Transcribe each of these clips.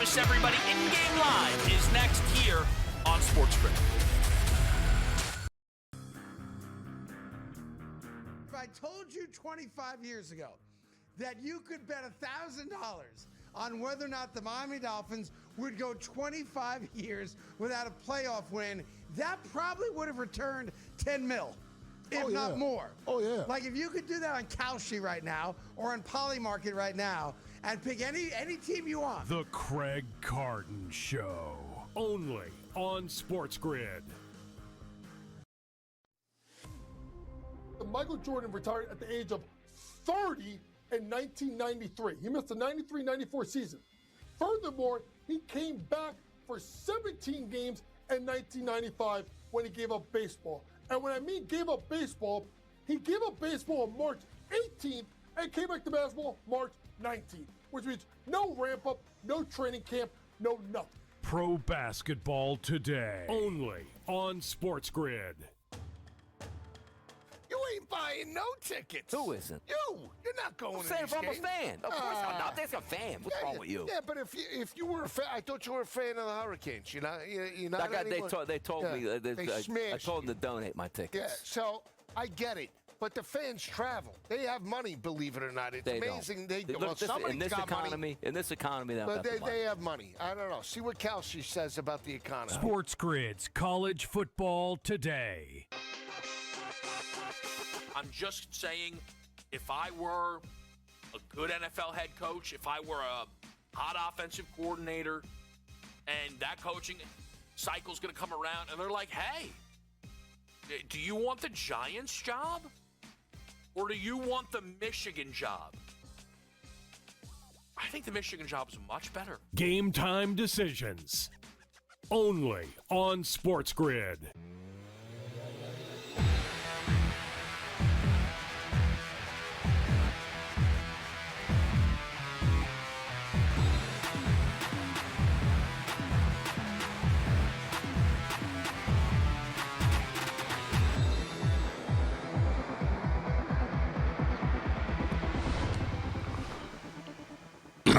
Christmas, everybody. In-game live is next here on SportsGrid. If I told you 25 years ago that you could bet $1,000 on whether or not the Miami Dolphins would go 25 years without a playoff win, that probably would have returned 10 mil, if not more. Oh, yeah. Like if you could do that on Kalshi right now or on Polymarket right now and pick any team you want. The Craig Carton Show, only on SportsGrid. Michael Jordan retired at the age of 30 in 1993. He missed the 93-94 season. Furthermore, he came back for 17 games in 1995 when he gave up baseball. And when I mean gave up baseball, he gave up baseball on March 18th and came back to basketball March 19th, which means no ramp up, no training camp, no nothing. Pro basketball today, only on SportsGrid. You ain't buying no tickets. Who isn't? You're not going to Saying these if I'm a games. fan. Of course I'm not. There's a fan. What's wrong with you? Yeah, but if you were a fan, I thought you were a fan of the Hurricanes. You're not That guy, they anyone- told Yeah, me. they I smashed told them you. to donate my tickets. Yeah, so I get it. But the fans travel. They have money, believe it or not. It's They amazing. don't. Well, Look, somebody's in this got economy, money. But they they have money. I don't know. See what Kalshi says about the economy. SportsGrid's college football today. I'm just saying, if I were a good NFL head coach, if I were a hot offensive coordinator, and that coaching cycle's going to come around, and they're like, hey, do you want the Giants job? Or do you want the Michigan job? I think the Michigan job is much better. Game time decisions, only on SportsGrid.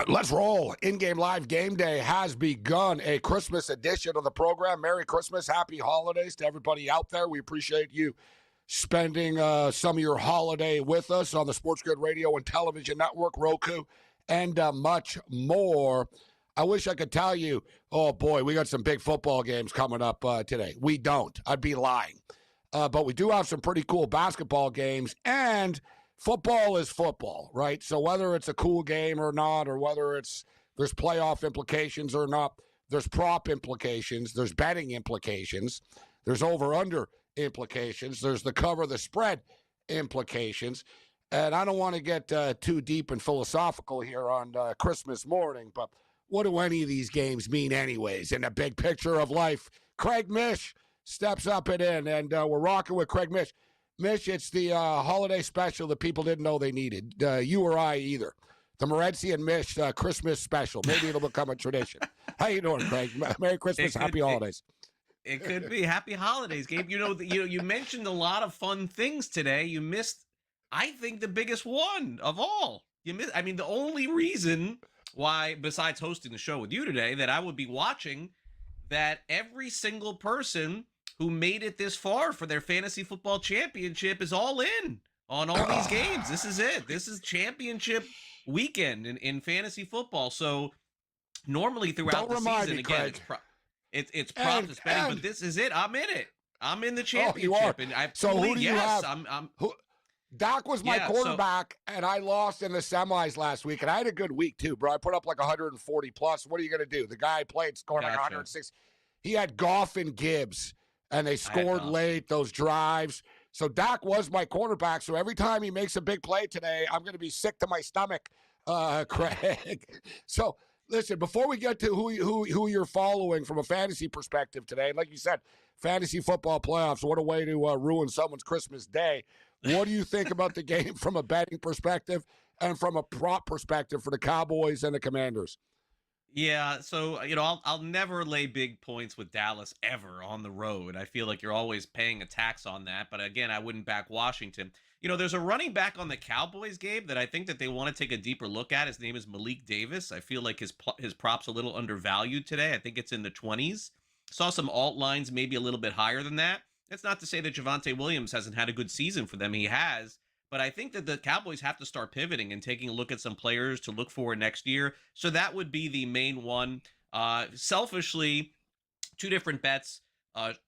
Let's roll. In-game live game day has begun. A Christmas edition of the program. Merry Christmas. Happy holidays to everybody out there. We appreciate you spending some of your holiday with us on the SportsGrid Radio and Television Network, Roku, and much more. I wish I could tell you, oh, boy, we got some big football games coming up today. We don't. I'd be lying. But we do have some pretty cool basketball games, and football is football, right? So whether it's a cool game or not, or whether there's playoff implications or not, there's prop implications, there's betting implications, there's over-under implications, there's the cover the spread implications. And I don't want to get too deep and philosophical here on Christmas morning, but what do any of these games mean anyways in the big picture of life? Craig Mish steps up and in, and we're rocking with Craig Mish. Mish, it's the holiday special that people didn't know they needed. You or I either. The Morency and Mish Christmas special. Maybe it'll become a tradition. How you doing, Craig? Merry Christmas, happy holidays. It could be happy holidays, Gabe. You mentioned a lot of fun things today. You missed, I think, the biggest one of all. The only reason why, besides hosting the show with you today, that I would be watching, that every single person who made it this far for their fantasy football championship is all in on all these games. This is it. This is championship weekend in fantasy football. So normally throughout the season, again, it's props, it's betting, but this is it. I'm in it. I'm in the championship. And I so who do you have? Dak was my quarterback, and I lost in the semis last week, and I had a good week too, bro. I put up like 140 plus. What are you going to do? The guy played, scored like 106. He had Goff and Gibbs, and they scored late, those drives. So Dak was my quarterback. So every time he makes a big play today, I'm going to be sick to my stomach, Craig. So listen, before we get to who you're following from a fantasy perspective today, like you said, fantasy football playoffs, what a way to ruin someone's Christmas day. What do you think about the game from a betting perspective and from a prop perspective for the Cowboys and the Commanders? Yeah, so I'll never lay big points with Dallas ever on the road. I feel like you're always paying a tax on that, but again, I wouldn't back Washington. There's a running back on the Cowboys, Gabe, that I think that they want to take a deeper look at. His name is Malik Davis. I feel like his prop's a little undervalued today. I think it's in the 20s. Saw some alt lines maybe a little bit higher than that. That's not to say that Javonte Williams hasn't had a good season for them. He has. But I think that the Cowboys have to start pivoting and taking a look at some players to look for next year. So that would be the main one. Selfishly, two different bets.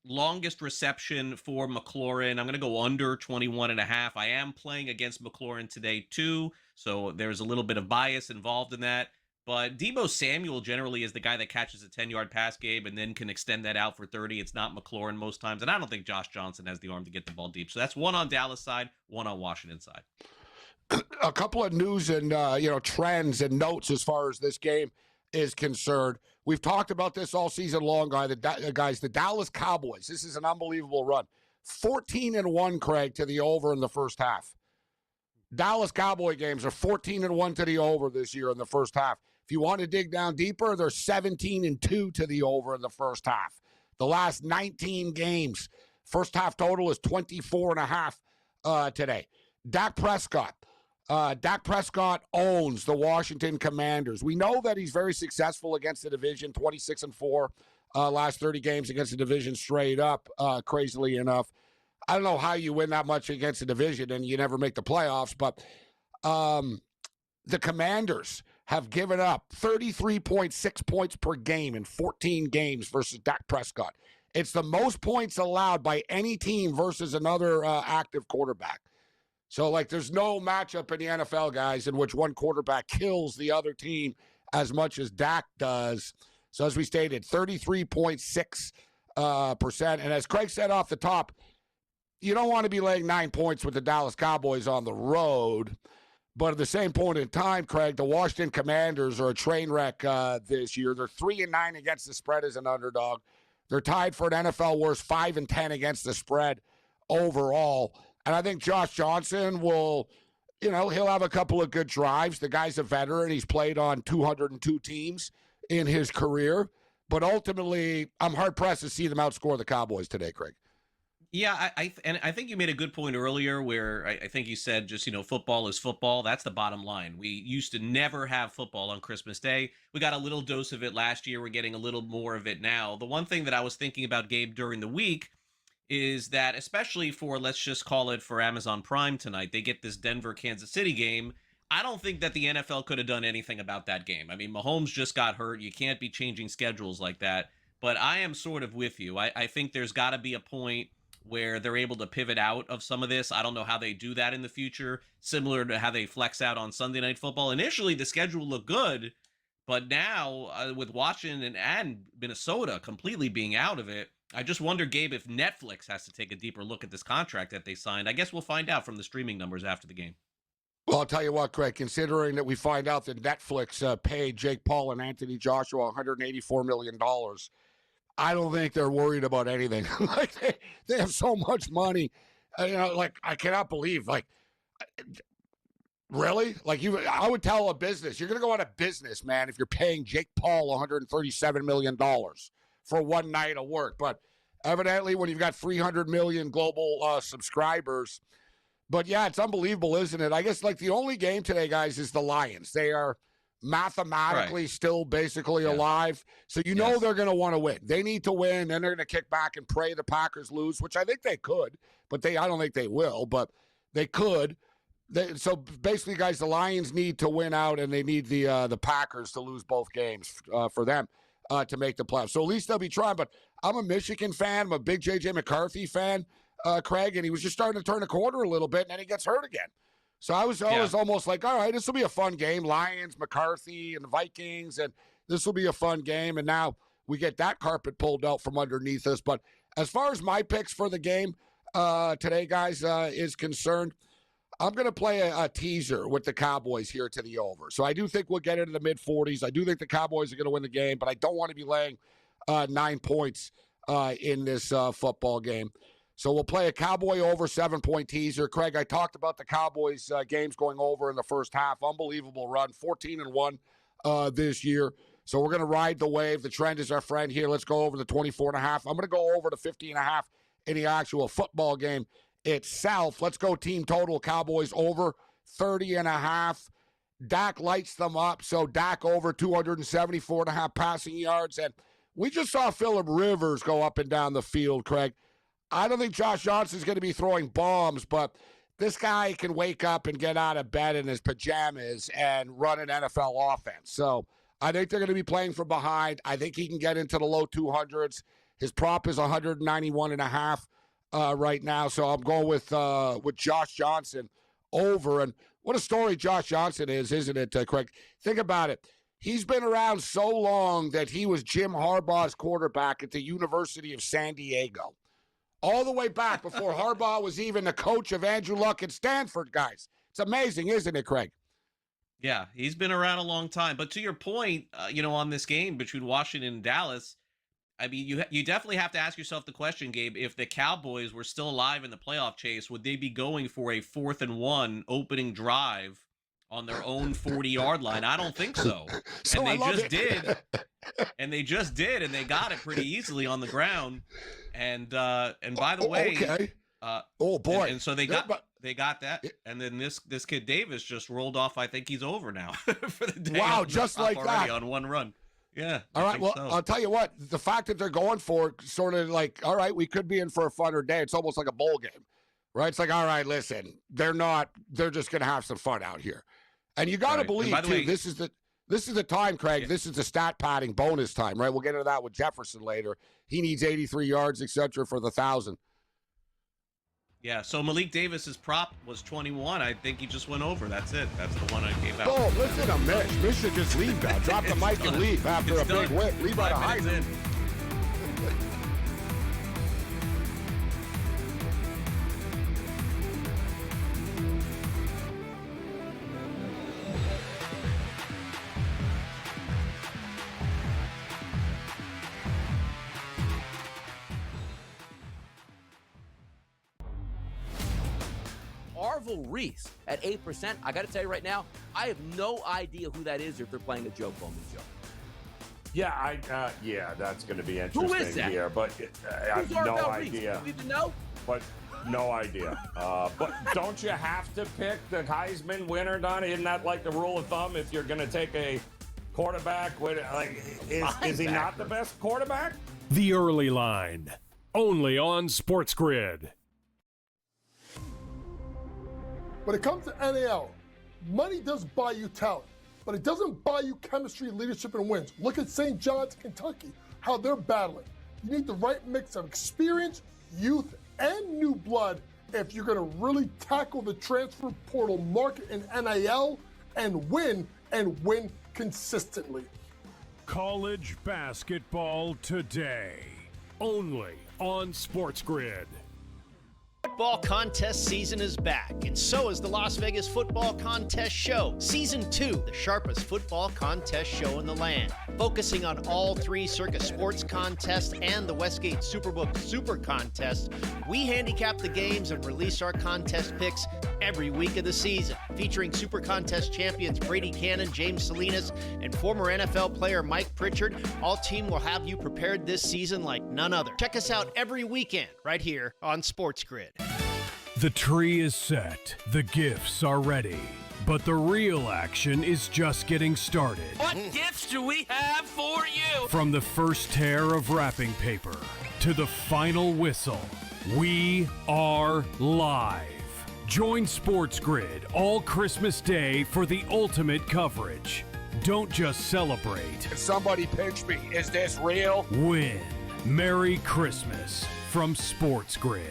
Longest reception for McLaurin. I'm going to go under 21.5. I am playing against McLaurin today too, so there's a little bit of bias involved in that. But Deebo Samuel generally is the guy that catches a 10-yard pass, Gabe, and then can extend that out for 30. It's not McLaurin most times, and I don't think Josh Johnson has the arm to get the ball deep. So that's one on Dallas side, one on Washington side. A couple of news and trends and notes as far as this game is concerned. We've talked about this all season long, guys. The Dallas Cowboys. This is an unbelievable run. 14-1, Craig, to the over in the first half. Dallas Cowboy games are 14-1 to the over this year in the first half. If you want to dig down deeper, they're 17-2 to the over in the first half. The last 19 games, first half total is 24.5 today. Dak Prescott. Dak Prescott owns the Washington Commanders. We know that he's very successful against the division, 26-4 last 30 games against the division straight up, crazily enough. I don't know how you win that much against the division and you never make the playoffs, but the Commanders have given up 33.6 points per game in 14 games versus Dak Prescott. It's the most points allowed by any team versus another active quarterback. So, there's no matchup in the NFL, guys, in which one quarterback kills the other team as much as Dak does. So, as we stated, 33.6%. And as Craig said off the top, you don't want to be laying 9 points with the Dallas Cowboys on the road. But at the same point in time, Craig, the Washington Commanders are a train wreck this year. They're 3-9 against the spread as an underdog. They're tied for an NFL worst 5-10 against the spread overall. And I think Josh Johnson will, he'll have a couple of good drives. The guy's a veteran. He's played on 202 teams in his career. But ultimately, I'm hard-pressed to see them outscore the Cowboys today, Craig. Yeah, I think you made a good point earlier where I think you said just, football is football. That's the bottom line. We used to never have football on Christmas Day. We got a little dose of it last year. We're getting a little more of it now. The one thing that I was thinking about, Gabe, during the week is that, especially for, let's just call it for Amazon Prime tonight, they get this Denver-Kansas City game. I don't think that the NFL could have done anything about that game. I mean, Mahomes just got hurt. You can't be changing schedules like that. But I am sort of with you. I think there's got to be a point where they're able to pivot out of some of this. I don't know how they do that in the future, similar to how they flex out on Sunday Night Football. Initially, the schedule looked good, but now with Washington and Minnesota completely being out of it, I just wonder, Gabe, if Netflix has to take a deeper look at this contract that they signed. I guess we'll find out from the streaming numbers after the game. Well, I'll tell you what, Craig, considering that we find out that Netflix paid Jake Paul and Anthony Joshua $184 million, I don't think they're worried about anything. They have so much money. I cannot believe, really? I would tell a business, you're going to go out of business, man, if you're paying Jake Paul $137 million for one night of work. But evidently, when you've got 300 million global subscribers. But yeah, it's unbelievable, isn't it? I guess the only game today, guys, is the Lions. They are mathematically still basically alive. So they're going to want to win. They need to win, then they're going to kick back and pray the Packers lose, which I think they could, but I don't think they will, but they could. So basically, guys, the Lions need to win out, and they need the Packers to lose both games for them to make the playoffs. So at least they'll be trying. But I'm a Michigan fan. I'm a big J.J. McCarthy fan, Craig, and he was just starting to turn the corner a little bit, and then he gets hurt again. So I was almost like, all right, this will be a fun game. Lions, McCarthy, and the Vikings, and this will be a fun game. And now we get that carpet pulled out from underneath us. But as far as my picks for the game today, guys, is concerned, I'm going to play a teaser with the Cowboys here to the over. So I do think we'll get into the mid-40s. I do think the Cowboys are going to win the game, but I don't want to be laying 9 points in this football game. So we'll play a Cowboy over 7-point teaser. Craig, I talked about the Cowboys games going over in the first half. Unbelievable run, 14-1 this year. So we're going to ride the wave. The trend is our friend here. Let's go over the 24.5. I'm going to go over the 50.5 in the actual football game itself. Let's go team total. Cowboys over 30.5. Dak lights them up. So Dak over 274.5 passing yards. And we just saw Phillip Rivers go up and down the field, Craig. I don't think Josh Johnson's going to be throwing bombs, but this guy can wake up and get out of bed in his pajamas and run an NFL offense. So I think they're going to be playing from behind. I think he can get into the low 200s. His prop is 191.5 right now. So I'm going with Josh Johnson over. And what a story Josh Johnson is, isn't it, Craig? Think about it. He's been around so long that he was Jim Harbaugh's quarterback at the University of San Diego. All the way back before Harbaugh was even the coach of Andrew Luck at Stanford, guys. It's amazing, isn't it, Craig? Yeah, he's been around a long time. But to your point, on this game between Washington and Dallas, I mean, you definitely have to ask yourself the question, Gabe, if the Cowboys were still alive in the playoff chase, would they be going for a 4th and 1 opening drive on their own 40-yard line? I don't think so. So and they just did. And they just did, and they got it pretty easily on the ground. And by the way, okay. Oh boy! And so they got that, and then this kid Davis just rolled off. I think he's over now for the day. Wow, just like that on one run. Yeah. All right. Well, so. I'll tell you what. The fact that they're going for sort of like, all right, we could be in for a funner day. It's almost like a bowl game, right? It's like, all right, listen, they're not. They're just going to have some fun out here, and you got to believe too. Way, this is the time, Craig. Yeah. This is the stat padding bonus time, right? We'll get into that with Jefferson later. He needs 83 yards, etc., for the 1,000. Yeah, so Malik Davis's prop was 21. I think he just went over. That's it. That's the one I gave out. Oh, listen to Mish. Mish should just leave that. Drop the mic and leave after a big win. Leave by the height. Reese at 8%. I got to tell you right now, I have no idea who that is or if they're playing a joke on me, Joe. Yeah, that's going to be interesting who is that? Here, but I have no idea. You even know? But no idea. But don't you have to pick the Heisman winner, Don? Isn't that like the rule of thumb if you're going to take a quarterback? Is he not the best quarterback? The Early Line, only on SportsGrid. When it comes to NAL, money does buy you talent, but it doesn't buy you chemistry, leadership, and wins. Look at St. John's, Kentucky, how they're battling. You need the right mix of experience, youth, and new blood if you're going to really tackle the transfer portal market in NIL and win consistently. College basketball today, only on SportsGrid. Football contest season is back, and so is the Las Vegas Football Contest Show. Season 2, the sharpest football contest show in the land. Focusing on all 3 Circus Sports contests and the Westgate Superbook Super Contest, we handicap the games and release our contest picks every week of the season. Featuring Super Contest champions Brady Cannon, James Salinas, and former NFL player Mike Pritchard, all team will have you prepared this season like none other. Check us out every weekend right here on SportsGrid. The tree is set, the gifts are ready, but the real action is just getting started. What gifts do we have for you? From the first tear of wrapping paper to the final whistle, we are live. Join SportsGrid all Christmas Day for the ultimate coverage. Don't just celebrate. Somebody pinch me. Is this real? Win. Merry Christmas from SportsGrid.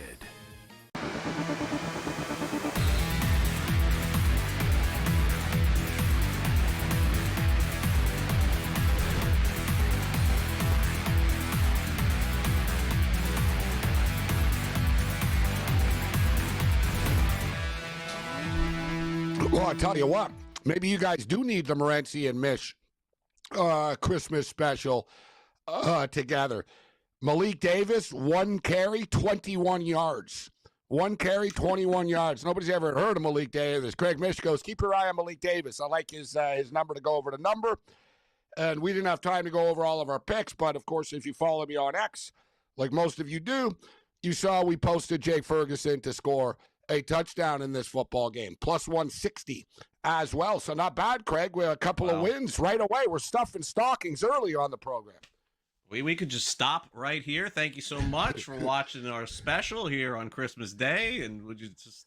Well, I'll tell you what. Maybe you guys do need the Morency and Mish Christmas special together. Malik Davis, 1 carry, 21 yards. 1 carry, 21 yards. Nobody's ever heard of Malik Davis. Craig Mish goes, keep your eye on Malik Davis. I like his number to go over the number. and we didn't have time to go over all of our picks. But, of course, if you follow me on X, like most of you do, you saw we posted Jake Ferguson to score a touchdown in this football game, plus 160 as well. So not bad, Craig. We had a couple of wins right away. We're stuffing stockings early on the program. We could just stop right here. Thank you so much for watching our special here on Christmas Day, and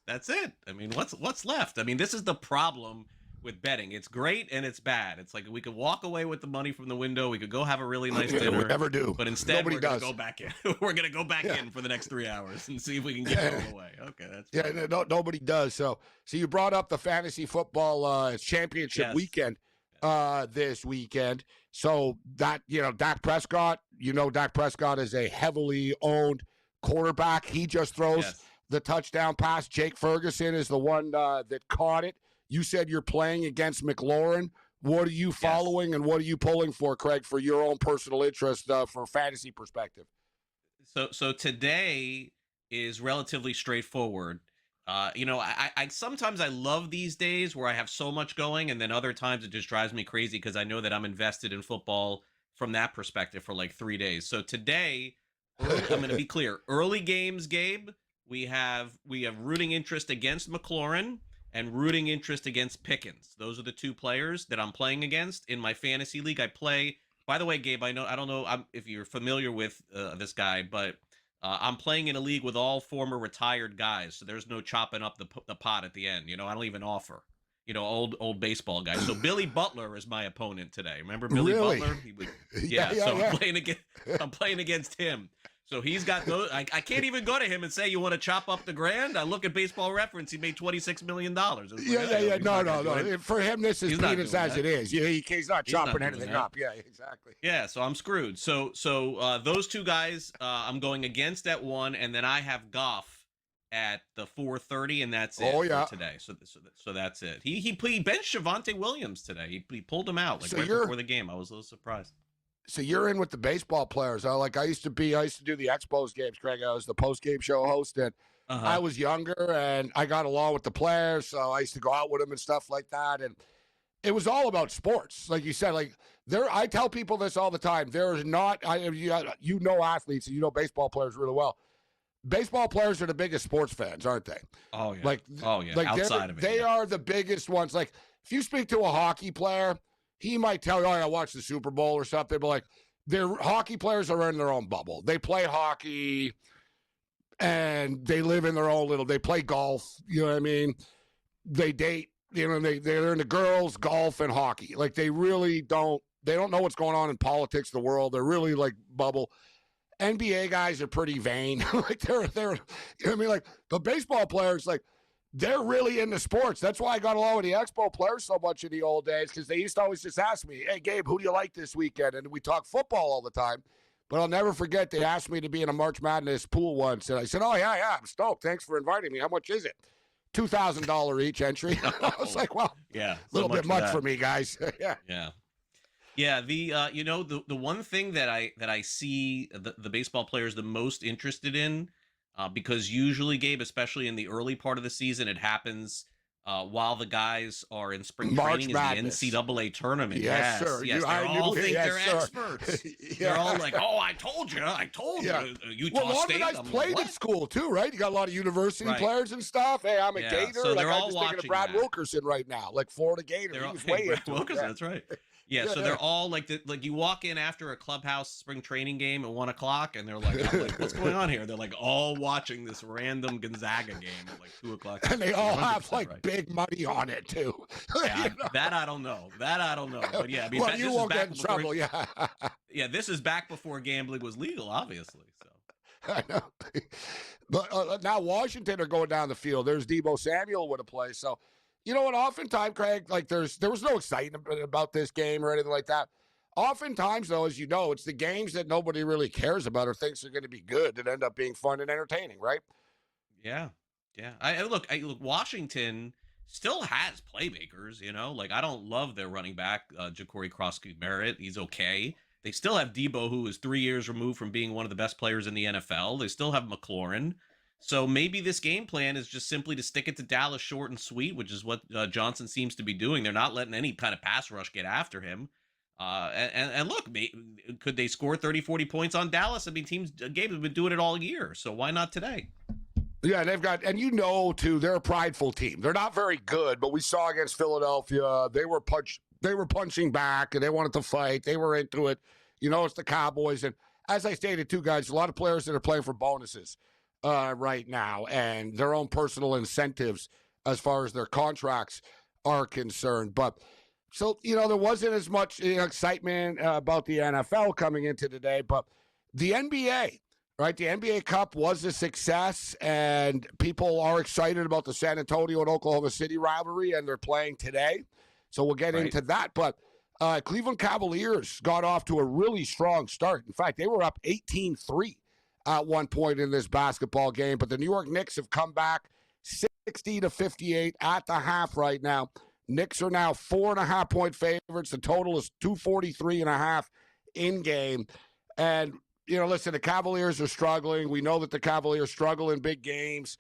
that's it. I mean, what's left? I mean, this is the problem with betting. It's great and it's bad. It's like we could walk away with the money from the window. We could go have a really nice dinner. We never do. But instead, we're going to go back in. We're going to go back in for the next 3 hours and see if we can get it all away. Okay, that's fine. Nobody does. So you brought up the fantasy football championship weekend this weekend. So that, Dak Prescott, Dak Prescott is a heavily owned quarterback. He just throws the touchdown pass. Jake Ferguson is the one that caught it. You said you're playing against McLaurin. What are you following and what are you pulling for, Craig, for your own personal interest for fantasy perspective? So today is relatively straightforward. I sometimes I love these days where I have so much going, and then other times it just drives me crazy because I know that I'm invested in football from that perspective for like 3 days. So today, I'm going to be clear. Early games, Gabe, we have rooting interest against McLaurin and rooting interest against Pickens. Those are the two players that I'm playing against in my fantasy league. I play. By the way, Gabe, I don't know if you're familiar with this guy, but I'm playing in a league with all former retired guys, so there's no chopping up the pot at the end. I don't even offer. Old baseball guys. So Billy Butler is my opponent today. Remember Billy Butler? I'm playing against him. So he's got those. I can't even go to him and say, you want to chop up the grand? I look at Baseball Reference. He made $26 million. No. For him, this is peanuts as it is. He's not chopping anything up. Yeah, exactly. Yeah, so I'm screwed. So those two guys I'm going against at 1, and then I have Goff at the 4:30, and that's it for today. So that's it. He benched Javonte Williams today. He pulled him out before the game. I was a little surprised. So you're in with the baseball players. I used to do the Expos games, Craig. I was the post-game show host, and I was younger, and I got along with the players, so I used to go out with them and stuff like that. And it was all about sports, like you said. I tell people this all the time. There is not, athletes, and baseball players really well. Baseball players are the biggest sports fans, aren't they? Oh yeah. Outside of it, they are the biggest ones. Like if you speak to a hockey player, he might tell you, I watched the Super Bowl or something, but like their hockey players are in their own bubble. They play hockey and they live in their own they play golf, you know what I mean? They date, they're into girls, golf, and hockey. Like they really don't know what's going on in politics of the world. They're really like bubble. NBA guys are pretty vain. Like they're, you know what I mean? Like the baseball players, like, they're really into sports. That's why I got along with the Expo players so much in the old days, because they used to always just ask me, hey, Gabe, who do you like this weekend? And we talk football all the time. But I'll never forget they asked me to be in a March Madness pool once. And I said, oh, yeah, I'm stoked. Thanks for inviting me. How much is it? $2,000 each entry. I was like, well, a little bit much for me, guys. Yeah. The one thing that I see the baseball players the most interested in, because usually, Gabe, especially in the early part of the season, it happens while the guys are in spring training, is the NCAA tournament. Yes, sir. Yes, they all think they're experts. They're all like, oh, I told you. Utah a lot State. of the guys played at school, too, right? You got a lot of university players and stuff. Hey, I'm a Gator. So they're all I'm just watching thinking of Brad Wilkerson right now, like Florida Gator. He was way into Wilkerson, that's right. Yeah, so they're all like you walk in after a clubhouse spring training game at 1 o'clock, and they're like, what's going on here? They're like all watching this random Gonzaga game at like 2 o'clock. And they all have like big money on it too. Yeah, that I don't know. But yeah, I mean, well, you won't get in trouble. Yeah. Yeah, this is back before gambling was legal, obviously. So I know. But now Washington are going down the field. There's Deebo Samuel with a play. So. You know what? Oftentimes, Craig, like there was no excitement about this game or anything like that. Oftentimes, though, as you know, it's the games that nobody really cares about or thinks are going to be good that end up being fun and entertaining, right? Yeah. I look, Washington still has playmakers. Like I don't love their running back, Ja'Cory Cross-Merritt. He's okay. They still have Deebo, who is 3 years removed from being one of the best players in the NFL. They still have McLaurin. So maybe this game plan is just simply to stick it to Dallas short and sweet, which is what Johnson seems to be doing. They're not letting any kind of pass rush get after him. And look, could they score 30, 40 points on Dallas? I mean, games have been doing it all year, so why not today? Yeah, they've got, and too, they're a prideful team. They're not very good, but we saw against Philadelphia, they were punching back, and they wanted to fight. They were into it. It's the Cowboys, and as I stated, too, guys, a lot of players that are playing for bonuses right now and their own personal incentives as far as their contracts are concerned. But so, there wasn't as much excitement about the NFL coming into today, but the NBA, right? The NBA Cup was a success, and people are excited about the San Antonio and Oklahoma City rivalry, and they're playing today. So we'll get into that. But Cleveland Cavaliers got off to a really strong start. In fact, they were up 18-3 at one point in this basketball game. But the New York Knicks have come back 60-58 at the half right now. Knicks are now 4.5-point favorites. The total is 243.5 in game. And, listen, the Cavaliers are struggling. We know that the Cavaliers struggle in big games.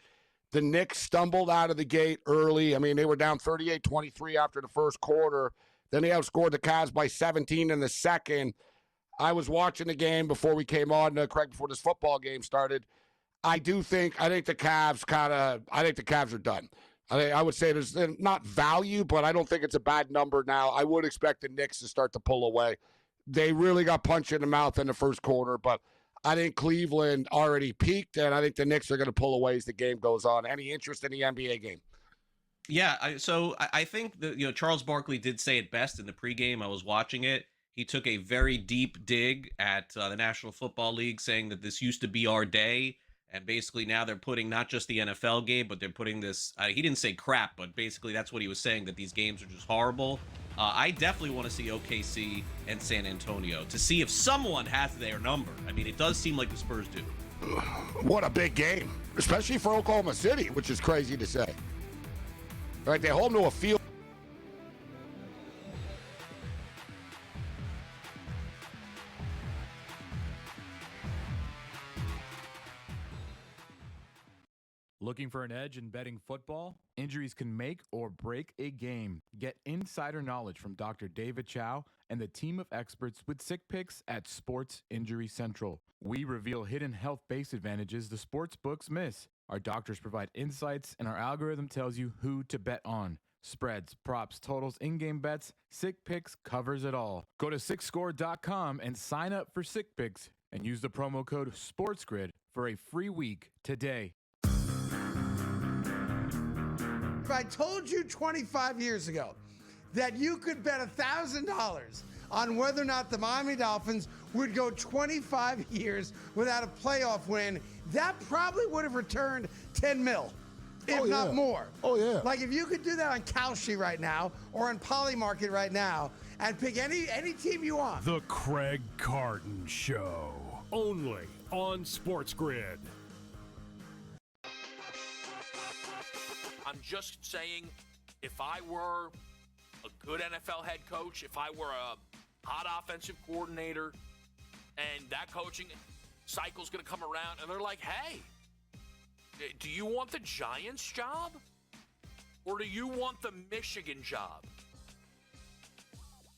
The Knicks stumbled out of the gate early. I mean, they were down 38-23 after the first quarter. Then they outscored the Cavs by 17 in the second. I was watching the game before we came on, Craig, before this football game started. I think the Cavs are done. I would say there's not value, but I don't think it's a bad number now. I would expect the Knicks to start to pull away. They really got punched in the mouth in the first quarter, but I think Cleveland already peaked, and I think the Knicks are going to pull away as the game goes on. Any interest in the NBA game? Yeah, I think that Charles Barkley did say it best in the pregame. I was watching it. He took a very deep dig at the National Football League, saying that this used to be our day, and basically now they're putting not just the NFL game, but they're putting this. He didn't say crap, but basically that's what he was saying, that these games are just horrible. I definitely want to see OKC and San Antonio to see if someone has their number. I mean, it does seem like the Spurs do. What a big game, especially for Oklahoma City, which is crazy to say. Right, they hold them to a field. Looking for an edge in betting football? Injuries can make or break a game. Get insider knowledge from Dr. David Chow and the team of experts with Sick Picks at Sports Injury Central. We reveal hidden health-based advantages the sports books miss. Our doctors provide insights, and our algorithm tells you who to bet on. Spreads, props, totals, in-game bets, Sick Picks covers it all. Go to SickScore.com and sign up for Sick Picks and use the promo code SportsGrid for a free week today. If I told you 25 years ago that you could bet $1,000 on whether or not the Miami Dolphins would go 25 years without a playoff win, that probably would have returned 10 mil. If not more. Oh, yeah. Like, if you could do that on Kalshi right now or on Polymarket right now and pick any team you want. The Craig Carton Show. Only on SportsGrid. I'm just saying, if I were a good NFL head coach, if I were a hot offensive coordinator, and that coaching cycle's going to come around, and they're like, hey, do you want the Giants job? Or do you want the Michigan job?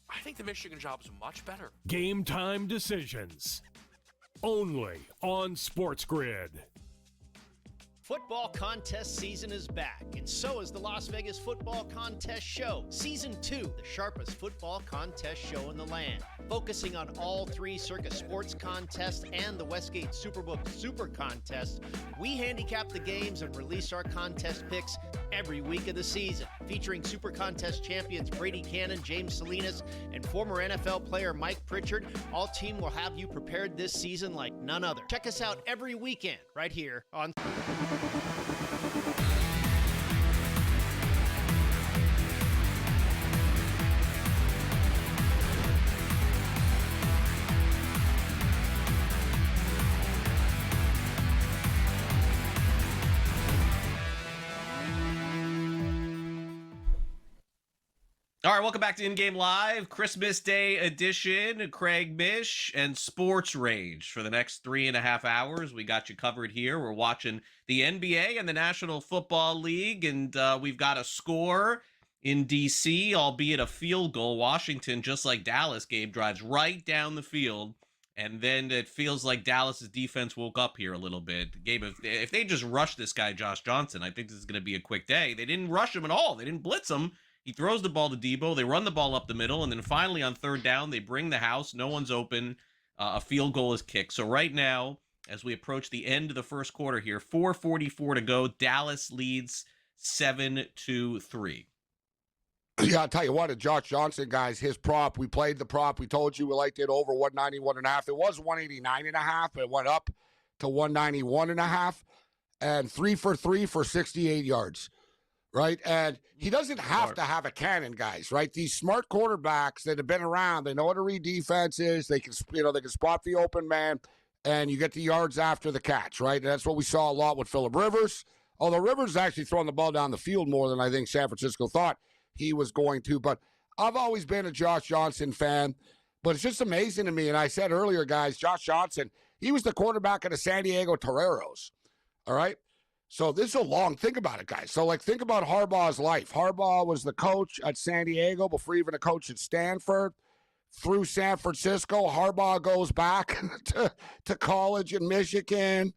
I think the Michigan job is much better. Game time decisions. Only on SportsGrid. Football contest season is back, and so is the Las Vegas Football Contest Show. Season 2, the sharpest football contest show in the land. Focusing on all three Circus Sports contests and the Westgate Superbook Super Contest, we handicap the games and release our contest picks every week of the season. Featuring Super Contest champions Brady Cannon, James Salinas, and former NFL player Mike Pritchard, all team will have you prepared this season like none other. Check us out every weekend right here on... All right, welcome back to In Game Live, Christmas Day edition. Craig Mish and Sports Rage for the next 3.5 hours. We got you covered here. We're watching the NBA and the National Football League, and we've got a score in D.C., albeit a field goal. Washington, just like Dallas, Gabe, drives right down the field, and then it feels like Dallas's defense woke up here a little bit. Gabe, if they just rush this guy, Josh Johnson, I think this is going to be a quick day. They didn't rush him at all. They didn't blitz him. He throws the ball to Debo. They run the ball up the middle, and then finally on third down, they bring the house. No one's open. A field goal is kicked. So right now, as we approach the end of the first quarter here, 4:44 to go. Dallas leads 7-3. Yeah, I'll tell you what, Josh Johnson, guys, his prop, we played the prop. We told you we liked it over 191.5. It was 189.5. It went up to 191.5. And 3 for 3 for 68 yards, right? And he doesn't have to have a cannon, guys, right? These smart quarterbacks that have been around, they know how to read defenses. They can, they can spot the open man, and you get the yards after the catch, right? And that's what we saw a lot with Phillip Rivers. Although Rivers is actually throwing the ball down the field more than I think San Francisco thought he was going to. But I've always been a Josh Johnson fan. But it's just amazing to me. And I said earlier, guys, Josh Johnson, he was the quarterback of the San Diego Toreros. All right? So this is a long, think about it, guys. So, think about Harbaugh's life. Harbaugh was the coach at San Diego before even a coach at Stanford. Through San Francisco, Harbaugh goes back to college in Michigan.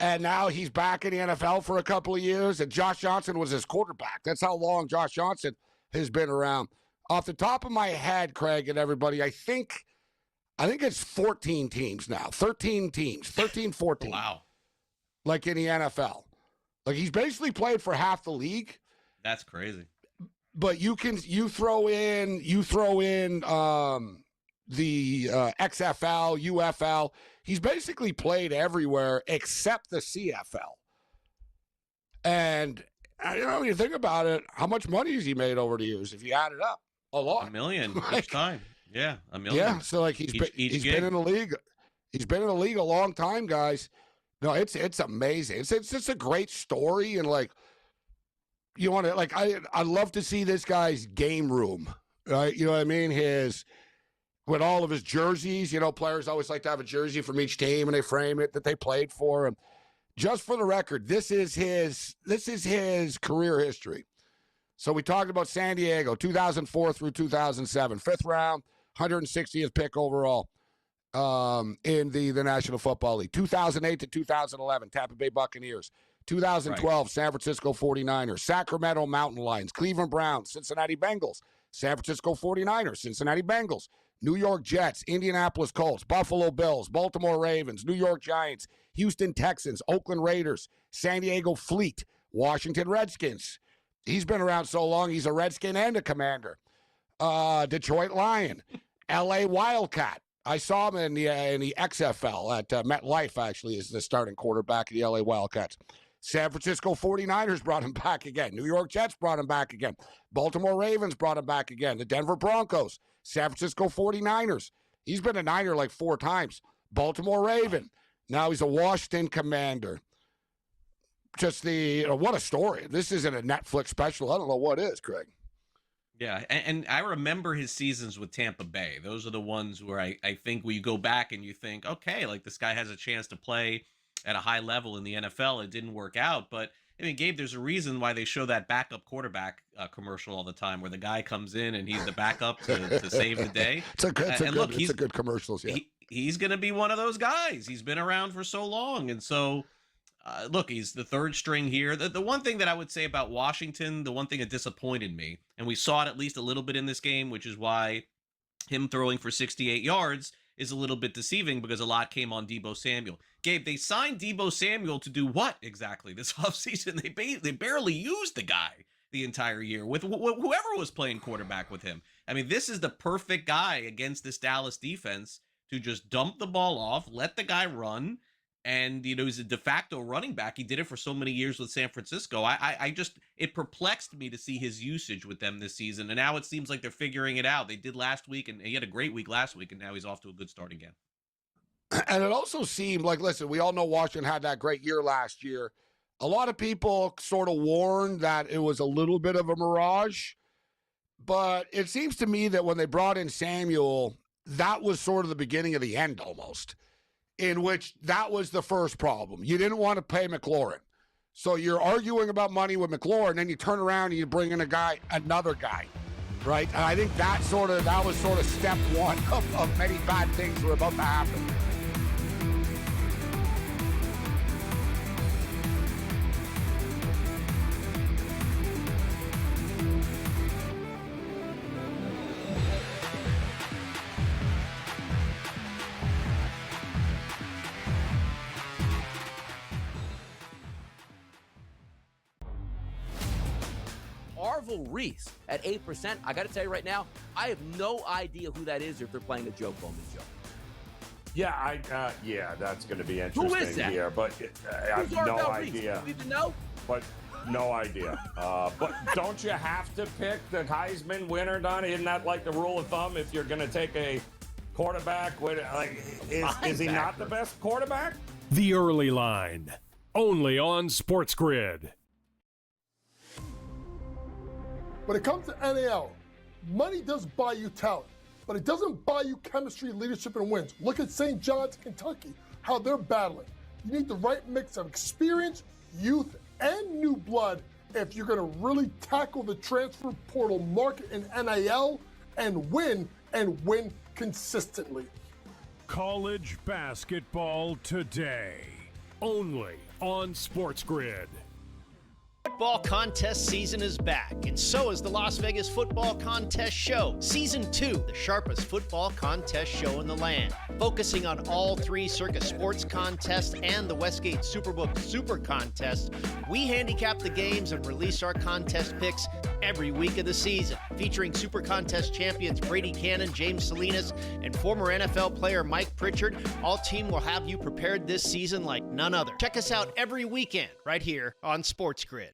And now he's back in the NFL for a couple of years, and Josh Johnson was his quarterback. That's how long Josh Johnson has been around. Off the top of my head, Craig and everybody, I think it's 14 teams now, 13 teams, 13, 14. Wow. In the NFL. He's basically played for half the league. That's crazy. But you throw in the XFL, UFL. He's basically played everywhere except the CFL. And, when you think about it, how much money has he made over the years? If you add it up, a lot. $1 million each time. Yeah, $1 million. Yeah, so he's been in the league. He's been in the league a long time, guys. No, it's amazing. It's just a great story, and you want to I love to see this guy's game room, right? You know what I mean? With all of his jerseys, players always like to have a jersey from each team, and they frame it that they played for. And just for the record, this is his career history. So we talked about San Diego, 2004 through 2007, 5th round, 160th pick overall in the National Football League. 2008 to 2011, Tampa Bay Buccaneers. 2012, right. San Francisco 49ers, Sacramento Mountain Lions, Cleveland Browns, Cincinnati Bengals, San Francisco 49ers, Cincinnati Bengals, New York Jets, Indianapolis Colts, Buffalo Bills, Baltimore Ravens, New York Giants, Houston Texans, Oakland Raiders, San Diego Fleet, Washington Redskins. He's been around so long, he's a Redskin and a Commander. Detroit Lion, L.A. Wildcat. I saw him in the XFL at MetLife, actually, as the starting quarterback of the L.A. Wildcats. San Francisco 49ers brought him back again. New York Jets brought him back again. Baltimore Ravens brought him back again. The Denver Broncos, San Francisco 49ers. He's been a Niner 4 times. Baltimore Raven. Now he's a Washington Commander. Just what a story. This isn't a Netflix special. I don't know what is, Craig. Yeah, and I remember his seasons with Tampa Bay. Those are the ones where I think when you go back and you think, okay, this guy has a chance to play at a high level in the NFL. It didn't work out. But, Gabe, there's a reason why they show that backup quarterback commercial all the time where the guy comes in and he's the backup to save the day. It's a good commercials, yeah. He's going to be one of those guys. He's been around for so long. And so, he's the third string here. The one thing that I would say about Washington, the one thing that disappointed me, and we saw it at least a little bit in this game, which is why him throwing for 68 yards is a little bit deceiving because a lot came on Debo Samuel. Gabe, they signed Debo Samuel to do what exactly this offseason? They barely used the guy the entire year with whoever was playing quarterback with him. This is the perfect guy against this Dallas defense to just dump the ball off, let the guy run, and, he's a de facto running back. He did it for so many years with San Francisco. It perplexed me to see his usage with them this season. And now it seems like they're figuring it out. They did last week, and he had a great week last week, and now he's off to a good start again. And it also seemed listen, we all know Washington had that great year last year. A lot of people sort of warned that it was a little bit of a mirage. But it seems to me that when they brought in Samuel, that was sort of the beginning of the end almost, in which that was the first problem. You didn't want to pay McLaurin. So you're arguing about money with McLaurin, and then you turn around and you bring in another guy, right? And I think that was sort of step one of many bad things that were about to happen. Arvil Reese at 8%. I got to tell you right now, I have no idea who that is or if they're playing a joke on me, Joe. Yeah, that's going to be interesting Who is that? here, but I have no idea. You even know? But no idea. But don't you have to pick the Heisman winner, Don? Isn't that like the rule of thumb if you're going to take a quarterback? Is he not the best quarterback? The Early Line, only on SportsGrid. When it comes to NAL, money does buy you talent, but it doesn't buy you chemistry, leadership, and wins. Look at St. John's, Kentucky, how they're battling. You need the right mix of experience, youth, and new blood if you're going to really tackle the transfer portal market in NIL and win consistently. College basketball today, only on SportsGrid. Football contest season is back, and so is the Las Vegas Football Contest Show. Season 2, the sharpest football contest show in the land. Focusing on all three Circus Sports contests and the Westgate Superbook Super Contest, we handicap the games and release our contest picks every week of the season. Featuring Super Contest champions Brady Cannon, James Salinas, and former NFL player Mike Pritchard, all team will have you prepared this season like none other. Check us out every weekend right here on SportsGrid.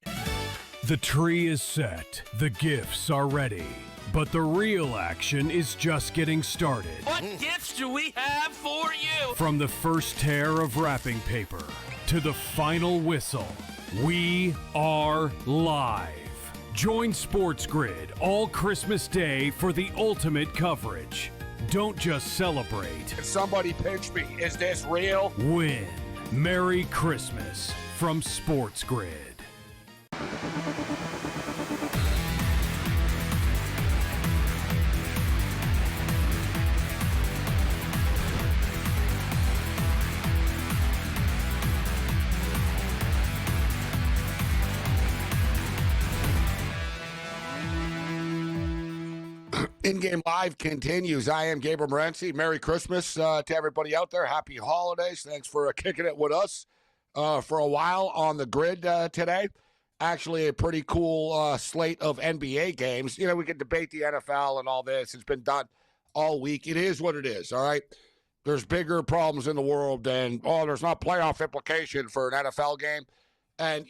The tree is set, the gifts are ready, but the real action is just getting started. What gifts do we have for you? From the first tear of wrapping paper to the final whistle, we are live. Join SportsGrid all Christmas Day for the ultimate coverage. Don't just celebrate. Somebody pinch me. Is this real? Win. Merry Christmas from SportsGrid. In-game live continues. I am Gabriel Morency. Merry Christmas to everybody out there. Happy holidays. Thanks for kicking it with us for a while on the grid today. Actually, a pretty cool slate of NBA games. You know, we could debate the NFL and all this. It's been done all week. It is what it is, all right? There's bigger problems in the world than, there's not playoff implication for an NFL game. And,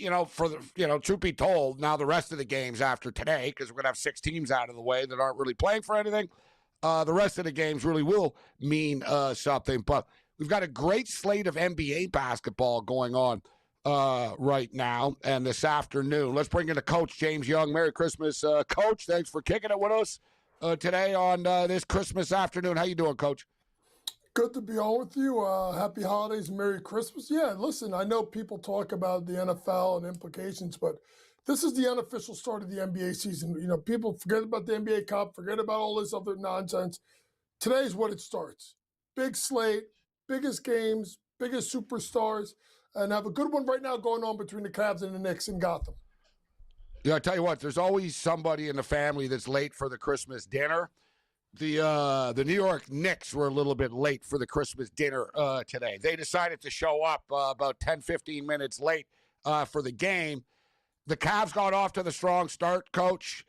truth be told, now the rest of the games after today, because we're going to have 6 teams out of the way that aren't really playing for anything, the rest of the games really will mean something. But we've got a great slate of NBA basketball going on right now and this afternoon. Let's bring in the coach, James Young. Merry Christmas, Coach. Thanks for kicking it with us today on this Christmas afternoon. How you doing, Coach? Good to be on with you. Happy holidays, Merry Christmas. Yeah, listen, I know people talk about the NFL and implications, but this is the unofficial start of the NBA season. You know, people forget about the NBA Cup, forget about all this other nonsense. Today's what it starts. Big slate, biggest games, biggest superstars, and have a good one right now going on between the Cavs and the Knicks in Gotham. Yeah, I tell you what, there's always somebody in the family that's late for the Christmas dinner. The New York Knicks were a little bit late for the Christmas dinner today. They decided to show up about 10, 15 minutes late for the game. The Cavs got off to the strong start, Coach,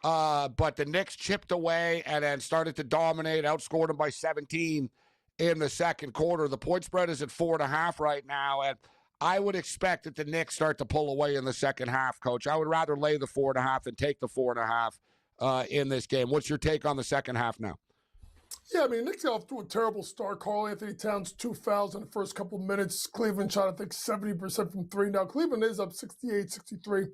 but the Knicks chipped away and then started to dominate, outscored them by 17 in the second quarter. The point spread is at 4.5 right now, and I would expect that the Knicks start to pull away in the second half, Coach. I would rather lay the 4.5 and take the 4.5. In this game. What's your take on the second half now? Yeah, I mean, Knicks got off to a terrible start. Karl Anthony Towns, 2 fouls in the first couple of minutes. Cleveland shot, I think, 70% from 3. Now, Cleveland is up 68-63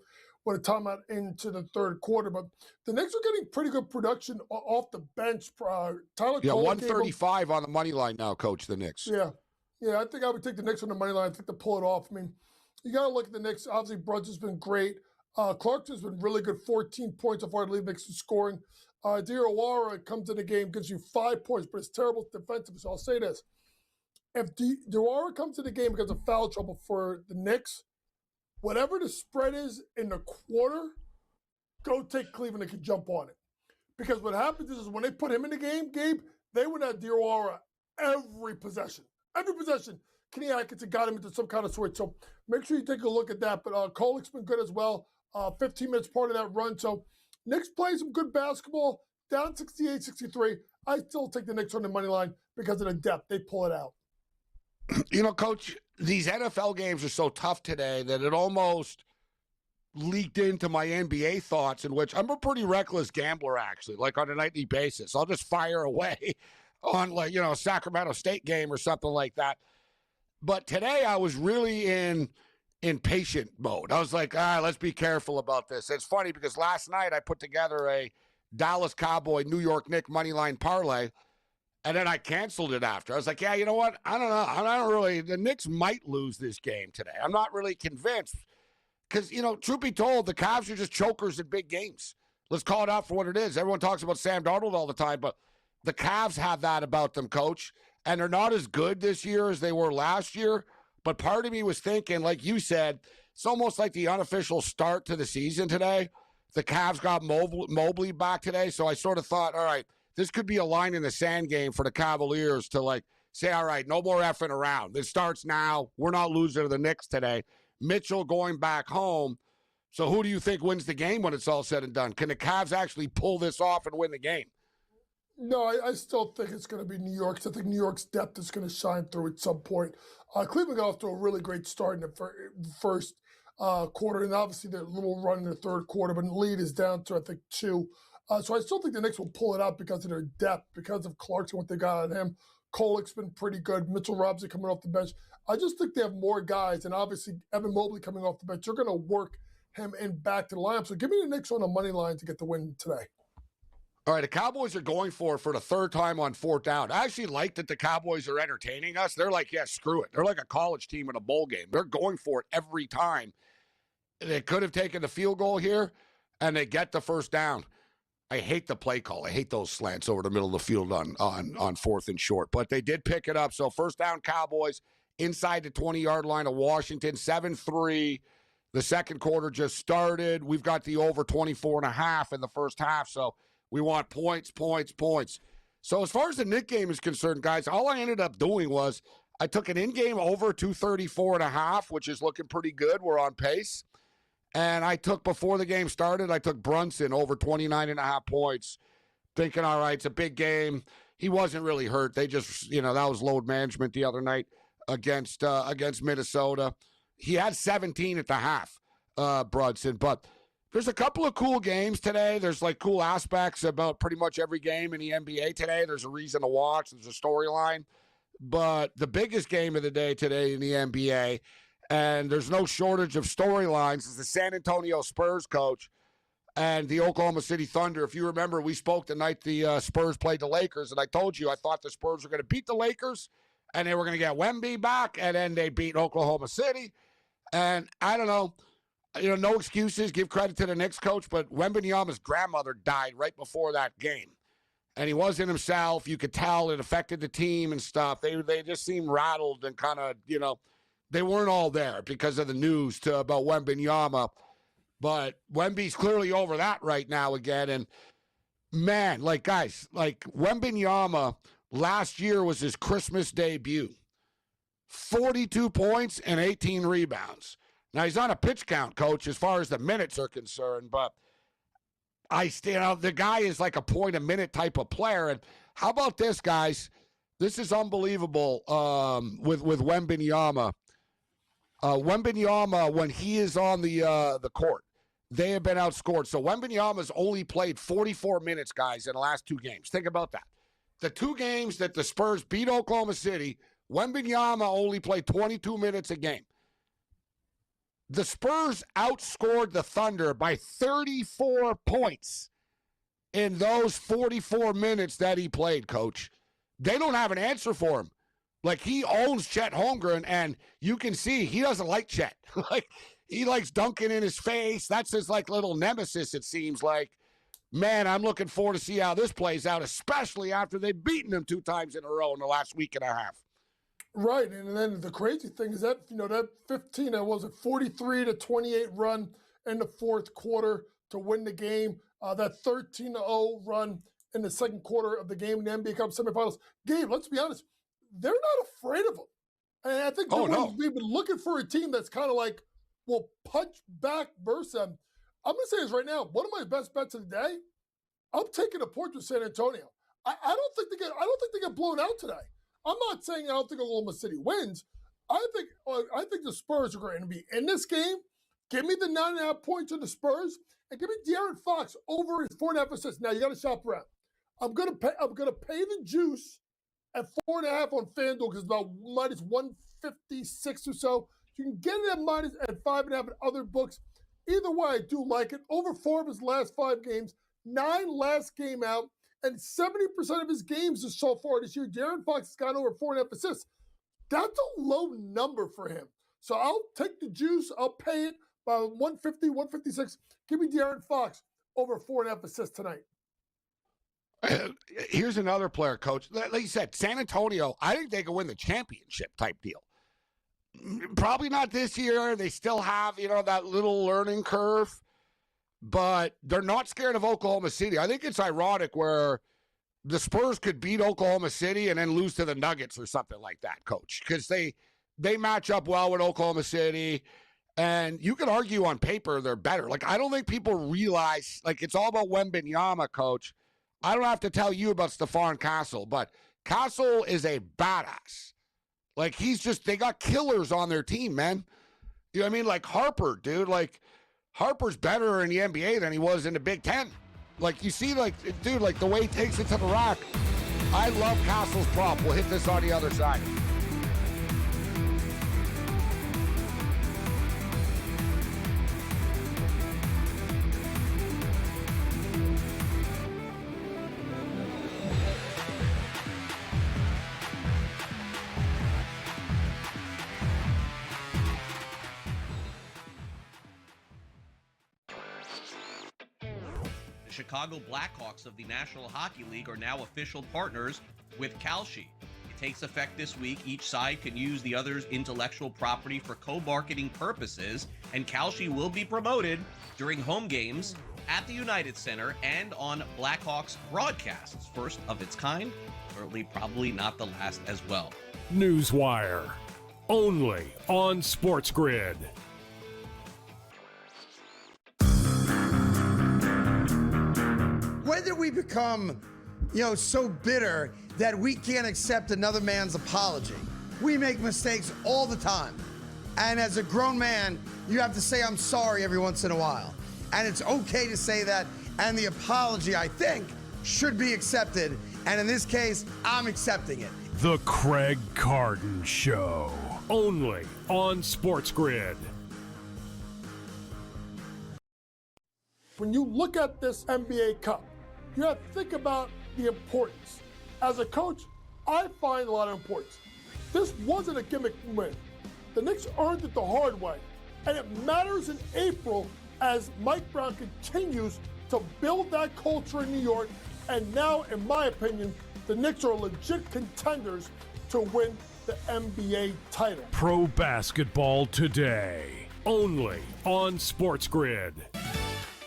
with a timeout into the third quarter. But the Knicks are getting pretty good production off the bench. Tyler Cole 135 on the money line now, Coach, the Knicks. Yeah, I think I would take the Knicks on the money line. I think to pull it off. I mean, You got to look at the Knicks. Obviously, Brunson's been great. Clarkson's been really good, 14 points so far to lead Knicks in scoring. Diawara comes in the game, gives you 5 points, but it's terrible defensively. So I'll say this. If Diawara comes to the game because of foul trouble for the Knicks, whatever the spread is in the quarter, go take Cleveland and can jump on it. Because what happens is when they put him in the game, Gabe, they went at Diawara every possession. Every possession. Kenny Atkinson got him into some kind of switch. So make sure you take a look at that. But Kolik's been good as well. 15 minutes part of that run. So Knicks play some good basketball. Down 68-63. I still take the Knicks on the money line because of the depth. They pull it out. You know, Coach, these NFL games are so tough today that it almost leaked into my NBA thoughts, in which I'm a pretty reckless gambler, actually, like on a nightly basis. I'll just fire away on, like, you know, a Sacramento State game or something like that. But today I was really in patient mode. I was like, let's be careful about this. It's funny because last night I put together a Dallas Cowboy New York Knicks money line parlay, and then I canceled it after. I was like, yeah, you know what? I don't know. I don't really. The Knicks might lose this game today. I'm not really convinced because, you know, truth be told, the Cavs are just chokers in big games. Let's call it out for what it is. Everyone talks about Sam Darnold all the time, but the Cavs have that about them, Coach, and they're not as good this year as they were last year. But part of me was thinking, like you said, it's almost like the unofficial start to the season today. The Cavs got Mobley back today, so I sort of thought, all right, this could be a line in the sand game for the Cavaliers to, like, say, all right, no more effing around. It starts now. We're not losing to the Knicks today. Mitchell going back home. So who do you think wins the game when it's all said and done? Can the Cavs actually pull this off and win the game? No, I still think it's going to be New York. I think New York's depth is going to shine through at some point. Cleveland got off to a really great start in the first quarter, and obviously the little run in the third quarter, but the lead is down to, I think, 2. So I still think the Knicks will pull it out because of their depth, because of Clarkson, what they got on him. Kolik's been pretty good. Mitchell Robinson coming off the bench. I just think they have more guys, and obviously Evan Mobley coming off the bench. They're going to work him in back to the lineup. So give me the Knicks on the money line to get the win today. All right, the Cowboys are going for it for the third time on fourth down. I actually like that the Cowboys are entertaining us. They're like, yeah, screw it. They're like a college team in a bowl game. They're going for it every time. They could have taken the field goal here, and they get the first down. I hate the play call. I hate those slants over the middle of the field on fourth and short. But they did pick it up. So first down, Cowboys inside the 20-yard line of Washington, 7-3. The second quarter just started. We've got the over 24.5 in the first half. So we want points, points, points. So as far as the Knicks game is concerned, guys, all I ended up doing was I took an in-game over 234.5, which is looking pretty good. We're on pace. And I took, before the game started, I took Brunson over 29.5 points, thinking, all right, it's a big game. He wasn't really hurt. They just, you know, that was load management the other night against Minnesota. He had 17 at the half, Brunson. But there's a couple of cool games today. There's, like, cool aspects about pretty much every game in the NBA today. There's a reason to watch. There's a storyline. But the biggest game of the day today in the NBA, and there's no shortage of storylines, is the San Antonio Spurs coach and the Oklahoma City Thunder. If you remember, we spoke the night the Spurs played the Lakers, and I told you I thought the Spurs were going to beat the Lakers, and they were going to get Wemby back, and then they beat Oklahoma City. And I don't know, you know, no excuses. Give credit to the Knicks coach, but Wembanyama's grandmother died right before that game. And he wasn't himself. You could tell it affected the team and stuff. They just seemed rattled and kind of, you know, they weren't all there because of the news about Wembanyama. But Wemby's clearly over that right now again. And, man, like, guys, like, Wembanyama last year was his Christmas debut. 42 points and 18 rebounds. Now, he's on a pitch count, coach, as far as the minutes are concerned. But the guy is like a point-a-minute type of player. And how about this, guys? This is unbelievable with Wembanyama. Wembanyama, when he is on the court, they have been outscored. So Wembanyama's only played 44 minutes, guys, in the last 2 games. Think about that. The 2 games that the Spurs beat Oklahoma City, Wembanyama only played 22 minutes a game. The Spurs outscored the Thunder by 34 points in those 44 minutes that he played, Coach. They don't have an answer for him. Like, he owns Chet Holmgren, and you can see he doesn't like Chet. Like, he likes dunking in his face. That's his, like, little nemesis, it seems like. Man, I'm looking forward to see how this plays out, especially after they've beaten him 2 times in a row in the last week and a half. Right, and then the crazy thing is that, that 43-28 run in the fourth quarter to win the game, that 13-0 run in the second quarter of the game in the NBA Cup semifinals. Gabe, let's be honest, they're not afraid of them. And I think we've been looking for a team that's kind of like, will punch back versus them. I'm going to say this right now. One of my best bets of the day, I'm taking a portrait of San Antonio. I don't think they get blown out today. I'm not saying I don't think Oklahoma City wins. I think the Spurs are going to be in this game. Give me the 9.5 points of the Spurs, and give me De'Aaron Fox over his 4.5 assists. Now you got to shop around. I'm gonna pay the juice at 4.5 on FanDuel because it's about minus 156 or so. You can get it at minus at 5.5 at other books. Either way, I do like it. Over 4 of his last 5 games, 9 last game out, and 70% of his games so far this year, De'Aaron Fox has got over 4.5 assists. That's a low number for him. So I'll take the juice. I'll pay it by 150, 156. Give me De'Aaron Fox over 4.5 assists tonight. Here's another player, Coach. Like you said, San Antonio, I think they can win the championship type deal. Probably not this year. They still have, that little learning curve, but they're not scared of Oklahoma City. I think it's ironic where the Spurs could beat Oklahoma City and then lose to the Nuggets or something like that, Coach, because they match up well with Oklahoma City, and you can argue on paper they're better. Like, I don't think people realize, like, it's all about Wembanyama, Coach. I don't have to tell you about Stephon Castle, but Castle is a badass. Like, they got killers on their team, man. You know what I mean? Like Harper, dude. Like, Harper's better in the NBA than he was in the Big Ten. Like, you see, like, dude, like the way he takes it to the rack. I love Castle's prop. We'll hit this on the other side. Chicago Blackhawks of the National Hockey League are now official partners with Kalshi. It takes effect this week. Each side can use the other's intellectual property for co-marketing purposes, and Kalshi will be promoted during home games at the United Center and on Blackhawks broadcasts. First of its kind, certainly probably not the last as well. Newswire, only on SportsGrid. When did we become, so bitter that we can't accept another man's apology? We make mistakes all the time. And as a grown man, you have to say, I'm sorry every once in a while. And it's okay to say that. And the apology, I think, should be accepted. And in this case, I'm accepting it. The Craig Carton Show, only on SportsGrid. When you look at this NBA Cup, you have to think about the importance. As a coach, I find a lot of importance. This wasn't a gimmick win. The Knicks earned it the hard way, and it matters in April as Mike Brown continues to build that culture in New York, and now, in my opinion, the Knicks are legit contenders to win the NBA title. Pro basketball today, only on SportsGrid.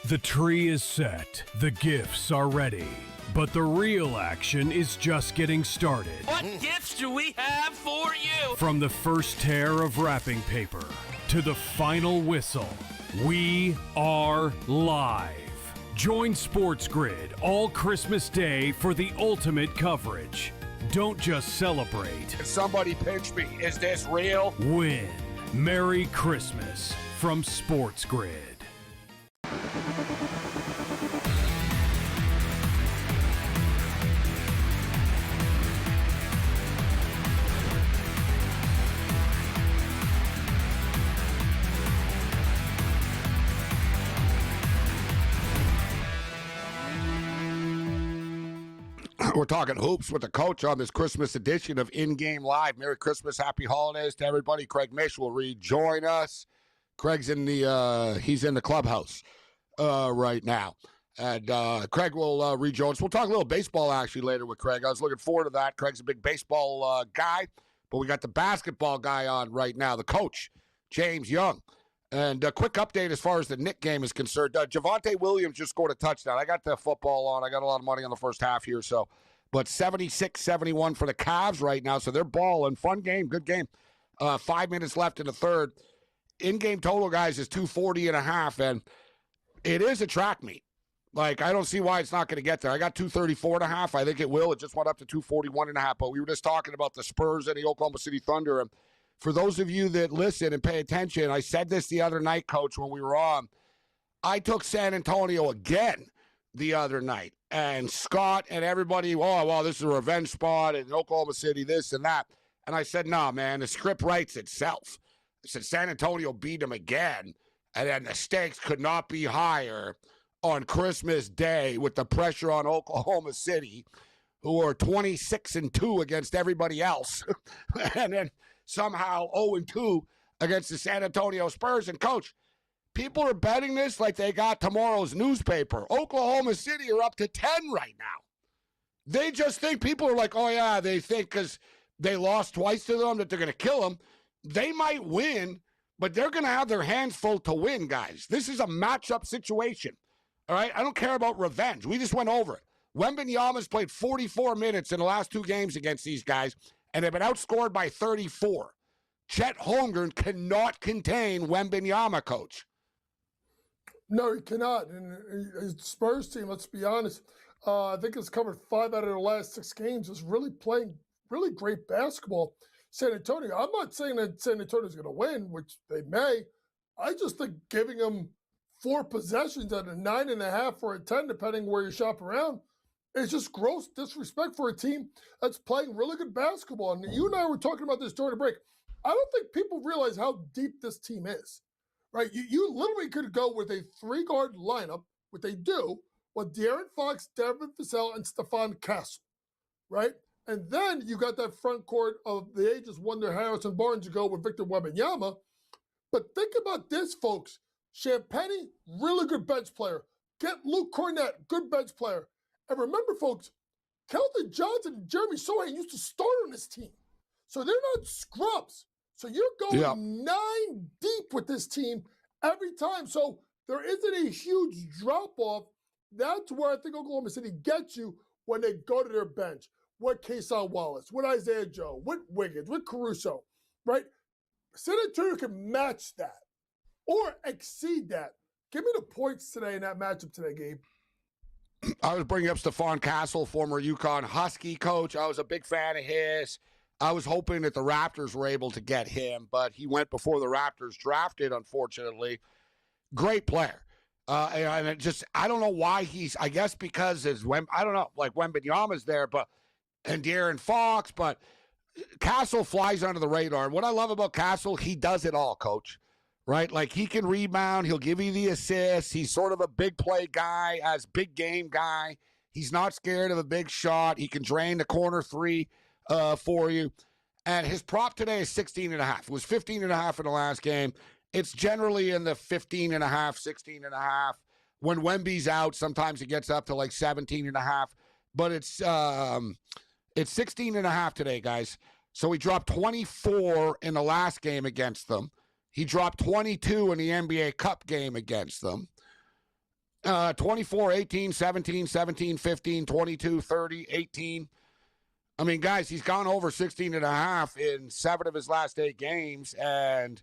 The tree is set, the gifts are ready, but the real action is just getting started. What gifts do we have for you? From the first tear of wrapping paper to the final whistle, we are live. Join SportsGrid all Christmas Day for the ultimate coverage. Don't just celebrate. Somebody pinch me. Is this real? Win. Merry Christmas from SportsGrid. We're talking hoops with the coach on this Christmas edition of In Game Live. Merry Christmas, Happy Holidays to everybody. Craig Mish will rejoin us. Craig's in the clubhouse right now. And Craig will rejoin us. We'll talk a little baseball actually later with Craig. I was looking forward to that. Craig's a big baseball guy, but we got the basketball guy on right now, the coach, James Young. And a quick update as far as the Knick game is concerned. Javonte Williams just scored a touchdown. I got the football on. I got a lot of money on the first half here, so. But 76-71 for the Cavs right now, so they're balling. Fun game, good game. 5 minutes left in the third. In-game total, guys, is 240.5, and it is a track meet. Like, I don't see why it's not going to get there. I got 234.5. I think it will. It just went up to 241.5. But we were just talking about the Spurs and the Oklahoma City Thunder, and for those of you that listen and pay attention, I said this the other night, Coach, when we were on. I took San Antonio again the other night. And Scott and everybody, oh, well, this is a revenge spot in Oklahoma City, this and that. And I said, no, man, the script writes itself. I said San Antonio beat them again. And then the stakes could not be higher on Christmas Day with the pressure on Oklahoma City, who are 26-2 against everybody else. And then somehow 0-2 against the San Antonio Spurs. And, Coach, people are betting this like they got tomorrow's newspaper. Oklahoma City are up to 10 right now. They just think people are like, oh, yeah, they think because they lost twice to them that they're going to kill them. They might win, but they're going to have their hands full to win, guys. This is a matchup situation, all right? I don't care about revenge. We just went over it. Wembanyama's played 44 minutes in the last 2 games against these guys, and they've been outscored by 34. Chet Holmgren cannot contain Wembanyama, Coach. No, he cannot. And his Spurs team, let's be honest, I think it's covered 5 out of their last 6 games. Is really playing really great basketball. San Antonio, I'm not saying that San Antonio's going to win, which they may. I just think giving them 4 possessions at a 9.5 or a 10, depending where you shop around, is just gross disrespect for a team that's playing really good basketball. And you and I were talking about this during the break. I don't think people realize how deep this team is. Right, you literally could go with a 3-guard lineup, what they do, with De'Aaron Fox, Devin Vassell, and Stephon Castle, right? And then you got that front court of the ages Wonder Harrison Barnes to go with Victor Wembanyama. But think about this, folks. Champagny, really good bench player. Get Luke Cornett, good bench player. And remember, folks, Keldon Johnson and Jeremy Sochan used to start on this team. So they're not scrubs. So you're going 9 deep with this team every time. So there isn't a huge drop-off. That's where I think Oklahoma City gets you when they go to their bench. With Kason Wallace, with Isaiah Joe, with Wiggins, with Caruso, right? San Antonio can match that or exceed that. Give me the points today in that matchup today, Gabe. I was bringing up Stephon Castle, former UConn Husky coach. I was a big fan of his. I was hoping that the Raptors were able to get him, but he went before the Raptors drafted, unfortunately. Great player. And it just, I don't know why I guess because I don't know, like Wembanyama's there, and De'Aaron Fox, but Castle flies under the radar. What I love about Castle, he does it all, Coach, right? Like he can rebound. He'll give you the assists. He's sort of a big play guy, as big game guy. He's not scared of a big shot. He can drain the corner 3. For you. And his prop today is 16.5. It was 15.5 in the last game. It's generally in the 15.5, 16.5. When Wemby's out, sometimes it gets up to like 17.5. But it's 16.5 today, guys. So he dropped 24 in the last game against them. He dropped 22 in the NBA Cup game against them. 24, 18, 17, 17, 15, 22, 30, 18. I mean, guys, he's gone over 16.5 in 7 of his last 8 games, and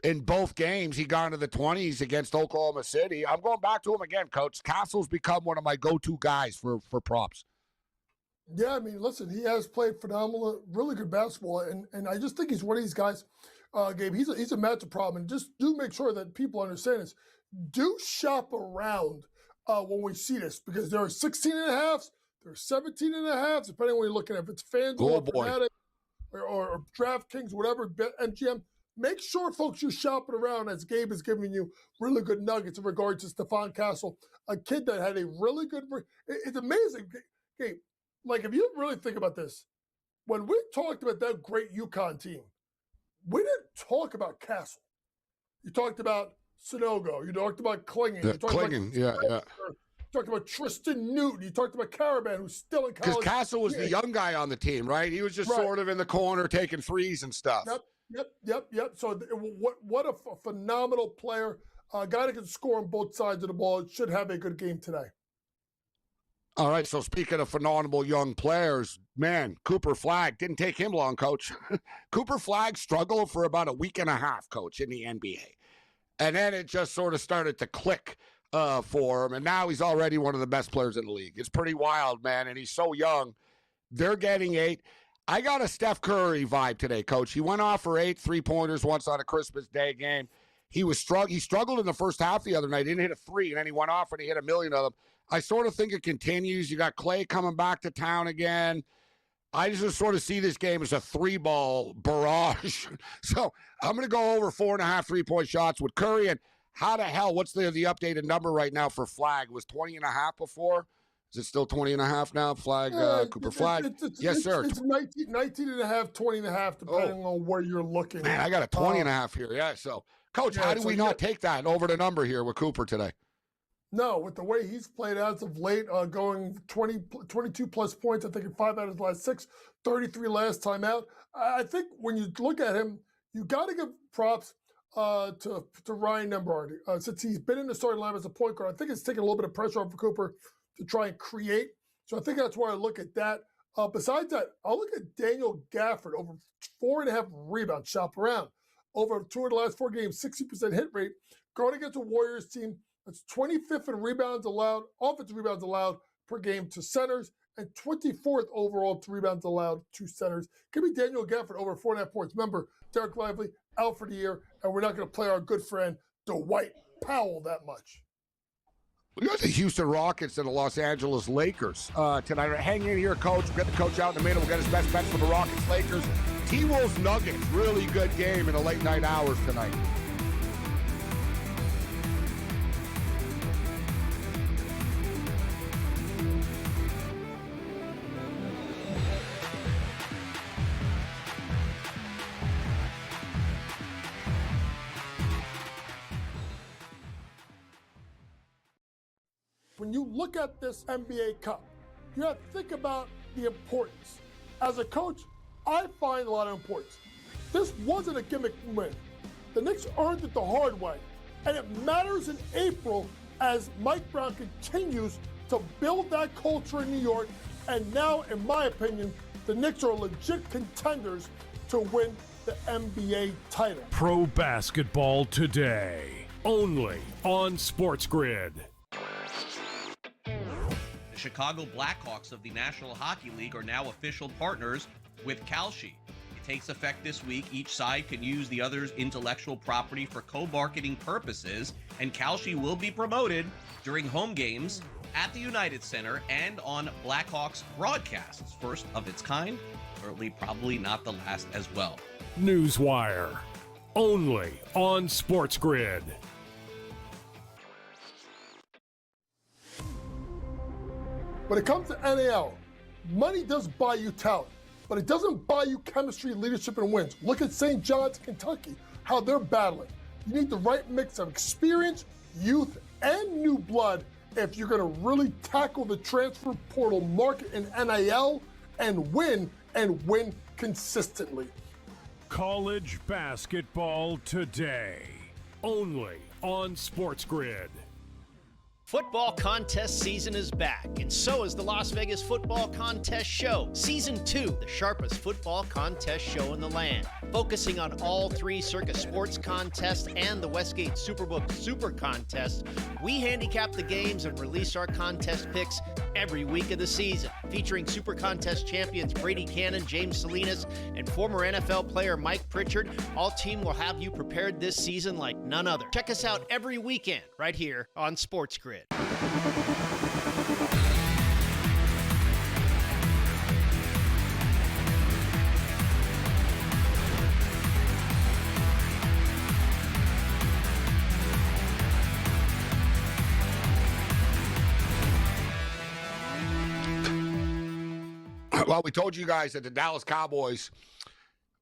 in both games, he got into the 20s against Oklahoma City. I'm going back to him again, Coach. Castle's become one of my go-to guys for props. Yeah, I mean, listen, he has played phenomenal, really good basketball, and I just think he's one of these guys, Gabe, he's a matchup problem, and just do make sure that people understand this. Do shop around when we see this, because there are 16.5s, there are 17.5s, depending on what you're looking at. If it's FanDuel or DraftKings, whatever, MGM, make sure, folks, you're shopping around, as Gabe is giving you really good nuggets in regard to Stephon Castle, a kid that had a really good – it's amazing, Gabe. like, if you really think about this, when we talked about that great UConn team, we didn't talk about Castle. You talked about Sunogo. You talked about Klingen. You talked yeah. You talked about Tristan Newton. You talked about Caravan, who's still in college. Because Castle was the young guy on the team, right? He was just sort of in the corner taking threes and stuff. Yep. So what a phenomenal player. A guy that can score on both sides of the ball. Should have a good game today. All right, so speaking of phenomenal young players, man, Cooper Flagg, didn't take him long, Coach. Cooper Flagg struggled for about a week and a half, Coach, in the NBA. And then it just sort of started to click for him, and now he's already one of the best players in the league. It's pretty wild, man, and he's so young. They're getting 8. I got a Steph Curry vibe today, Coach. He went off for 8 3-pointers once on a Christmas Day game. He struggled in the first half the other night. He didn't hit a 3, and then he went off and he hit a million of them. I sort of think it continues. You got Clay coming back to town again. I just sort of see this game as a 3-ball barrage. So I'm going to go over 4.5 3-point shots with Curry. And how the hell, what's the updated number right now for Flagg? It was 20.5 before? Is it still 20.5 now, Cooper Flagg? Yes, sir. It's 19.5, 20.5, depending on where you're looking. Man, I got a 20.5 here. Yeah, so, Coach, how do we not take that over the number here with Cooper today? No, with the way he's played as of late, going 22-plus points, I think in 5 out of his last 6, 33 last time out. I think when you look at him, you got to give props to Ryan Nembhard. Since he's been in the starting lineup as a point guard, I think it's taking a little bit of pressure off of Cooper to try and create. So I think that's why I look at that. Besides that, I'll look at Daniel Gafford, over 4.5 rebounds, shop around. Over 2 of the last 4 games, 60% hit rate. Going against a Warriors team that's 25th in rebounds allowed, offensive rebounds allowed per game to centers, and 24th overall to rebounds allowed to centers. Give me Daniel Gafford over 4.5 points. Remember, Derek Lively out for the year, and we're not going to play our good friend Dwight Powell that much. We got the Houston Rockets and the Los Angeles Lakers tonight. Hang in here, Coach. We'll get the coach out in the middle. We'll get his best bets for the Rockets, Lakers. T-Wolves Nuggets, really good game in the late night hours tonight. When you look at this NBA Cup, you have to think about the importance. As a coach, I find a lot of importance. This wasn't a gimmick win. The Knicks earned it the hard way, and it matters in April as Mike Brown continues to build that culture in New York, and now, in my opinion, the Knicks are legit contenders to win the NBA title. Pro basketball today, only on SportsGrid. The Chicago Blackhawks of the National Hockey League are now official partners with Kalshi. It takes effect this week. Each side can use the other's intellectual property for co-marketing purposes, and Kalshi will be promoted during home games at the United Center and on Blackhawks broadcasts. First of its kind, certainly probably not the last as well. Newswire, only on SportsGrid. When it comes to NAL, money does buy you talent, but it doesn't buy you chemistry, leadership, and wins. Look at St. John's, Kentucky, how they're battling. You need the right mix of experience, youth, and new blood if you're going to really tackle the transfer portal market in NIL and win consistently. College basketball today, only on SportsGrid. Football contest season is back, and so is the Las Vegas Football Contest Show. Season 2, the sharpest football contest show in the land. Focusing on all 3 Circus Sports contests and the Westgate Superbook Super Contest, we handicap the games and release our contest picks every week of the season. Featuring Super Contest champions Brady Cannon, James Salinas, and former NFL player Mike Pritchard, all team will have you prepared this season like none other. Check us out every weekend right here on SportsGrid. Well, we told you guys that the Dallas Cowboys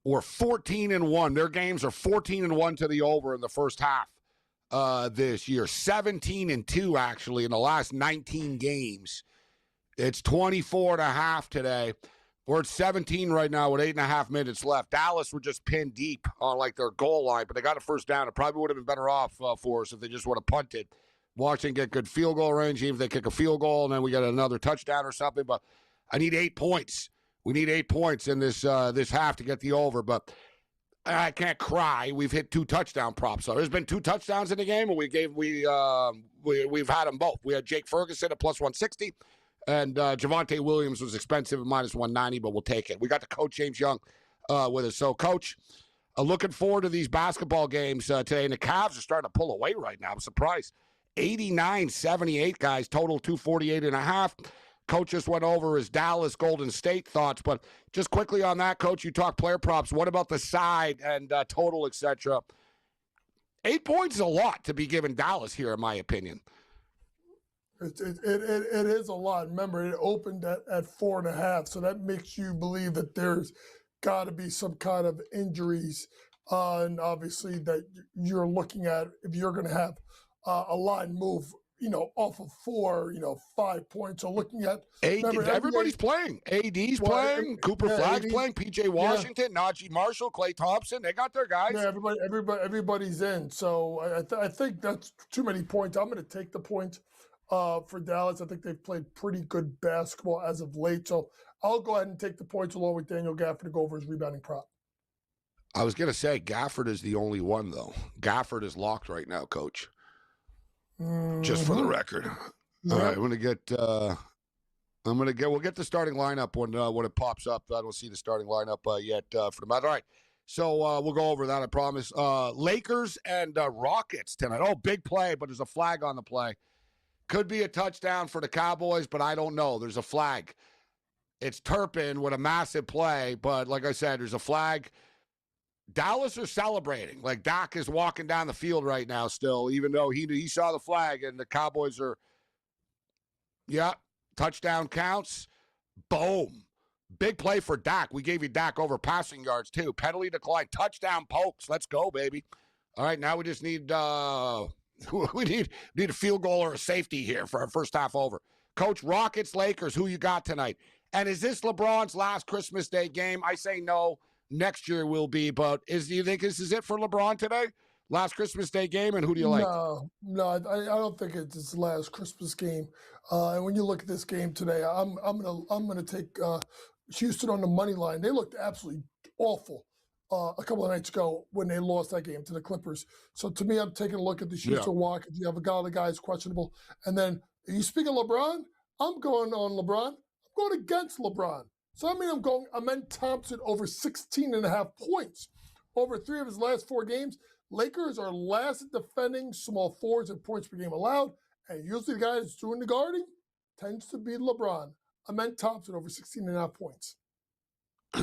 were 14-1. Their games are 14-1 to the over in the first half this year. 17-2 actually in the last 19 games. It's 24.5 today. We're at 17 right now with 8.5 minutes left. Dallas were just pinned deep on like their goal line, but they got a first down. It probably would have been better off for us if they just would have punted. Washington get good field goal range, even if they kick a field goal, and then we get another touchdown or something. But I need 8 points. We need 8 points in this half to get the over. But I can't cry. We've hit 2 touchdown props. So there's been 2 touchdowns in the game, and we've had them both. We had Jake Ferguson at plus 160, and Javonte Williams was expensive at minus 190, but we'll take it. We got the coach James Young with us. So, Coach, looking forward to these basketball games today. And the Cavs are starting to pull away right now. I'm surprised. 89-78, guys, total 248.5. Coach just went over his Dallas Golden State thoughts, but just quickly on that, Coach, you talk player props. What about the side and total, etc.? 8 points is a lot to be given Dallas here, in my opinion. It is a lot. Remember, it opened at 4.5, so that makes you believe that there's got to be some kind of injuries, and obviously that you're looking at if you're going to have a line move, off of 4, 5 points. So looking at everybody's playing. AD's playing. Cooper Flagg's playing. PJ Washington, Najee Marshall, Klay Thompson. They got their guys. Yeah, everybody's in. So I think that's too many points. I'm going to take the point for Dallas. I think they've played pretty good basketball as of late. So I'll go ahead and take the points along with Daniel Gafford to go over his rebounding prop. I was going to say Gafford is the only one, though. Gafford is locked right now, Coach. Just for the record. All right, we'll get the starting lineup when it pops up. I don't see the starting lineup yet for the match. All right, so we'll go over that, I promise. Lakers and Rockets tonight. Oh, big play, but there's a flag on the play. Could be a touchdown for the Cowboys, but I don't know. There's a flag. It's Turpin with a massive play, but like I said, there's a flag. Dallas are celebrating. Like Dak is walking down the field right now still, even though he saw the flag, and the Cowboys are, touchdown counts. Boom. Big play for Dak. We gave you Dak over passing yards too. Penalty decline. Touchdown pokes. Let's go, baby. All right, now we just need we need a field goal or a safety here for our first half over. Coach, Rockets, Lakers, who you got tonight? And is this LeBron's last Christmas Day game? I say no. Next year will be, but do you think this is it for LeBron today? Last Christmas Day game, and who do you like? No, I don't think it's his last Christmas game. And when you look at this game today, I'm gonna take Houston on the money line. They looked absolutely awful a couple of nights ago when they lost that game to the Clippers. So to me, I'm taking a look at the Houston Rockets. You have a guy, the guy is questionable, and then you speak of LeBron. I'm going on LeBron. I'm going against LeBron. So I mean, I'm going Amen Thompson over 16.5 points. Over 3 of his last 4 games, Lakers are last at defending small forwards and points per game allowed. And usually the guy that's doing the guarding tends to be LeBron. Amen Thompson over 16.5 points.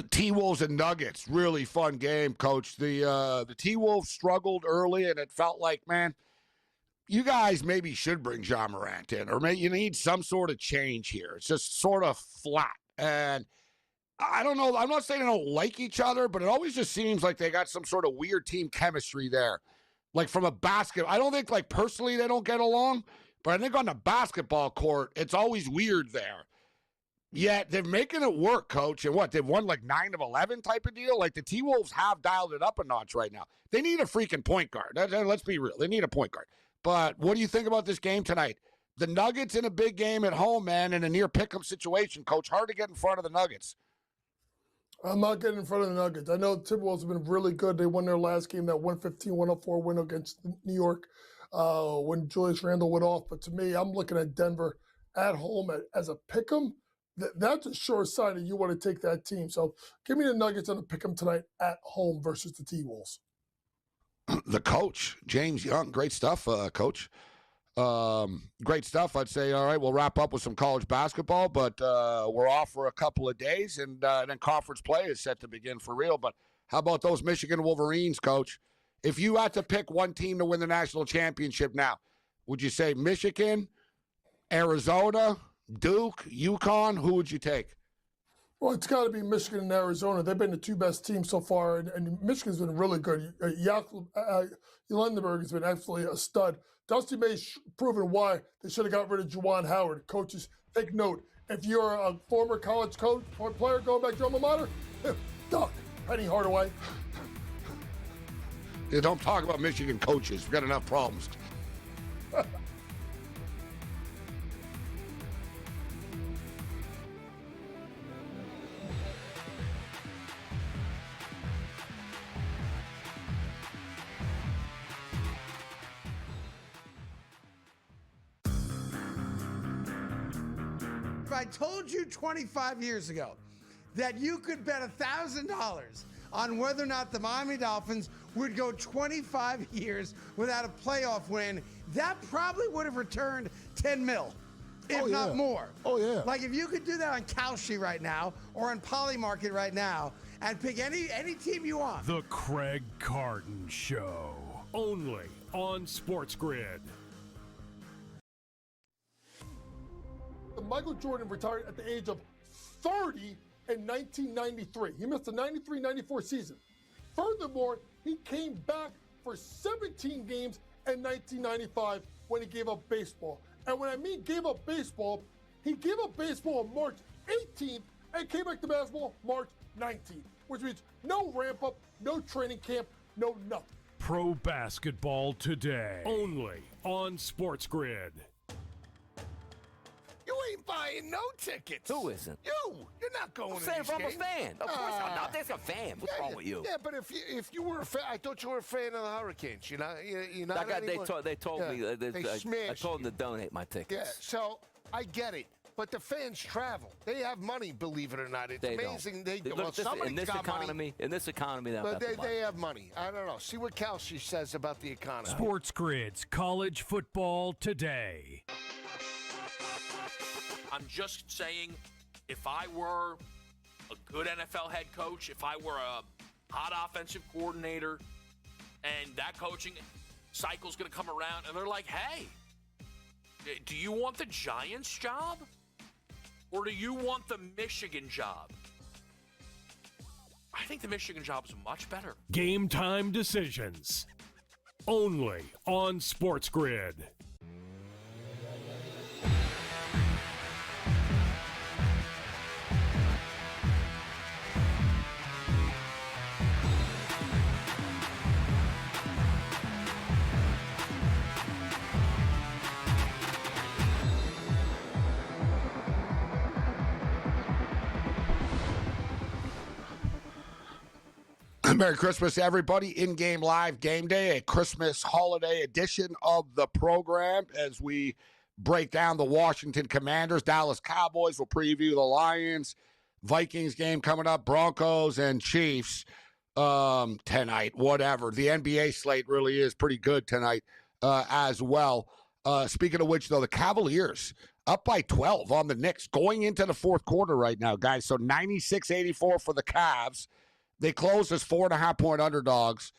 T-Wolves and Nuggets, really fun game, Coach. The T-Wolves struggled early, and it felt like, man, you guys maybe should bring Ja Morant in, or maybe you need some sort of change here. It's just sort of flat. And I don't know. I'm not saying they don't like each other, but it always just seems like they got some sort of weird team chemistry there. Like from a basket, I don't think like personally they don't get along, but I think on the basketball court, it's always weird there. Yet they're making it work, Coach. And what, they've won like 9 of 11 type of deal? Like the T-Wolves have dialed it up a notch right now. They need a freaking point guard. Let's be real. They need a point guard. But what do you think about this game tonight? The Nuggets in a big game at home, man, in a near pick-up situation, Coach. Hard to get in front of the Nuggets. I'm not getting in front of the Nuggets. I know Timberwolves have been really good. They won their last game, that 115-104 win against New York when Julius Randle went off. But to me, I'm looking at Denver at home as a pick-em. That's a sure sign that you want to take that team. So give me the Nuggets on a pick-em tonight at home versus the T-Wolves. The coach, James Young. Great stuff, Coach. Great stuff. I'd say, all right, we'll wrap up with some college basketball, but we're off for a couple of days, and then conference play is set to begin for real. But how about those Michigan Wolverines, Coach? If you had to pick one team to win the national championship now, would you say Michigan, Arizona, Duke, UConn? Who would you take? Well, it's got to be Michigan and Arizona. They've been the two best teams so far, and Michigan's been really good. Lendenberg has been absolutely a stud. Dusty May's proven why they should have got rid of Juwan Howard. Coaches, take note. If you're a former college coach or player going back to alma mater, duck. Penny Hardaway. Yeah, don't talk about Michigan coaches. We've got enough problems. If I told you 25 years ago that you could bet $1,000 on whether or not the Miami Dolphins would go 25 years without a playoff win, that probably would have returned 10 mil, if not more. Oh, yeah. Like if you could do that on Kalshi right now or on Polymarket right now and pick any team you want. The Craig Carton Show, only on SportsGrid. Michael Jordan retired at the age of 30 in 1993. He missed the 93-94 season. Furthermore, he came back for 17 games in 1995 when he gave up baseball. And when I mean gave up baseball, he gave up baseball on March 18th and came back to basketball March 19th, which means no ramp up, no training camp, no nothing. Pro basketball today, only on SportsGrid. You ain't buying no tickets. Who isn't? You're not going I'm to saying these if I'm a games. fan. Of course I'm not. There's a fan. What's wrong with you? Yeah, but if you were a fan, I thought you were a fan of the Hurricanes. You're not anymore. They told me. I smashed told them you. to donate my tickets. Yeah, so I get it. But the fans travel. They have money, believe it or not. It's They amazing. don't. Well, somebody's in this got economy, money. in this economy, But they have money. I don't know. See what Kalshi says about the economy. SportsGrid's College Football Today. I'm just saying, if I were a good NFL head coach, if I were a hot offensive coordinator, and that coaching cycle's going to come around, and they're like, hey, do you want the Giants job? Or do you want the Michigan job? I think the Michigan job is much better. Game time decisions, only on SportsGrid. Merry Christmas, everybody. In-game live game day, a Christmas holiday edition of the program as we break down the Washington Commanders, Dallas Cowboys. We'll preview the Lions, Vikings game coming up, Broncos and Chiefs tonight, whatever. The NBA slate really is pretty good tonight as well. Speaking of which, though, the Cavaliers up by 12 on the Knicks going into the fourth quarter right now, guys. So 96-84 for the Cavs. They closed as 4.5-point underdogs.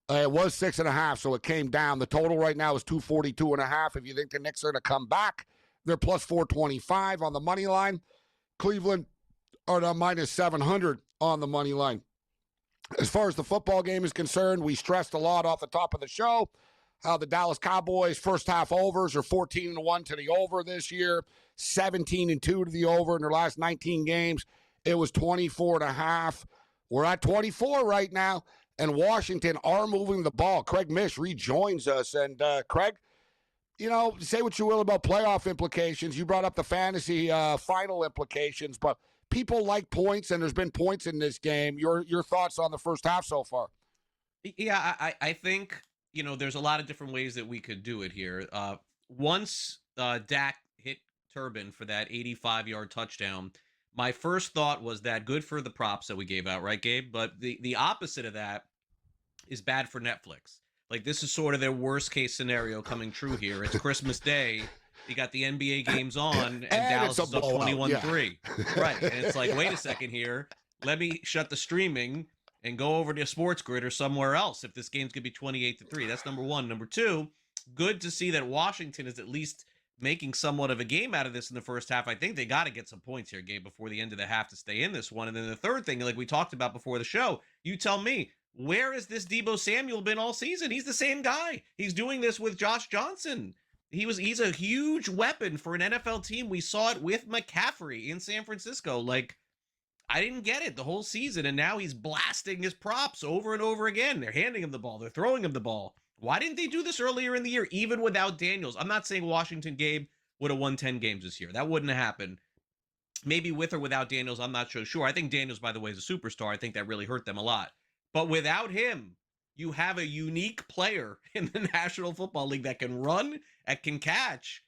It was 6.5, so it came down. The total right now is 242.5. If you think the Knicks are going to come back, they're plus 425 on the money line. Cleveland are now minus 700 on the money line. As far as the football game is concerned, we stressed a lot off the top of the show how the Dallas Cowboys first half overs are 14-1 to the over this year, 17-2 to the over in their last 19 games. It was 24.5. We're at 24 right now, and Washington are moving the ball. Craig Mish rejoins us. And, Craig, you know, say what you will about playoff implications. You brought up the fantasy final implications, but people like points, and there's been points in this game. Your thoughts on the first half so far? Yeah, I think, you know, there's a lot of different ways that we could do it here. Once Dak hit Turbin for that 85-yard touchdown, my first thought was that good for the props that we gave out, right, Gabe? But the opposite of that is bad for Netflix. Like, this is sort of their worst-case scenario coming true here. It's Christmas Day. You got the NBA games on, and Dallas is up 21-3. Yeah. Right, and it's like, wait a second here. Let me shut the streaming and go over to SportsGrid or somewhere else if this game's going to be 28-3. That's number one. Number two, good to see that Washington is at least making somewhat of a game out of this in the first half. I think they got to get some points here, Gabe, before the end of the half to stay in this one. And then the third thing, like we talked about before the show, you tell me, where has this Deebo Samuel been all season? He's the same guy. He's doing this with Josh Johnson. He's a huge weapon for an NFL team. We saw it with McCaffrey in San Francisco. Like, I didn't get it the whole season, and now he's blasting his props over and over again. They're handing him the ball. They're throwing him the ball. Why didn't they do this earlier in the year, even without Daniels? I'm not saying Washington, Gabe, would have won 10 games this year. That wouldn't have happened. Maybe with or without Daniels, I'm not so sure. I think Daniels, by the way, is a superstar. I think that really hurt them a lot. But without him, you have a unique player in the National Football League that can run, that can catch,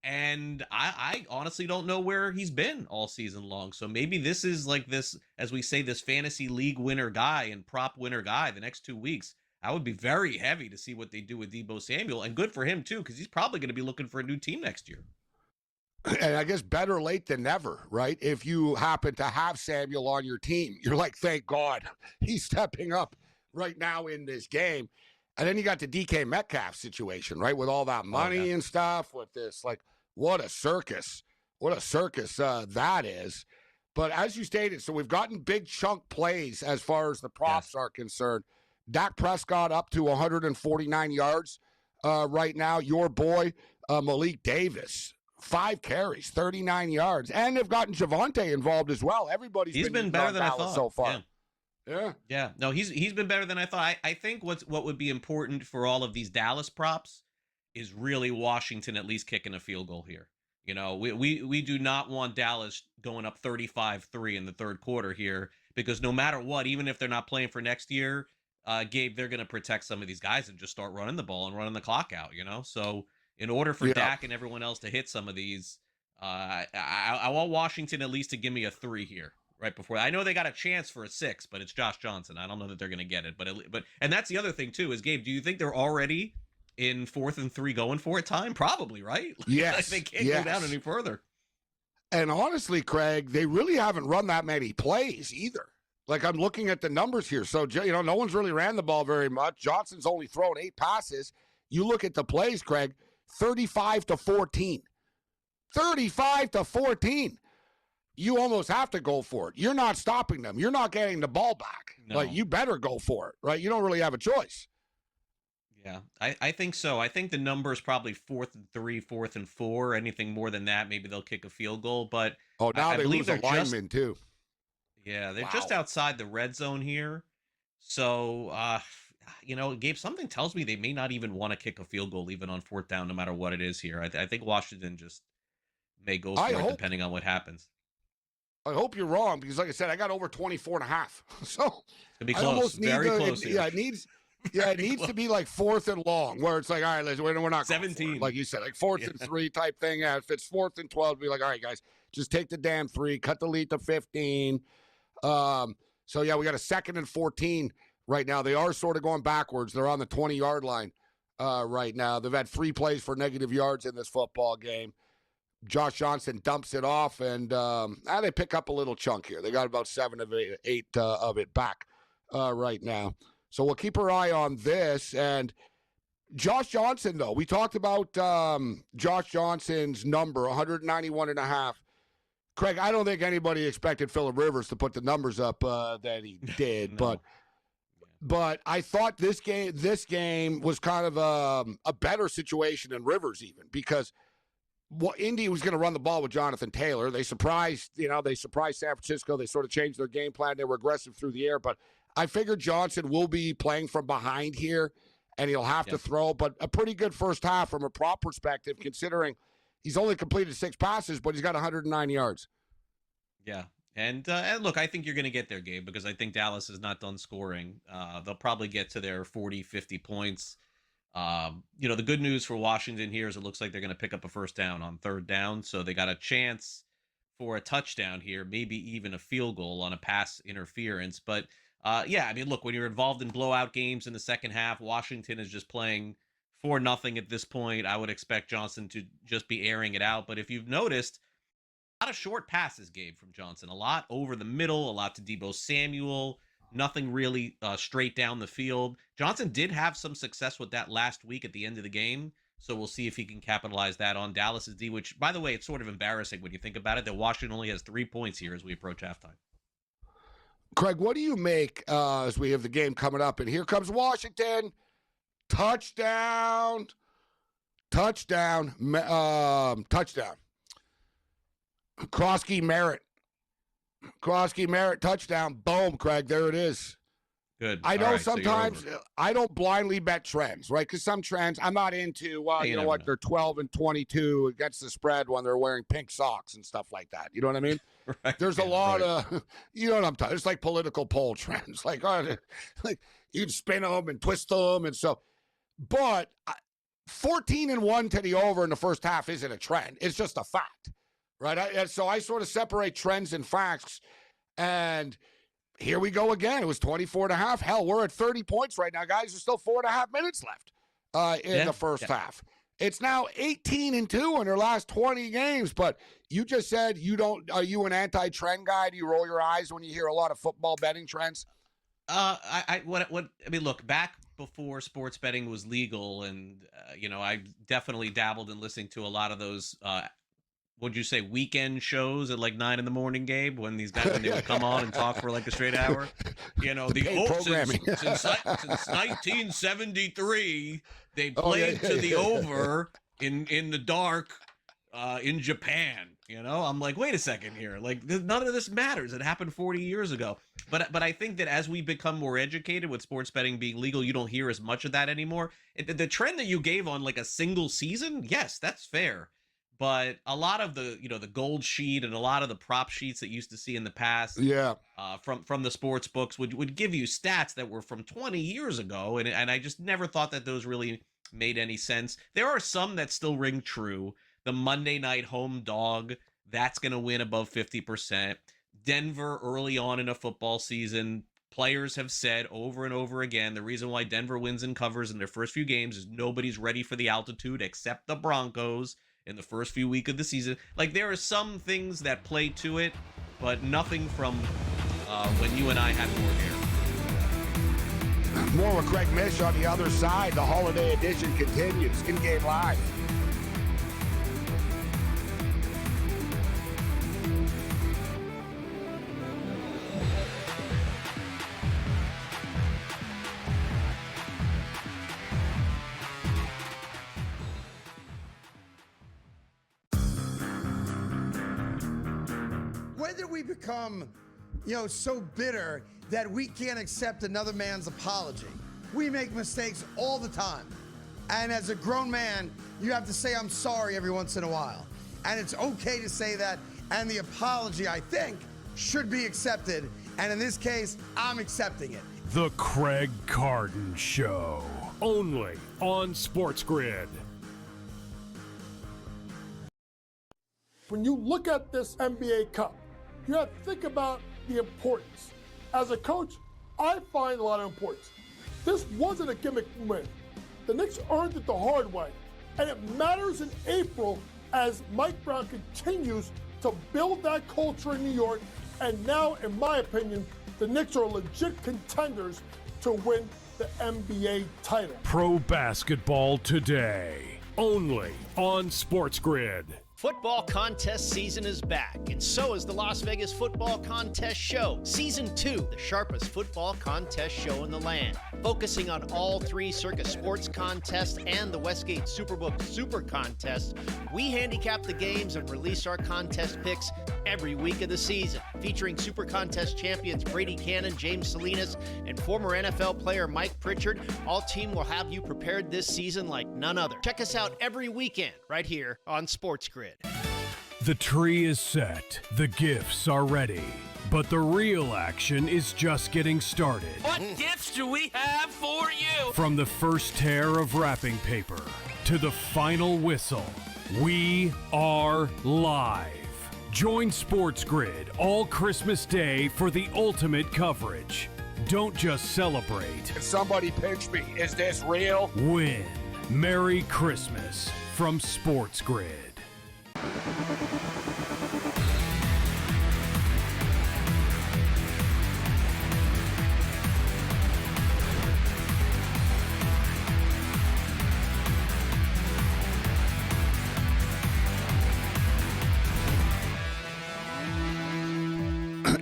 and I honestly don't know where he's been all season long. So maybe this is like this, as we say, this fantasy league winner guy and prop winner guy the next 2 weeks. I would be very heavy to see what they do with Deebo Samuel, and good for him too, because he's probably going to be looking for a new team next year. And I guess better late than never, right? If you happen to have Samuel on your team, you're like, thank God he's stepping up right now in this game. And then you got the DK Metcalf situation, right? With all that money and stuff, with this, like, what a circus. What a circus that is. But as you stated, so we've gotten big chunk plays as far as the props are concerned. Dak Prescott up to 149 yards right now. Your boy, Malik Davis, 5 carries, 39 yards. And they've gotten Javonte involved as well. He's been better than I thought so far. Yeah. No, he's been better than I thought. I think what would be important for all of these Dallas props is really Washington at least kicking a field goal here. You know, we do not want Dallas going up 35-3 in the third quarter here, because no matter what, even if they're not playing for next year, Gabe, they're going to protect some of these guys and just start running the ball and running the clock out, you know? So in order for Dak and everyone else to hit some of these, I want Washington at least to give me a 3 here right before. I know they got a chance for a 6, but it's Josh Johnson. I don't know that they're going to get it. But and that's the other thing, too, is, Gabe, do you think they're already in 4th and 3 going for it time? Probably, right? Yes. They can't go down any further. And honestly, Craig, they really haven't run that many plays either. Like, I'm looking at the numbers here. So, you know, no one's really ran the ball very much. Johnson's only thrown 8 passes. You look at the plays, Craig, 35-14. 35-14. You almost have to go for it. You're not stopping them. You're not getting the ball back. No. Like, you better go for it, right? You don't really have a choice. Yeah, I think so. I think the number is probably 4th and 3, 4th and 4. Anything more than that, maybe they'll kick a field goal. But now I they believe lose a lineman, too. Yeah, they're just outside the red zone here. So, you know, Gabe, something tells me they may not even want to kick a field goal even on 4th down, no matter what it is here. I think Washington just may go for it depending on what happens. I hope you're wrong, because like I said, I got over 24.5. So it's gonna be close. Very close. It needs to be like 4th and long, where it's like, all right, we're not 17, like you said, like 4th and 3 type thing. Yeah, if it's 4th and 12, be like, all right, guys, just take the damn 3, cut the lead to 15. So yeah, we got a 2nd and 14 right now. They are sort of going backwards. They're on the 20-yard line right now. They've had 3 plays for negative yards in this football game. Josh Johnson dumps it off, and they pick up a little chunk here. They got about 7 of 8 of it back right now. So we'll keep our eye on this. And Josh Johnson, though, we talked about Josh Johnson's number, 191.5. Craig, I don't think anybody expected Phillip Rivers to put the numbers up that he did, No. but I thought this game was kind of a better situation than Rivers even, because Indy was going to run the ball with Jonathan Taylor. They surprised San Francisco. They sort of changed their game plan. They were aggressive through the air, but I figured Johnson will be playing from behind here, and he'll have to throw. But a pretty good first half from a prop perspective, considering he's only completed 6 passes, but he's got 109 yards. Yeah. And look, I think you're going to get there, Gabe, because I think Dallas is not done scoring. They'll probably get to their 40, 50 points. You know, the good news for Washington here is it looks like they're going to pick up a first down on 3rd down. So they got a chance for a touchdown here, maybe even a field goal on a pass interference. But yeah, I mean, look, when you're involved in blowout games in the second half, Washington is just playing for nothing at this point. I would expect Johnson to just be airing it out. But if you've noticed, a lot of short passes, Gabe, from Johnson. A lot over the middle, a lot to Deebo Samuel. Nothing really straight down the field. Johnson did have some success with that last week at the end of the game. So we'll see if he can capitalize that on Dallas's D, which, by the way, it's sort of embarrassing when you think about it, that Washington only has 3 points here as we approach halftime. Craig, what do you make as we have the game coming up? And here comes Washington. Touchdown. Touchdown. Krosky Merritt. Touchdown. Boom, Craig. There it is. Good. I know All right, sometimes I don't blindly bet trends, right? Because some trends I'm not into. You know what? They're 12 and 22 against the spread when they're wearing pink socks and stuff like that. You know what I mean? Right, There's a lot of, you know what I'm talking. It's like political poll trends, like you spin them and twist them, and so. But 14-1 to the over in the first half isn't a trend. It's just a fact, right? So I sort of separate trends and facts, and. Here we go again. It was 24.5. Hell, we're at 30 points right now, guys. There's still 4.5 minutes left in the first half. It's now 18-2 in their last 20 games. But you just said you don't. Are you an anti-trend guy? Do you roll your eyes when you hear a lot of football betting trends? I mean, look, back before sports betting was legal, and I definitely dabbled in listening to a lot of those. Would you say weekend shows at like 9 a.m, Gabe, when these guys when they would come on and talk for like a straight hour? Since 1973, they played to the over in the dark in Japan. I'm like, wait a second here. Like, none of this matters. It happened 40 years ago. But I think that as we become more educated with sports betting being legal, you don't hear as much of that anymore. The trend that you gave on like a single season, yes, that's fair. But a lot of the gold sheet and a lot of the prop sheets that you used to see in the past, from the sports books would give you stats that were from 20 years ago, and I just never thought that those really made any sense. There are some that still ring true. The Monday night home dog, that's going to win above 50%. Denver early on in a football season, players have said over and over again, the reason why Denver wins and covers in their first few games is nobody's ready for the altitude except the Broncos. In the first few weeks of the season. Like, there are some things that play to it, but nothing from when you and I had more hair. More with Craig Mish on the other side. The holiday edition continues. In Game Live. When did we become, so bitter that we can't accept another man's apology? We make mistakes all the time. And as a grown man, you have to say, I'm sorry every once in a while. And it's okay to say that. And the apology, I think, should be accepted. And in this case, I'm accepting it. The Craig Carden Show. Only on SportsGrid. When you look at this NBA Cup, you have to think about the importance. As a coach, I find a lot of importance. This wasn't a gimmick win. The Knicks earned it the hard way. And it matters in April as Mike Brown continues to build that culture in New York. And now, in my opinion, the Knicks are legit contenders to win the NBA title. Pro basketball today. Only on SportsGrid. Football contest season is back, and so is the Las Vegas Football Contest Show. Season 2, the sharpest football contest show in the land. Focusing on all 3 Circus Sports contests and the Westgate Superbook Super Contest, we handicap the games and release our contest picks every week of the season. Featuring Super Contest champions Brady Cannon, James Salinas, and former NFL player Mike Pritchard, all team will have you prepared this season like none other. Check us out every weekend right here on SportsGrid. The tree is set, the gifts are ready, but the real action is just getting started. What gifts do we have for you? From the first tear of wrapping paper to the final whistle, we are live. Join SportsGrid all Christmas Day for the ultimate coverage. Don't just celebrate. Somebody pinch me. Is this real? Win. Merry Christmas from SportsGrid.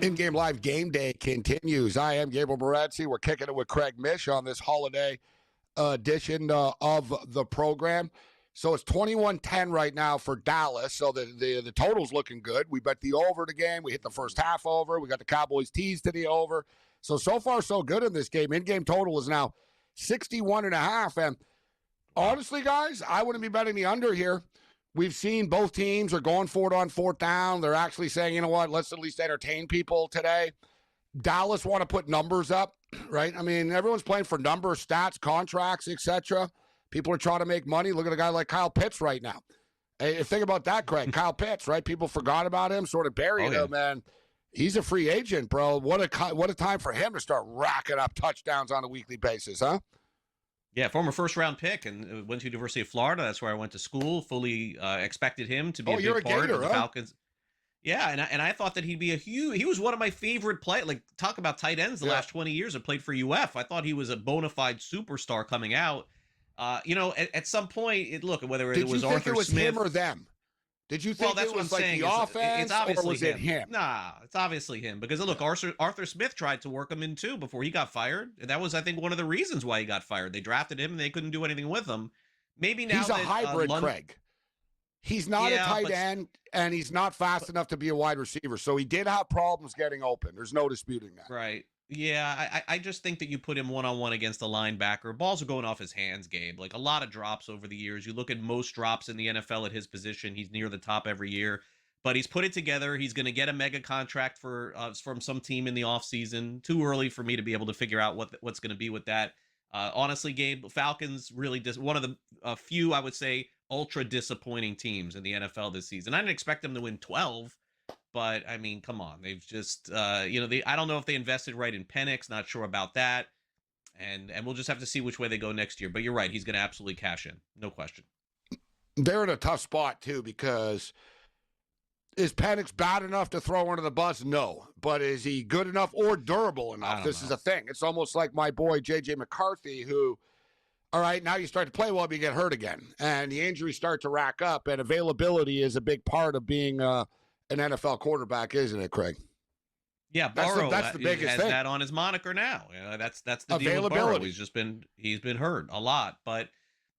In-game live game day continues. I am Gabriel Morency. We're kicking it with Craig Mish on this holiday edition of the program. So it's 21-10 right now for Dallas. So the total's looking good. We bet the over the game. We hit the first half over. We got the Cowboys teased to the over. So far, so good in this game. In-game total is now 61.5. And honestly, guys, I wouldn't be betting the under here. We've seen both teams are going for it on fourth down. They're actually saying, you know what, let's at least entertain people today. Dallas want to put numbers up, right? I mean, everyone's playing for numbers, stats, contracts, etc. People are trying to make money. Look at a guy like Kyle Pitts right now. Hey, think about that, Craig. Kyle Pitts, right? People forgot about him, sort of buried him, and he's a free agent, bro. What a time for him to start racking up touchdowns on a weekly basis, huh? Yeah, former first-round pick, and went to University of Florida. That's where I went to school. Fully expected him to be a big part of the Falcons. Yeah, and I thought that he'd be he was one of my favorite like talk about tight ends the last 20 years that played for UF. I thought he was a bona fide superstar coming out. At some point, whether it was Arthur Smith. Did you think it was him or them? Did you think it was like the offense, or was it him? Nah, it's obviously him. Because, look, Arthur Smith tried to work him in, too, before he got fired. And that was, I think, one of the reasons why he got fired. They drafted him, and they couldn't do anything with him. Maybe now he's a hybrid, Craig. He's not a tight end, and he's not fast enough to be a wide receiver. So he did have problems getting open. There's no disputing that. Right. Yeah, I just think that you put him one-on-one against a linebacker. Balls are going off his hands, Gabe. Like, a lot of drops over the years. You look at most drops in the NFL at his position. He's near the top every year. But he's put it together. He's going to get a mega contract from some team in the offseason. Too early for me to be able to figure out what's going to be with that. Honestly, Gabe, Falcons really one of the few, I would say, ultra disappointing teams in the NFL this season. I didn't expect them to win 12. But, I mean, come on. They've just, I don't know if they invested right in Penix. Not sure about that. And we'll just have to see which way they go next year. But you're right. He's going to absolutely cash in. No question. They're in a tough spot, too, because is Penix bad enough to throw under the bus? No. But is he good enough or durable enough? This is a thing. It's almost like my boy, J.J. McCarthy, who, all right, now you start to play well, but you get hurt again. And the injuries start to rack up. And availability is a big part of being an NFL quarterback, isn't it, Craig? Yeah, Burrow that's the biggest has thing. That on his moniker now. That's the deal with Burrow. He's been hurt a lot. But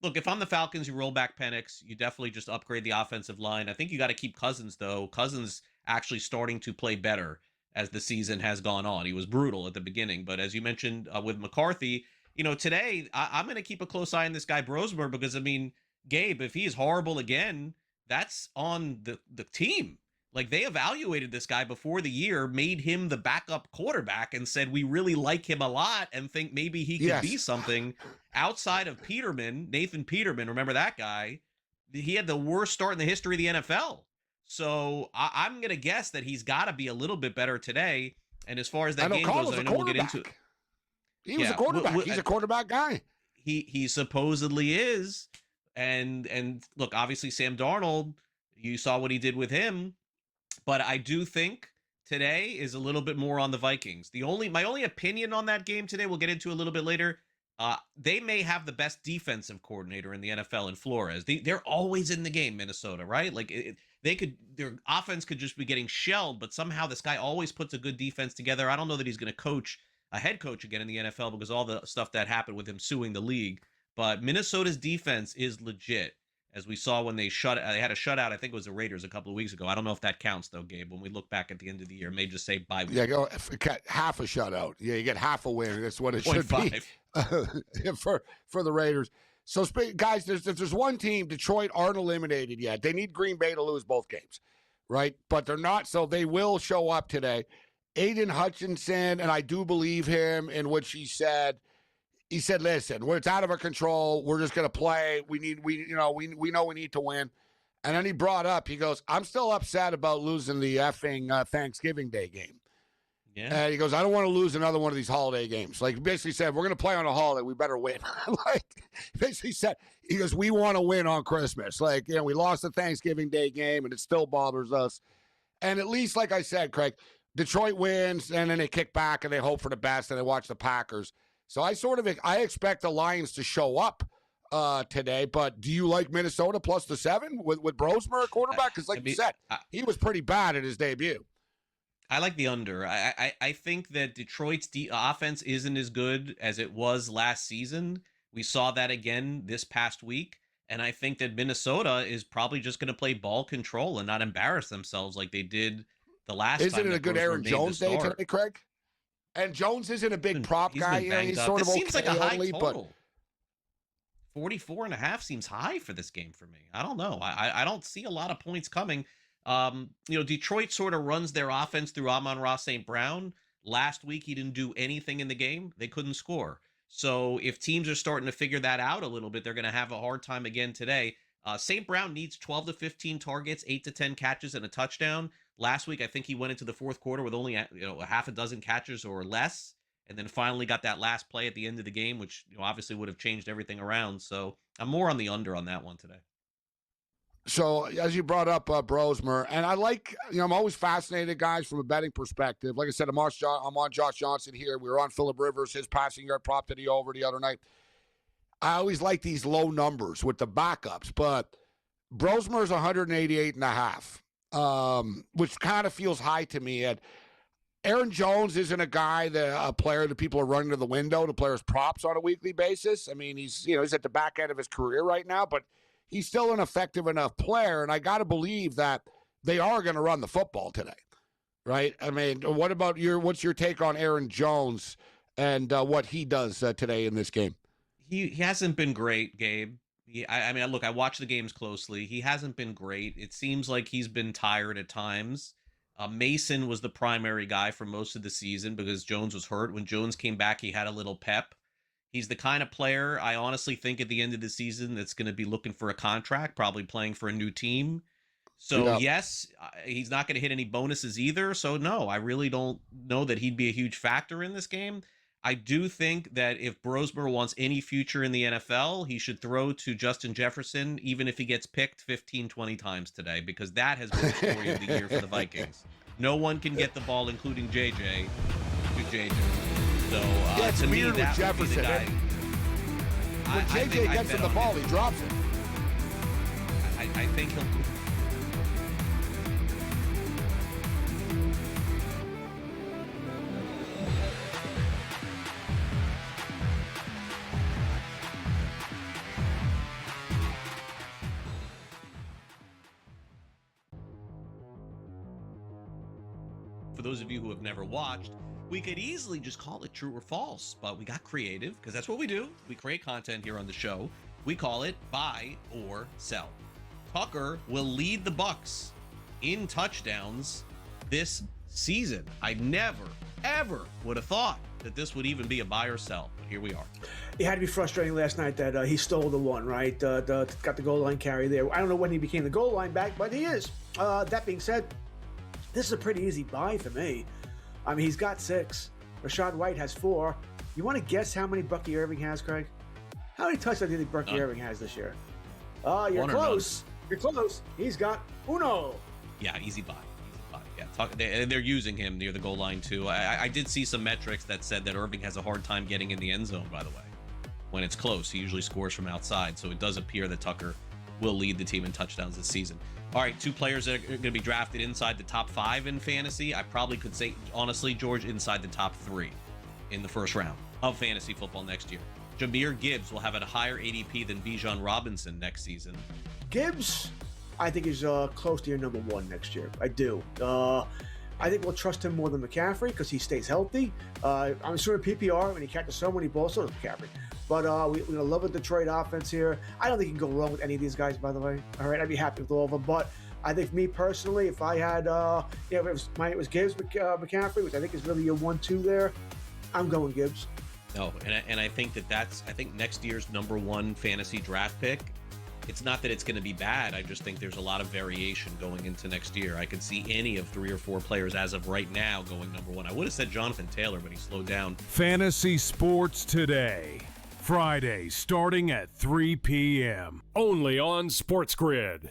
look, if I'm the Falcons, you roll back Penix. You definitely just upgrade the offensive line. I think you got to keep Cousins, though. Cousins actually starting to play better as the season has gone on. He was brutal at the beginning, but as you mentioned with McCarthy, today I'm going to keep a close eye on this guy Brosmer because I mean, Gabe, if he's horrible again, that's on the team. Like, they evaluated this guy before the year, made him the backup quarterback, and said, we really like him a lot and think maybe he could be something. Outside of Peterman, Nathan Peterman, remember that guy? He had the worst start in the history of the NFL. So I'm going to guess that he's got to be a little bit better today. And as far as that game goes, I know we'll get into it. He was a quarterback. He's a quarterback guy. He supposedly is. And look, obviously Sam Darnold, you saw what he did with him. But I do think today is a little bit more on the Vikings. My only opinion on that game today, we'll get into a little bit later. They may have the best defensive coordinator in the NFL in Flores. They're always in the game, Minnesota, right? Like their offense could just be getting shelled, but somehow this guy always puts a good defense together. I don't know that he's going to coach a head coach again in the NFL because all the stuff that happened with him suing the league. But Minnesota's defense is legit. As we saw when they had a shutout, I think it was the Raiders a couple of weeks ago. I don't know if that counts, though, Gabe. When we look back at the end of the year, it may just say bye week. Yeah, go half a shutout. Yeah, you get half a win. That's what it should be for the Raiders. So, guys, there's one team, Detroit, aren't eliminated yet. They need Green Bay to lose both games, right? But they're not, so they will show up today. Aiden Hutchinson, and I do believe him in what he said, listen, it's out of our control. We're just going to play. We know we need to win. And then he brought up, he goes, I'm still upset about losing the effing Thanksgiving Day game. Yeah. And he goes, I don't want to lose another one of these holiday games. Like, he basically said, we're going to play on a holiday. We better win. Like, basically said, he goes, we want to win on Christmas. Like, we lost the Thanksgiving Day game, and it still bothers us. And at least, like I said, Craig, Detroit wins, and then they kick back, and they hope for the best, and they watch the Packers. So I expect the Lions to show up today, but do you like Minnesota plus the 7 with Brosmer at quarterback? Because like you said, he was pretty bad at his debut. I like the under. I think that Detroit's offense isn't as good as it was last season. We saw that again this past week. And I think that Minnesota is probably just going to play ball control and not embarrass themselves like they did the last time. Isn't it a good Aaron Jones day today, Craig? And Jones isn't a big prop guy. He's sort of okay. Seems like a high total. 44.5 seems high for this game for me. I don't know. I don't see a lot of points coming. Detroit sort of runs their offense through Amon-Ra St. Brown. Last week, he didn't do anything in the game. They couldn't score. So if teams are starting to figure that out a little bit, they're going to have a hard time again today. St. Brown needs 12 to 15 targets, 8 to 10 catches, and a touchdown. Last week, I think he went into the fourth quarter with only a half a dozen catches or less, and then finally got that last play at the end of the game, which obviously would have changed everything around. So I'm more on the under on that one today. So, as you brought up Brosmer, and I like, I'm always fascinated, guys, from a betting perspective. Like I said, I'm on Josh Johnson here. We were on Phillip Rivers, his passing yard prop that he over the other night. I always like these low numbers with the backups, but Brosmer's 188.5, which kind of feels high to me. And Aaron Jones isn't a player that people are running to the window to play his props on a weekly basis. I mean, he's at the back end of his career right now, but he's still an effective enough player, and I got to believe that they are going to run the football today, right? I mean, what's your take on Aaron Jones and what he does today in this game? He hasn't been great, Gabe. I watch the games closely. He hasn't been great. It seems like he's been tired at times. Mason was the primary guy for most of the season because Jones was hurt. When Jones came back, he had a little pep. He's the kind of player I honestly think at the end of the season that's going to be looking for a contract, probably playing for a new team. So, yes, he's not going to hit any bonuses either. So, no, I really don't know that he'd be a huge factor in this game. I do think that if Brosmer wants any future in the NFL, he should throw to Justin Jefferson, even if he gets picked 15, 20 times today, because that has been the story of the year for the Vikings. No one can get the ball, including JJ, to JJ. So, it's to me, weird that with Jefferson. Would be the guy. When JJ gets him the ball, he drops it. I think he'll. For those of you who have never watched, we could easily just call it true or false, but we got creative because that's what we do. We create content here on the show. We call it buy or sell. Tucker will lead the Bucs in touchdowns this season. I never, ever would have thought that this would even be a buy or sell, but here we are. It had to be frustrating last night that he stole the one, right? Got the goal line carry there. I don't know when he became the goal line back, but he is. That being said, this is a pretty easy buy for me. I mean, he's got 6. Rashad White has 4. You want to guess how many Bucky Irving has, Craig? How many touchdowns do you think Bucky Irving has this year? You're close. You're close. He's got 1. Yeah, easy buy. Yeah, they're using him near the goal line, too. I did see some metrics that said that Irving has a hard time getting in the end zone, by the way. When it's close, he usually scores from outside, so it does appear that Tucker will lead the team in touchdowns this season. All right, 2 players that are going to be drafted inside the top 5 in fantasy. I probably could say, honestly, George, inside the top 3 in the first round of fantasy football next year. Jahmyr Gibbs will have a higher ADP than Bijan Robinson next season. Gibbs, I think, is close to your number 1 next year. I do. I think we'll trust him more than McCaffrey because he stays healthy. I'm sure in PPR, when he catches so many balls, so does McCaffrey. But we love the Detroit offense here. I don't think you can go wrong with any of these guys, by the way. All right, I'd be happy with all of them. But I think me personally, if I had, it was Gibbs, McCaffrey, which I think is really your 1-2 there. I'm going Gibbs. No, and I think I think next year's number 1 fantasy draft pick. It's not that it's going to be bad. I just think there's a lot of variation going into next year. I could see any of 3 or 4 players as of right now going number 1. I would have said Jonathan Taylor, but he slowed down. Fantasy Sports Today. Friday, starting at 3 p.m. Only on SportsGrid.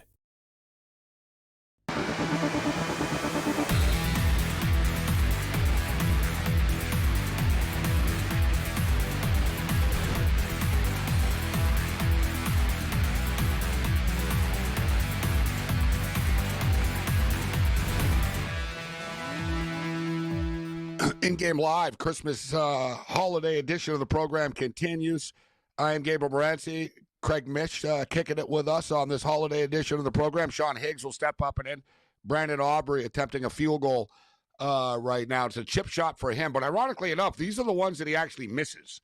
In-game live, Christmas holiday edition of the program continues. I am Gabriel Morency. Craig Mish kicking it with us on this holiday edition of the program. Sean Higgs will step up and in. Brandon Aubrey attempting a field goal right now. It's a chip shot for him. But ironically enough, these are the ones that he actually misses.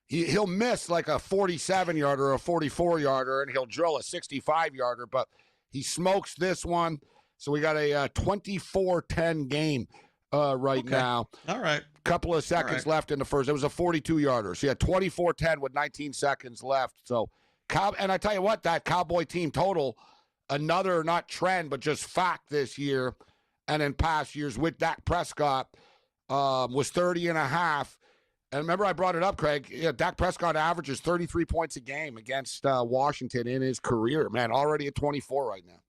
He'll miss like a 47-yarder or a 44-yarder, and he'll drill a 65-yarder. But he smokes this one. So we got a 24-10 game right now. All right. Couple of seconds left in the first. It was a 42-yarder. So you had 24-10 with 19 seconds left. So, and I tell you what, that Cowboy team total, another not trend, but just fact this year and in past years with Dak Prescott was 30.5. And remember I brought it up, Craig. Yeah, Dak Prescott averages 33 points a game against Washington in his career. Man, already at 24 right now.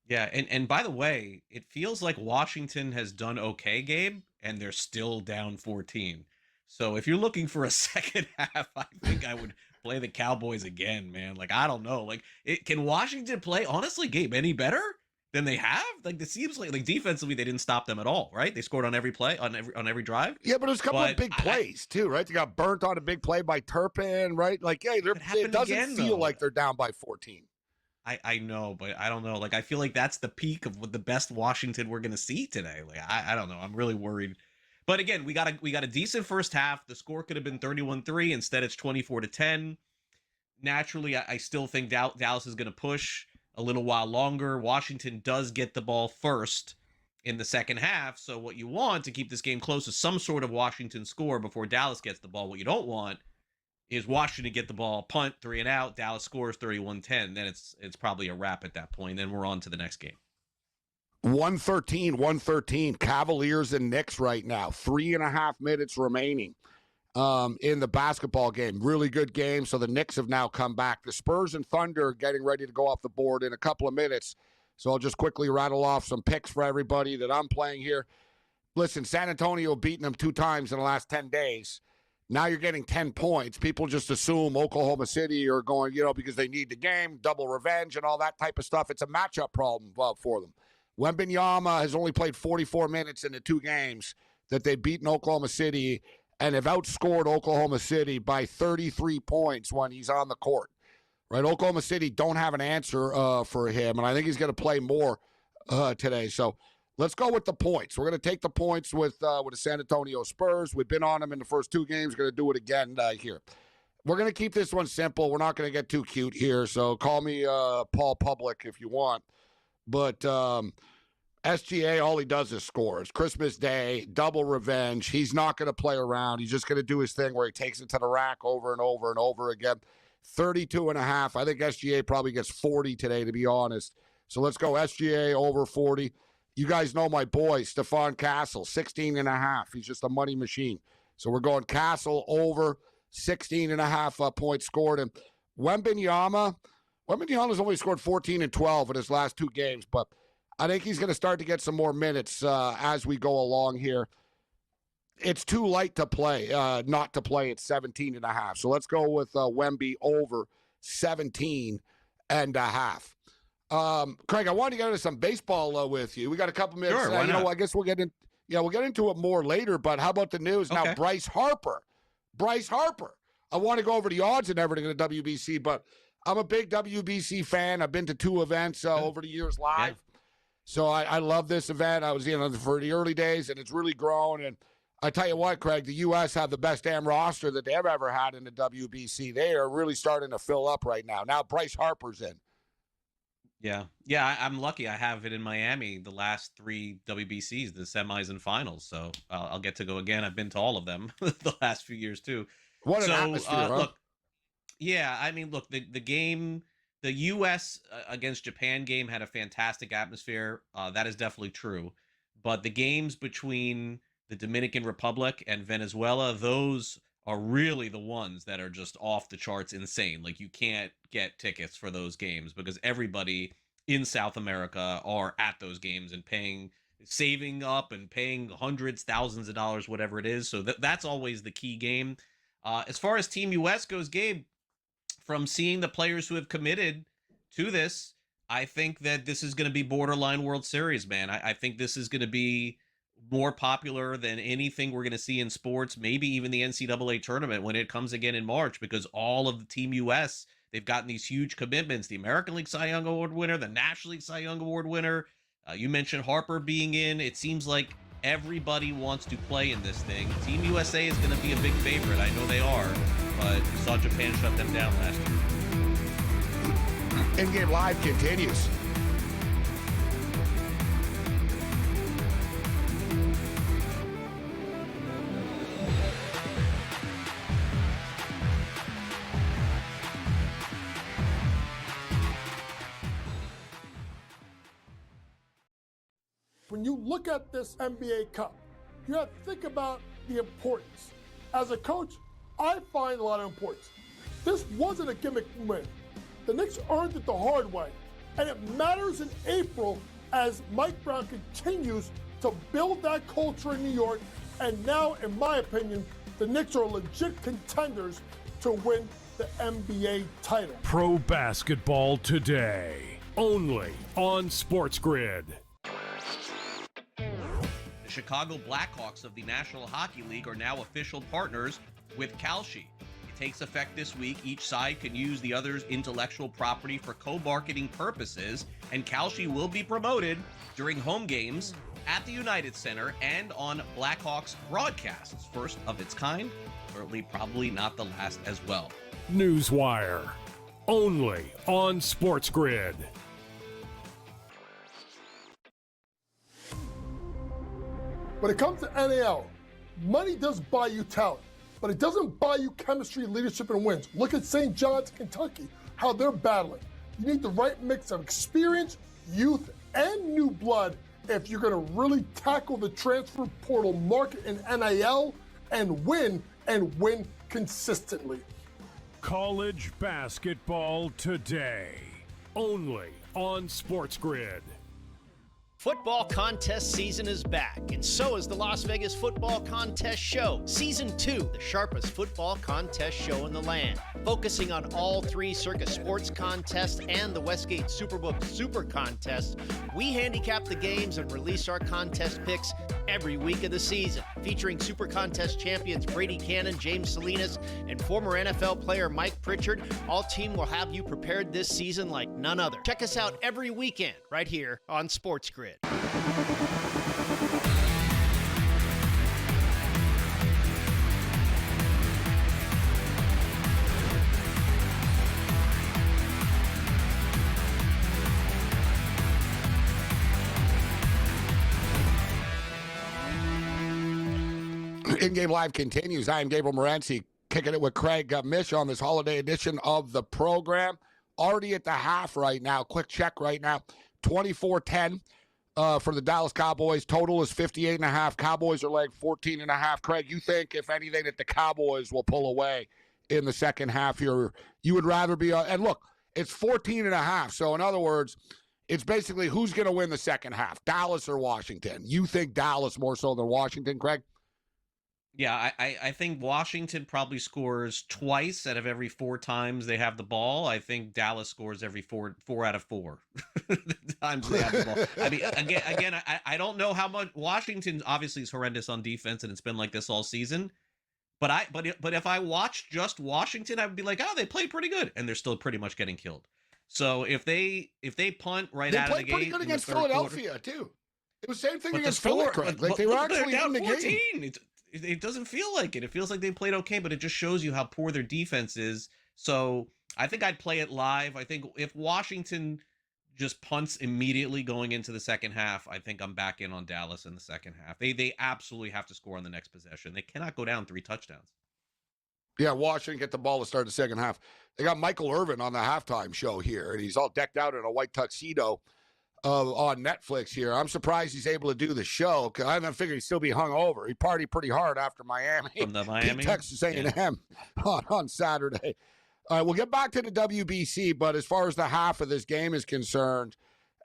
Yeah, and by the way, it feels like Washington has done okay, Gabe, and they're still down 14. So if you're looking for a second half, I think I would play the Cowboys again, man. Like, I don't know. Like, can Washington play, honestly, Gabe, any better than they have? Like, it seems like defensively they didn't stop them at all, right? They scored on every play, on every drive. Yeah, but it was a couple of big plays, too, right? They got burnt on a big play by Turpin, right? Like, yeah, it doesn't feel like they're down by 14. I know, but I don't know. Like, I feel like that's the peak of what the best Washington we're going to see today. Like, I don't know. I'm really worried. But again, we got a decent first half. The score could have been 31-3. Instead, it's 24-10. Naturally, I still think Dallas is going to push a little while longer. Washington does get the ball first in the second half. So what you want to keep this game close is some sort of Washington score before Dallas gets the ball. What you don't want is Washington get the ball, punt, 3 and out, Dallas scores 31-10. Then it's probably a wrap at that point. Then we're on to the next game. 113, Cavaliers and Knicks right now. 3.5 minutes remaining in the basketball game. Really good game. So the Knicks have now come back. The Spurs and Thunder are getting ready to go off the board in a couple of minutes. So I'll just quickly rattle off some picks for everybody that I'm playing here. Listen, San Antonio beating them 2 times in the last 10 days. Now you're getting 10 points. People just assume Oklahoma City are going, because they need the game, double revenge and all that type of stuff. It's a matchup problem for them. Wembanyama has only played 44 minutes in the 2 games that they've beaten Oklahoma City and have outscored Oklahoma City by 33 points when he's on the court. Right? Oklahoma City don't have an answer for him, and I think he's going to play more today. So let's go with the points. We're going to take the points with the San Antonio Spurs. We've been on them in the first 2 games. We're going to do it again here. We're going to keep this one simple. We're not going to get too cute here, so call me Paul Public if you want. But SGA, all he does is score. It's Christmas Day, double revenge. He's not going to play around. He's just going to do his thing where he takes it to the rack over and over and over again. 32.5. I think SGA probably gets 40 today, to be honest. So let's go SGA over 40. You guys know my boy, Stephon Castle, 16.5. He's just a money machine. So we're going Castle over 16.5 points scored. And Wembanyama's only scored 14 and 12 in his last 2 games, but I think he's going to start to get some more minutes as we go along here. It's too light to play, not to play at 17.5. So let's go with Wemby over 17.5. Craig, I wanted to get into some baseball with you. We got a couple minutes. Sure, why not? I guess we'll get into it more later. But how about the news now? Bryce Harper. I want to go over the odds and everything in the WBC, but I'm a big WBC fan. I've been to 2 events over the years live. Yeah. So I love this event. I was for the early days, and it's really grown. And I tell you what, Craig, the U.S. have the best damn roster that they've ever had in the WBC. They are really starting to fill up right now. Now Bryce Harper's in. Yeah, I'm lucky. I have it in Miami the last 3 WBCs, the semis and finals. So I'll get to go again. I've been to all of them the last few years too. What an atmosphere, huh? Look, yeah, I mean, look, the game, the U.S. Against Japan game had a fantastic atmosphere. That is definitely true. But the games between the Dominican Republic and Venezuela, those are really the ones that are just off the charts insane. Like, you can't get tickets for those games because everybody in South America are at those games and saving up and paying hundreds, thousands of dollars, whatever it is. So that's always the key game. As far as Team US goes, Gabe, from seeing the players who have committed to this, I think that this is going to be borderline World Series, man. I think this is going to be more popular than anything we're going to see in sports, maybe even the NCAA tournament when it comes again in March, because all of the Team US, they've gotten these huge commitments. The American League Cy Young Award winner, the National League Cy Young Award winner. You mentioned Harper being in. It seems like everybody wants to play in this thing. Team USA is going to be a big favorite. I know they are, but we saw Japan shut them down last year. In-game live continues. When you look at this NBA Cup, you have to think about the importance. As a coach, I find a lot of importance. This wasn't a gimmick win. The Knicks earned it the hard way, and it matters in April as Mike Brown continues to build that culture in New York, and now, in my opinion, the Knicks are legit contenders to win the NBA title. Pro basketball today, only on SportsGrid. The Chicago Blackhawks of the National Hockey League are now official partners with Kalshi. It takes effect this week. Each side can use the other's intellectual property for co-marketing purposes, and Kalshi will be promoted during home games at the United Center and on Blackhawks broadcasts. First of its kind, certainly probably not the last as well. Newswire, only on SportsGrid. When it comes to NAL, money does buy you talent, but it doesn't buy you chemistry, leadership, and wins. Look at St. John's, Kentucky, how they're battling. You need the right mix of experience, youth, and new blood if you're going to really tackle the transfer portal market in NIL and win consistently. College basketball today, only on SportsGrid. Football contest season is back, and so is the Las Vegas Football Contest Show. Season 2, the sharpest football contest show in the land. Focusing on all three Circus Sports contests and the Westgate Superbook Super Contest, we handicap the games and release our contest picks every week of the season. Featuring Super Contest champions Brady Cannon, James Salinas, and former NFL player Mike Pritchard, all team will have you prepared this season like none other. Check us out every weekend right here on SportsGrid. In-game live continues. I am Gabriel Morency, kicking it with Craig Mish on this holiday edition of the program. Already at the half right now. Quick check right now. 24-10 for the Dallas Cowboys. Total is 58.5. Cowboys are laying 14.5. Craig, you think, if anything, that the Cowboys will pull away in the second half here? You would rather be and look, it's 14.5. So, in other words, it's basically who's going to win the second half, Dallas or Washington? You think Dallas more so than Washington, Craig? Yeah, I think Washington probably scores twice out of every 4 times they have the ball. I think Dallas scores every four out of 4 times they have the ball. I mean, again, I don't know how much. Washington obviously is horrendous on defense, and it's been like this all season. But if I watched just Washington, I would be like, oh, they played pretty good, and they're still pretty much getting killed. So if they punt right out of the gate, they played pretty good against Philadelphia too. It was the same thing against Philly, Craig. Like they were actually down in the 14. game. It doesn't feel like it. It feels like they played okay, but it just shows you how poor their defense is. So I think I'd play it live. I think if Washington just punts immediately going into the second half, I think I'm back in on Dallas in the second half. They absolutely have to score on the next possession. They cannot go down 3 touchdowns. Yeah, Washington get the ball to start the second half. They got Michael Irvin on the halftime show here, and he's all decked out in a white tuxedo on Netflix here. I'm surprised he's able to do the show because I figured he'd still be hung over. He partied pretty hard after Miami. From the Miami? Texas A&M on Saturday. All right, we'll get back to the WBC, but as far as the half of this game is concerned,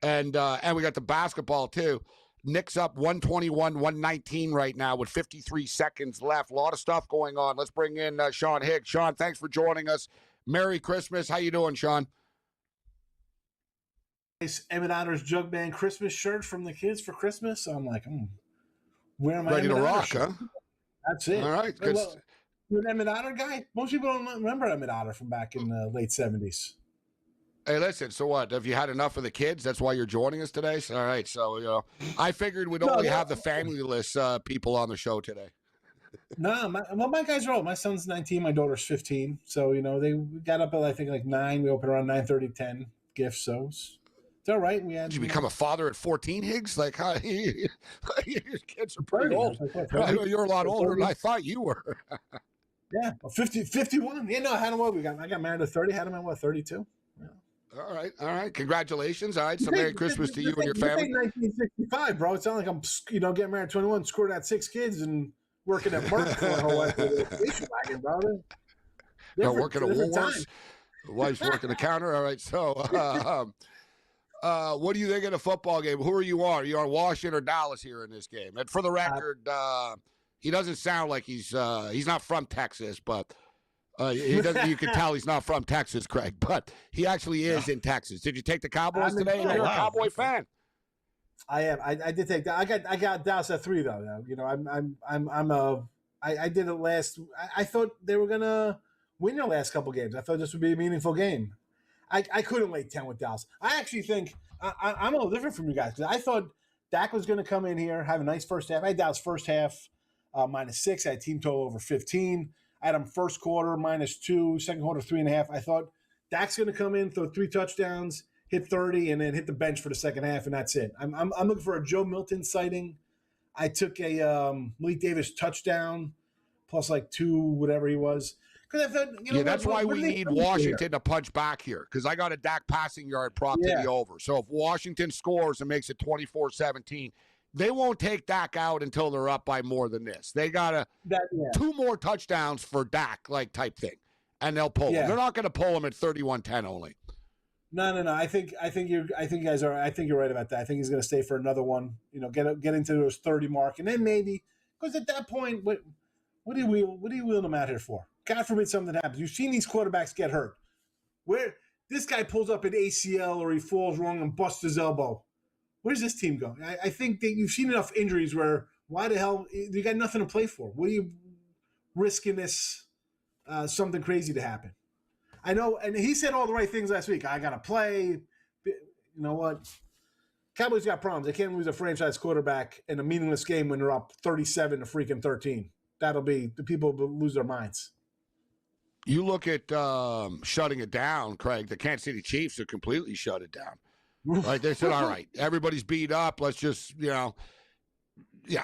and we got the basketball too, Knicks up 121-119 right now with 53 seconds left. A lot of stuff going on. Let's bring in Sean Higgs. Sean, thanks for joining us. Merry Christmas. How you doing, Sean? Nice Emmett Otter's Jug Band Christmas shirt from the kids for Christmas. So I'm like, Wearing my Ready to Emmett Otter rock, shirt. huh? That's it. All right. Good. You're an Emmett Otter guy? Most people don't remember Emmett Otter from back in the late 70s. Hey, listen, so what? Have you had enough of the kids? That's why you're joining us today? So, all right. So, I figured we'd only have the family-less people on the show today. No, my guys are old. My son's 19, my daughter's 15. So, they got up at, I think, like 9. We opened around 9:30, 10 gifts. So it's all right. Did you become a father at 14, Higgs? Like, how your kids are pretty 30. old. I know you're a lot older than I thought you were. Yeah, 51. Yeah, no, I had him I got married at 30. Had him at 32? All right. Congratulations. All right, so Merry Christmas to you and your family. 1965, bro. It's not like I'm, getting married at 21, scored out 6 kids, and working at Merck for my whole life. No, working at Woolworths. Wife's working the counter. All right, so what do you think of the football game? Who are you on? Are you on Washington or Dallas here in this game? And for the record, he doesn't sound like he's not from Texas, but he doesn't. You can tell he's not from Texas, Craig, but he actually is in Texas. Did you take the Cowboys today? You're a Cowboy fan. I am. I did take that. I got Dallas at 3 though. I did it last. I thought they were gonna win their last couple games. I thought this would be a meaningful game. I couldn't lay 10 with Dallas. I actually think I'm a little different from you guys because I thought Dak was going to come in here, have a nice first half. I had Dallas first half -6. I had team total over 15. I had him first quarter -2, second quarter 3.5. I thought Dak's going to come in, throw 3 touchdowns, hit 30, and then hit the bench for the second half, and that's it. I'm looking for a Joe Milton sighting. I took a Malik Davis touchdown plus like 2, whatever he was. I thought, that's why we need Washington to punch back here because I got a Dak passing yard prop to the over. So if Washington scores and makes it 24-17, they won't take Dak out until they're up by more than this. They got 2 more touchdowns for Dak, like type thing, and they'll pull him. They're not going to pull him at 31-10 only. No. I think you guys are. I think you're right about that. I think he's going to stay for another one. Get into those 30 mark, and then maybe because at that point, what are you wheeling him out here for? God forbid something happens. You've seen these quarterbacks get hurt. Where this guy pulls up an ACL or he falls wrong and busts his elbow. Where's this team going? I think that you've seen enough injuries where why the hell you got nothing to play for? What are you risking this something crazy to happen? I know, and he said all the right things last week. I got to play. You know what? Cowboys got problems. They can't lose a franchise quarterback in a meaningless game when they're up 37-13. That'll be the people will lose their minds. You look at shutting it down, Craig. The Kansas City Chiefs have completely shut it down. Right? They said, all right, everybody's beat up. Let's just,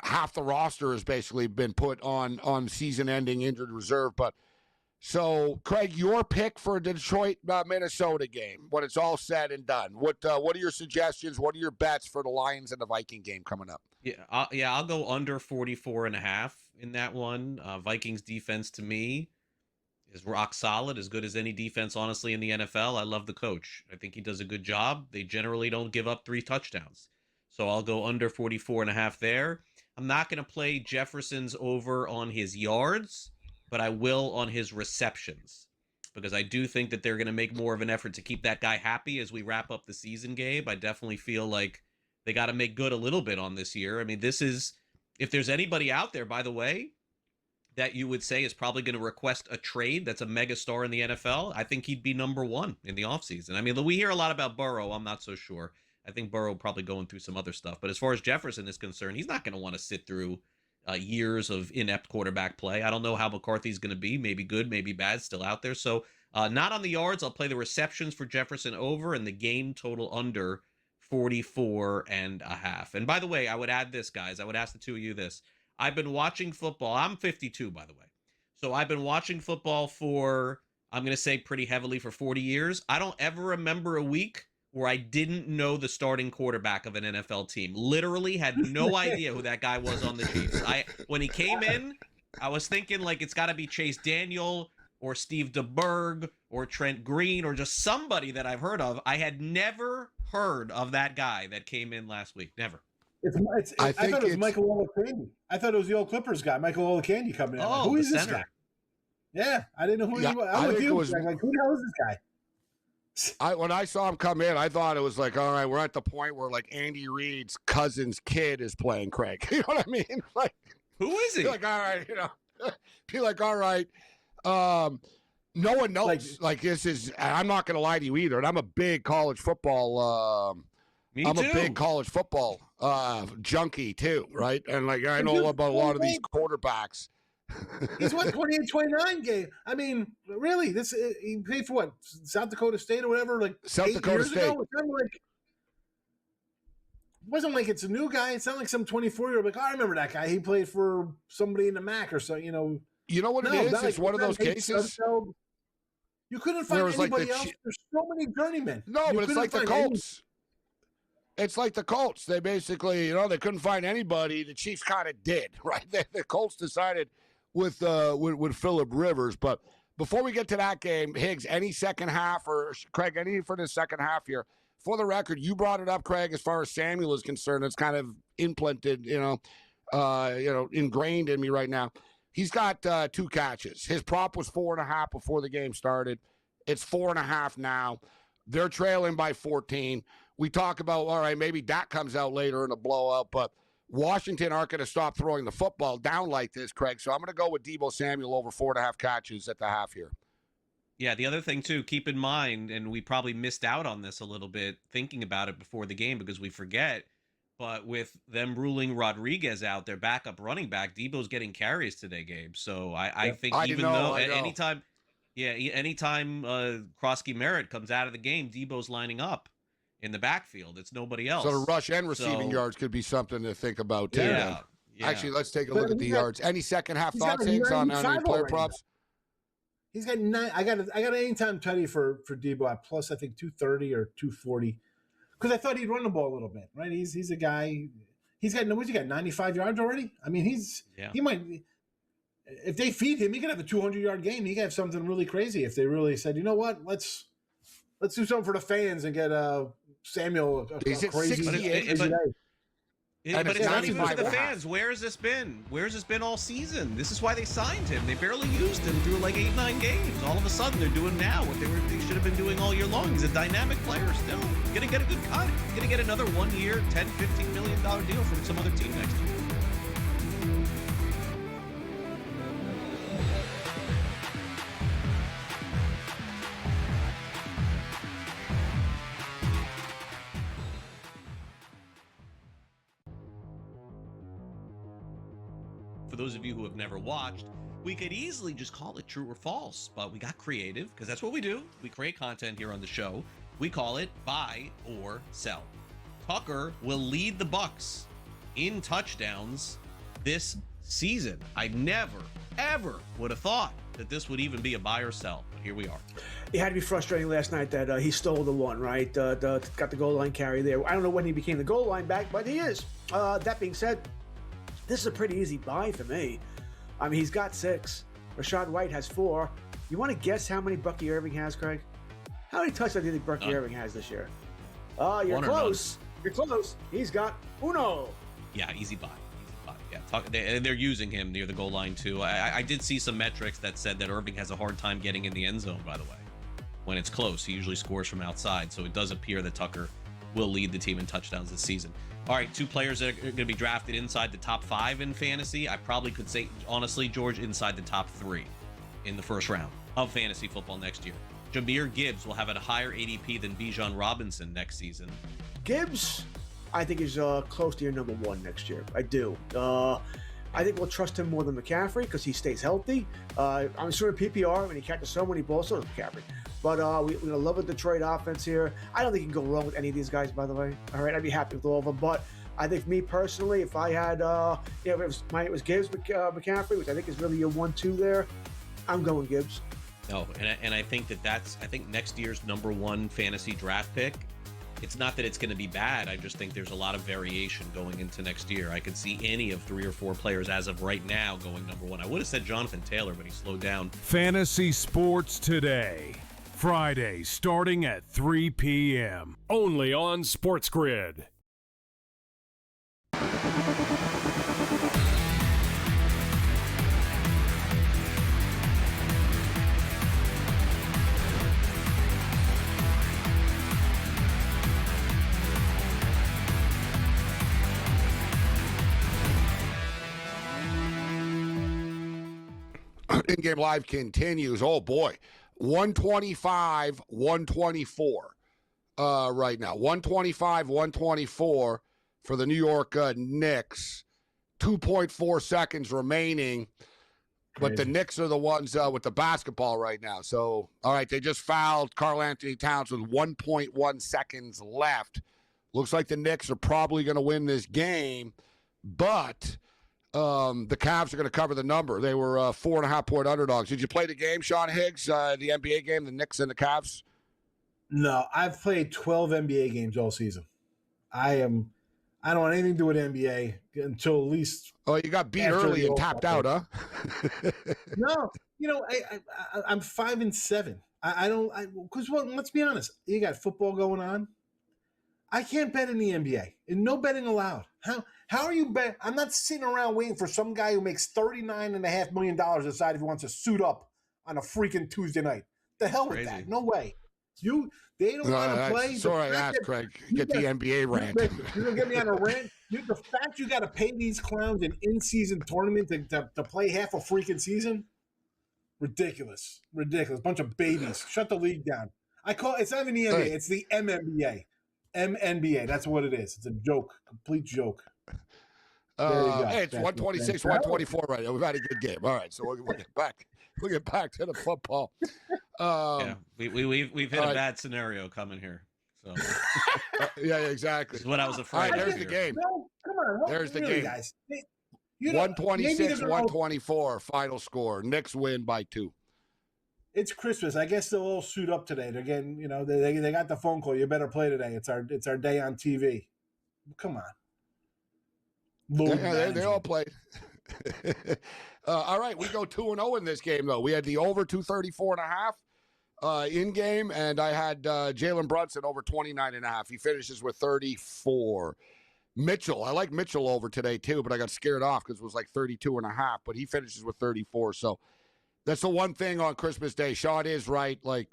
half the roster has basically been put on season-ending injured reserve. But so, Craig, your pick for the Detroit-Minnesota game when it's all said and done. What are your suggestions? What are your bets for the Lions and the Viking game coming up? I'll go under 44.5 in that one. Vikings defense to me is rock solid, as good as any defense, honestly, in the NFL. I love the coach. I think he does a good job. They generally don't give up 3 touchdowns. So I'll go under 44.5 there. I'm not going to play Jefferson's over on his yards, but I will on his receptions because I do think that they're going to make more of an effort to keep that guy happy as we wrap up the season, Gabe. I definitely feel like they got to make good a little bit on this year. I mean, this is, if there's anybody out there, by the way, that you would say is probably going to request a trade that's a mega star in the NFL, I think he'd be number 1 in the offseason. I mean, we hear a lot about Burrow. I'm not so sure. I think Burrow probably going through some other stuff. But as far as Jefferson is concerned, he's not going to want to sit through years of inept quarterback play. I don't know how McCarthy's going to be. Maybe good, maybe bad, still out there. So not on the yards. I'll play the receptions for Jefferson over and the game total under 44.5. And by the way, I would add this, guys. I would ask the two of you this. I've been watching football. I'm 52, by the way. So I've been watching football for, I'm going to say pretty heavily for 40 years. I don't ever remember a week where I didn't know the starting quarterback of an NFL team. Literally had no idea who that guy was on the Chiefs. When he came in, I was thinking like it's got to be Chase Daniel or Steve DeBerg or Trent Green or just somebody that I've heard of. I had never heard of that guy that came in last week. Never. I thought it was Michael Olakandi. I thought it was the old Clippers guy, Michael Olakandi, coming in. Oh, who is this center. guy? Yeah, I didn't know who he was. I'm with you. Like, who the hell is this guy? When I saw him come in, I thought it was like, all right, we're at the point where like Andy Reid's cousin's kid is playing Craig. You know what I mean? Like, who is he? Like, all right, be like, all right. No one knows. Like this is. I'm not going to lie to you either. And I'm a big college football. Me I'm too. a big college football junkie too, right? And like I know about a lot of these quarterbacks. He's what 28-29 game. I mean, really, this he played for what, South Dakota State or whatever, like South 8 Dakota years State. ago. It wasn't like it's a new guy. It's not like some 24-year-old. Like, oh, I remember that guy. He played for somebody in the MAC or so. You know what it is? It's one of those cases. You couldn't find anybody else. There's so many journeymen. No, but it's like the Colts. It's like the Colts. They basically, they couldn't find anybody. The Chiefs kind of did, right? The Colts decided with Phillip Rivers. But before we get to that game, Higgs, any second half, or Craig, any for the second half here? For the record, you brought it up, Craig, as far as Samuel is concerned. It's kind of implanted, ingrained in me right now. He's got 2 catches. His prop was 4.5 before the game started. It's 4.5 now. They're trailing by 14. We talk about, all right, maybe that comes out later in a blowout, but Washington aren't going to stop throwing the football down like this, Craig. So I'm going to go with Deebo Samuel over 4.5 catches at the half here. Yeah, the other thing, too, keep in mind, and we probably missed out on this a little bit thinking about it before the game because we forget, but with them ruling Rodriguez out, their backup running back, Deebo's getting carries today, Gabe. So I think anytime Krosky Merritt comes out of the game, Deebo's lining up in the backfield. It's nobody else. So the rush and receiving yards could be something to think about, too. Yeah. Actually, let's take a look at the yards. Any second half thoughts, Higgs, on any player props? He's got 9. I got an anytime tutty for Deebo at plus, I think, 230 or 240. Because I thought he'd run the ball a little bit, right? He's a guy. He's got 95 yards already. I mean, he might. If they feed him, he could have a 200-yard game. He could have something really crazy if they really said, you know what, let's do something for the fans and get Samuel a crazy. But it's not even for the fans. Where has this been? Where's this been all season? This is why they signed him. They barely used him through like 8-9 games. All of a sudden, they're doing now what they should have been doing all year long. He's a dynamic player still. Gonna get a good cut. Gonna get another 1 year, $10-15 million deal from some other team next year. For those of you who have never watched, we could easily just call it true or false, but we got creative because that's what we do. We create content here on the show. We call it buy or sell. Tucker will lead the Bucs in touchdowns this season. I never, ever would have thought that this would even be a buy or sell, but here we are. It had to be frustrating last night that he stole the one, right? Got the goal line carry there. I don't know when he became the goal line back, but he is. That being said, this is a pretty easy buy for me. I mean, he's got 6. Rashad White has 4. You want to guess how many Bucky Irving has, Craig? How many touchdowns do you think Bucky Irving has this year? You're close. You're close. He's got 1. Yeah, easy buy. Yeah, they're using him near the goal line, too. I did see some metrics that said that Irving has a hard time getting in the end zone, by the way. When it's close, he usually scores from outside, so it does appear that Tucker will lead the team in touchdowns this season. All right, 2 players that are going to be drafted inside the top 5 in fantasy. I probably could say, honestly, George, inside the top 3 in the first round of fantasy football next year. Jahmyr Gibbs will have a higher ADP than Bijan Robinson next season. Gibbs, I think, is close to your number 1 next year. I do. I think we'll trust him more than McCaffrey because he stays healthy. I'm sure in PPR, when he catches so many balls, so does McCaffrey. But we're going to love a Detroit offense here. I don't think you can go wrong with any of these guys, by the way. All right, I'd be happy with all of them. But I think me personally, if I had, it was Gibbs, McCaffrey, which I think is really your 1-2 there, I'm going Gibbs. No, and I think I think next year's number 1 fantasy draft pick, it's not that it's going to be bad. I just think there's a lot of variation going into next year. I could see any of 3 or 4 players as of right now going number 1. I would have said Jonathan Taylor, but he slowed down. Fantasy Sports Today. Friday, starting at 3 p.m. Only on SportsGrid. in-game live continues. Oh, boy. 125, 124 right now. 125, 124 for the New York Knicks. 2.4 seconds remaining. But the Knicks are the ones with the basketball right now. So, all right, they just fouled Karl Anthony Towns with 1.1 seconds left. Looks like the Knicks are probably going to win this game, but the Cavs are going to cover the number. They were 4.5-point underdogs. Did you play the game, Sean Higgs, the NBA game, the Knicks and the Cavs? No, I've played 12 NBA games all season. I don't want anything to do with NBA until at least. Oh, you got beat early and tapped out, huh? No, I'm 5-7. I don't because let's be honest, you got football going on. I can't bet in the NBA, and no betting allowed. How are you bet? I'm not sitting around waiting for some guy who makes $39.5 million to decide if he wants to suit up on a freaking Tuesday night. The hell with that? No way. They don't want to play. Sorry, I asked Craig. Get the NBA rant. You're gonna get me on a rant. The fact you got to pay these clowns an in-season tournament to play half a freaking season, ridiculous. Bunch of babies. Shut the league down. It's not even the NBA. It's the MNBA. MNBA. That's what it is. It's a joke. Complete joke. Hey, it's 126, 124 right now. We've had a good game. All right, so we'll get back. We'll get back to the football. We've hit a bad scenario coming here. So yeah, exactly. This is what I was afraid. All right, of there's here. the game. No, come on. There's the really, game. Guys. 126, 124 final score. Knicks win by 2. It's Christmas. I guess they'll all suit up today. They're getting, they got the phone call. You better play today. It's our day on TV. Come on. They all played. All right, we go 2-0 in this game, though. We had the over 234.5 in game, and I had Jalen Brunson over 29.5. He finishes with 34. Mitchell, I like Mitchell over today, too, but I got scared off because it was like 32.5, but he finishes with 34. So that's the one thing on Christmas Day. Sean is right. Like,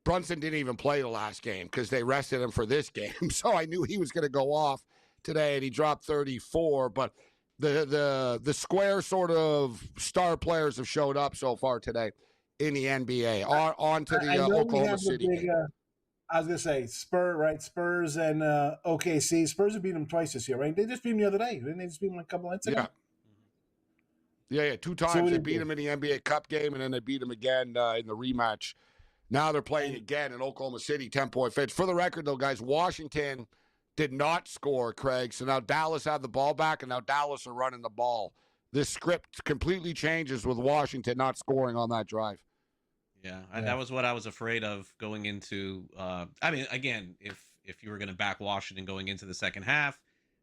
Brunson didn't even play the last game because they rested him for this game. So I knew he was going to go off today, and he dropped 34. But the square sort of star players have showed up so far today in the NBA. On to the Oklahoma City game. I was going to say Spurs and OKC. Spurs have beat them twice this year, right? They just beat them the other day. Didn't they just beat them a couple nights ago? Yeah. 2 times they beat them in the NBA Cup game, and then they beat them again in the rematch. Now they're playing again in Oklahoma City, 10-point favorites. For the record, though, guys, Washington did not score, Craig. So now Dallas have the ball back, and now Dallas are running the ball. This script completely changes with Washington not scoring on that drive. Yeah, that was what I was afraid of going into. Again, if you were going to back Washington going into the second half,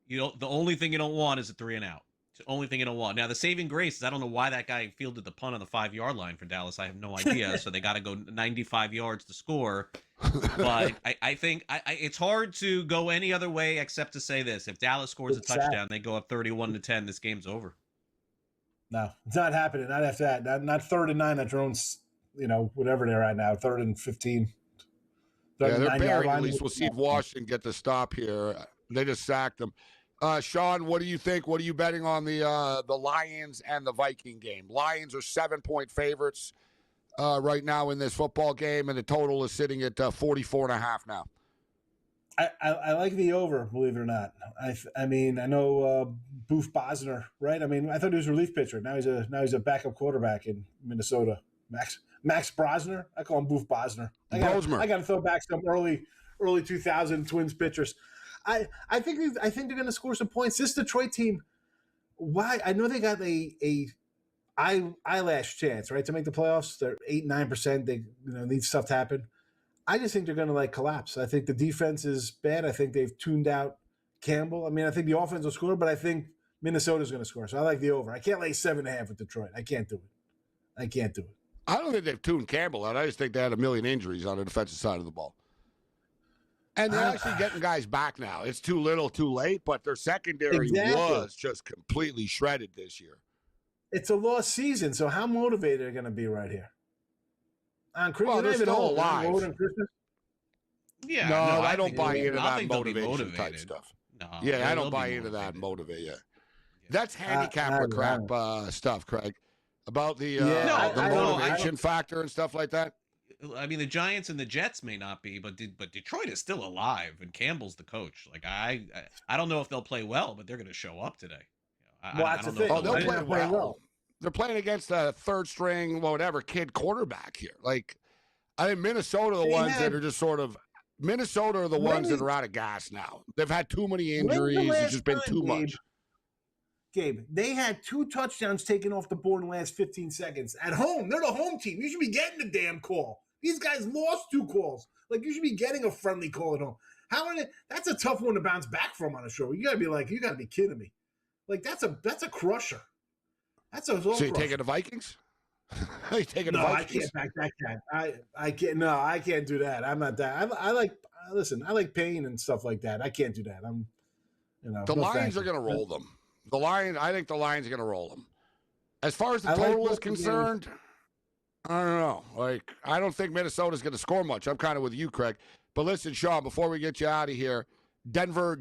the only thing you don't want is a 3-and-out. It's the only thing you don't want. Now, the saving grace is I don't know why that guy fielded the punt on the 5-yard line for Dallas. I have no idea. So they got to go 95 yards to score. But I think it's hard to go any other way except to say this: if Dallas scores a touchdown, they go up 31-10. This game's over. No, it's not happening. Not after that. Not 3rd and 9 at your own. Whatever they're at now, 3rd and 15. Yeah, they're buried at least. We'll see if Washington get the stop here. They just sacked them. Sean, what do you think? What are you betting on the Lions and the Viking game? Lions are 7-point favorites right now in this football game, and the total is sitting at 44.5 now. I like the over, believe it or not. I mean, I know Boof Bosner, right? I mean, I thought he was a relief pitcher. Now he's a backup quarterback in Minnesota. Max Brosner. I call him Boof Bosner. I got to throw back some early 2000 Twins pitchers. I think they're going to score some points. This Detroit team, why? I know they got a eyelash chance, right, to make the playoffs. They're 8-9%. They need stuff to happen. I just think they're going to collapse. I think the defense is bad. I think they've tuned out Campbell. I mean, I think the offense will score, but I think Minnesota's going to score. So I like the over. I can't lay 7.5 with Detroit. I can't do it. I don't think they've tuned Campbell out. I just think they had a million injuries on the defensive side of the ball. And they're actually getting guys back now. It's too little, too late, but their secondary was just completely shredded this year. It's a lost season, so how motivated are they going to be right here? On Christmas, they're still alive. Yeah, no, I don't buy into that motivation type stuff. No, I don't buy into that motivate. Yeah. That's handicapper crap stuff, Craig. about the I don't know. motivation factor and stuff like that? I mean, the Giants and the Jets may not be, but Detroit is still alive, and Campbell's the coach. Like I don't know if they'll play well, but they're going to show up today. I don't know. Oh, they'll play well. They're playing against a third-string, whatever, kid quarterback here. Like, I think Minnesota are the ones that are just sort of – Minnesota are the ones that are out of gas now. They've had too many injuries. It's just been too much. Gabe, they had 2 touchdowns taken off the board in the last 15 seconds. At home, they're the home team. You should be getting the damn call. These guys lost 2 calls. Like, you should be getting a friendly call at home. That's a tough one to bounce back from on a show. You got to be kidding me. Like, that's a crusher. That's a So you taking the Vikings? You taking the Vikings? I can't back that cat. I can't. No, I can't do that. I'm not that. I like pain and stuff like that. I can't do that. The Lions are going to roll them. I think the Lions are going to roll them. As far as the total is concerned, I don't know. Like, I don't think Minnesota's going to score much. I'm kind of with you, Craig. But listen, Sean, before we get you out of here, Denver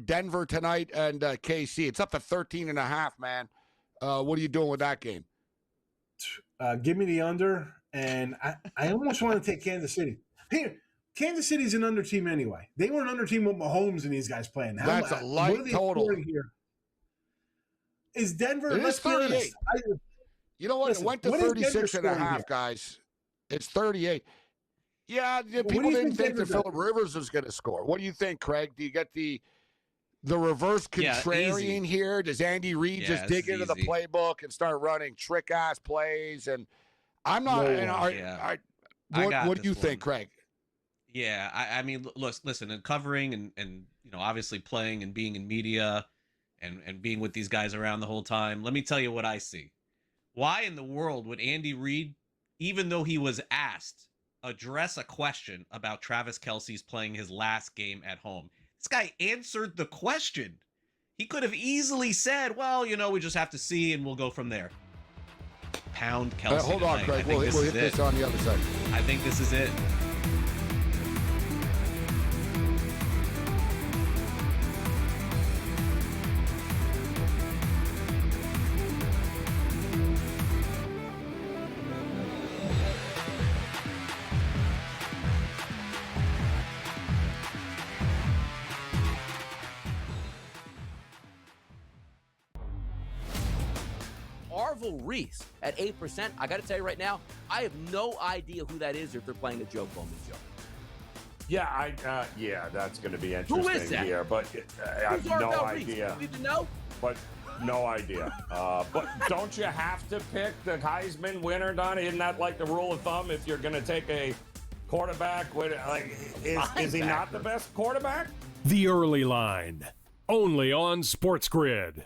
tonight and KC. It's up to 13.5, man. What are you doing with that game? Give me the under, and I almost want to take Kansas City. Here, Kansas City's an under team anyway. They were an under team with Mahomes and these guys playing. That's a light total. Here? Is Denver? It is 38. You know what? Listen, it went to 36.5, guys. It's 38. Yeah, people didn't think that Phillip Rivers was going to score. What do you think, Craig? Do you get the reverse contrarian here? Does Andy Reid just dig into the playbook and start running trick-ass plays? And I'm not what do you think, Craig? Yeah, I mean, listen, and covering and obviously playing and being in media and being with these guys around the whole time, let me tell you what I see. Why in the world would Andy Reid, even though he was asked, address a question about Travis Kelce's playing his last game at home? This guy answered the question. He could have easily said, well, we just have to see and we'll go from there. Pound Kelce. Hold on, Craig. We'll hit this on the other side. I think this is it. Reese at 8%. I got to tell you right now, I have no idea who that is or if they're playing a joke on the show. Yeah, that's going to be interesting. Who is that? Here, but I have no idea. You need to know? But no idea. But don't you have to pick the Heisman winner, Don? Isn't that like the rule of thumb? If you're going to take a quarterback, is he not the best quarterback? The Early Line, only on SportsGrid.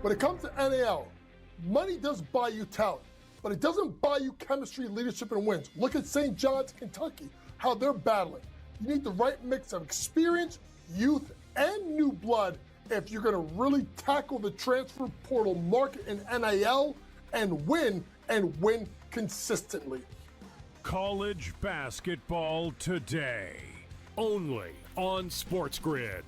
When it comes to NAL, money does buy you talent, but it doesn't buy you chemistry, leadership, and wins. Look at St. John's, Kentucky, how they're battling. You need the right mix of experience, youth, and new blood if you're going to really tackle the transfer portal market in NIL and win consistently. College basketball today, only on SportsGrid.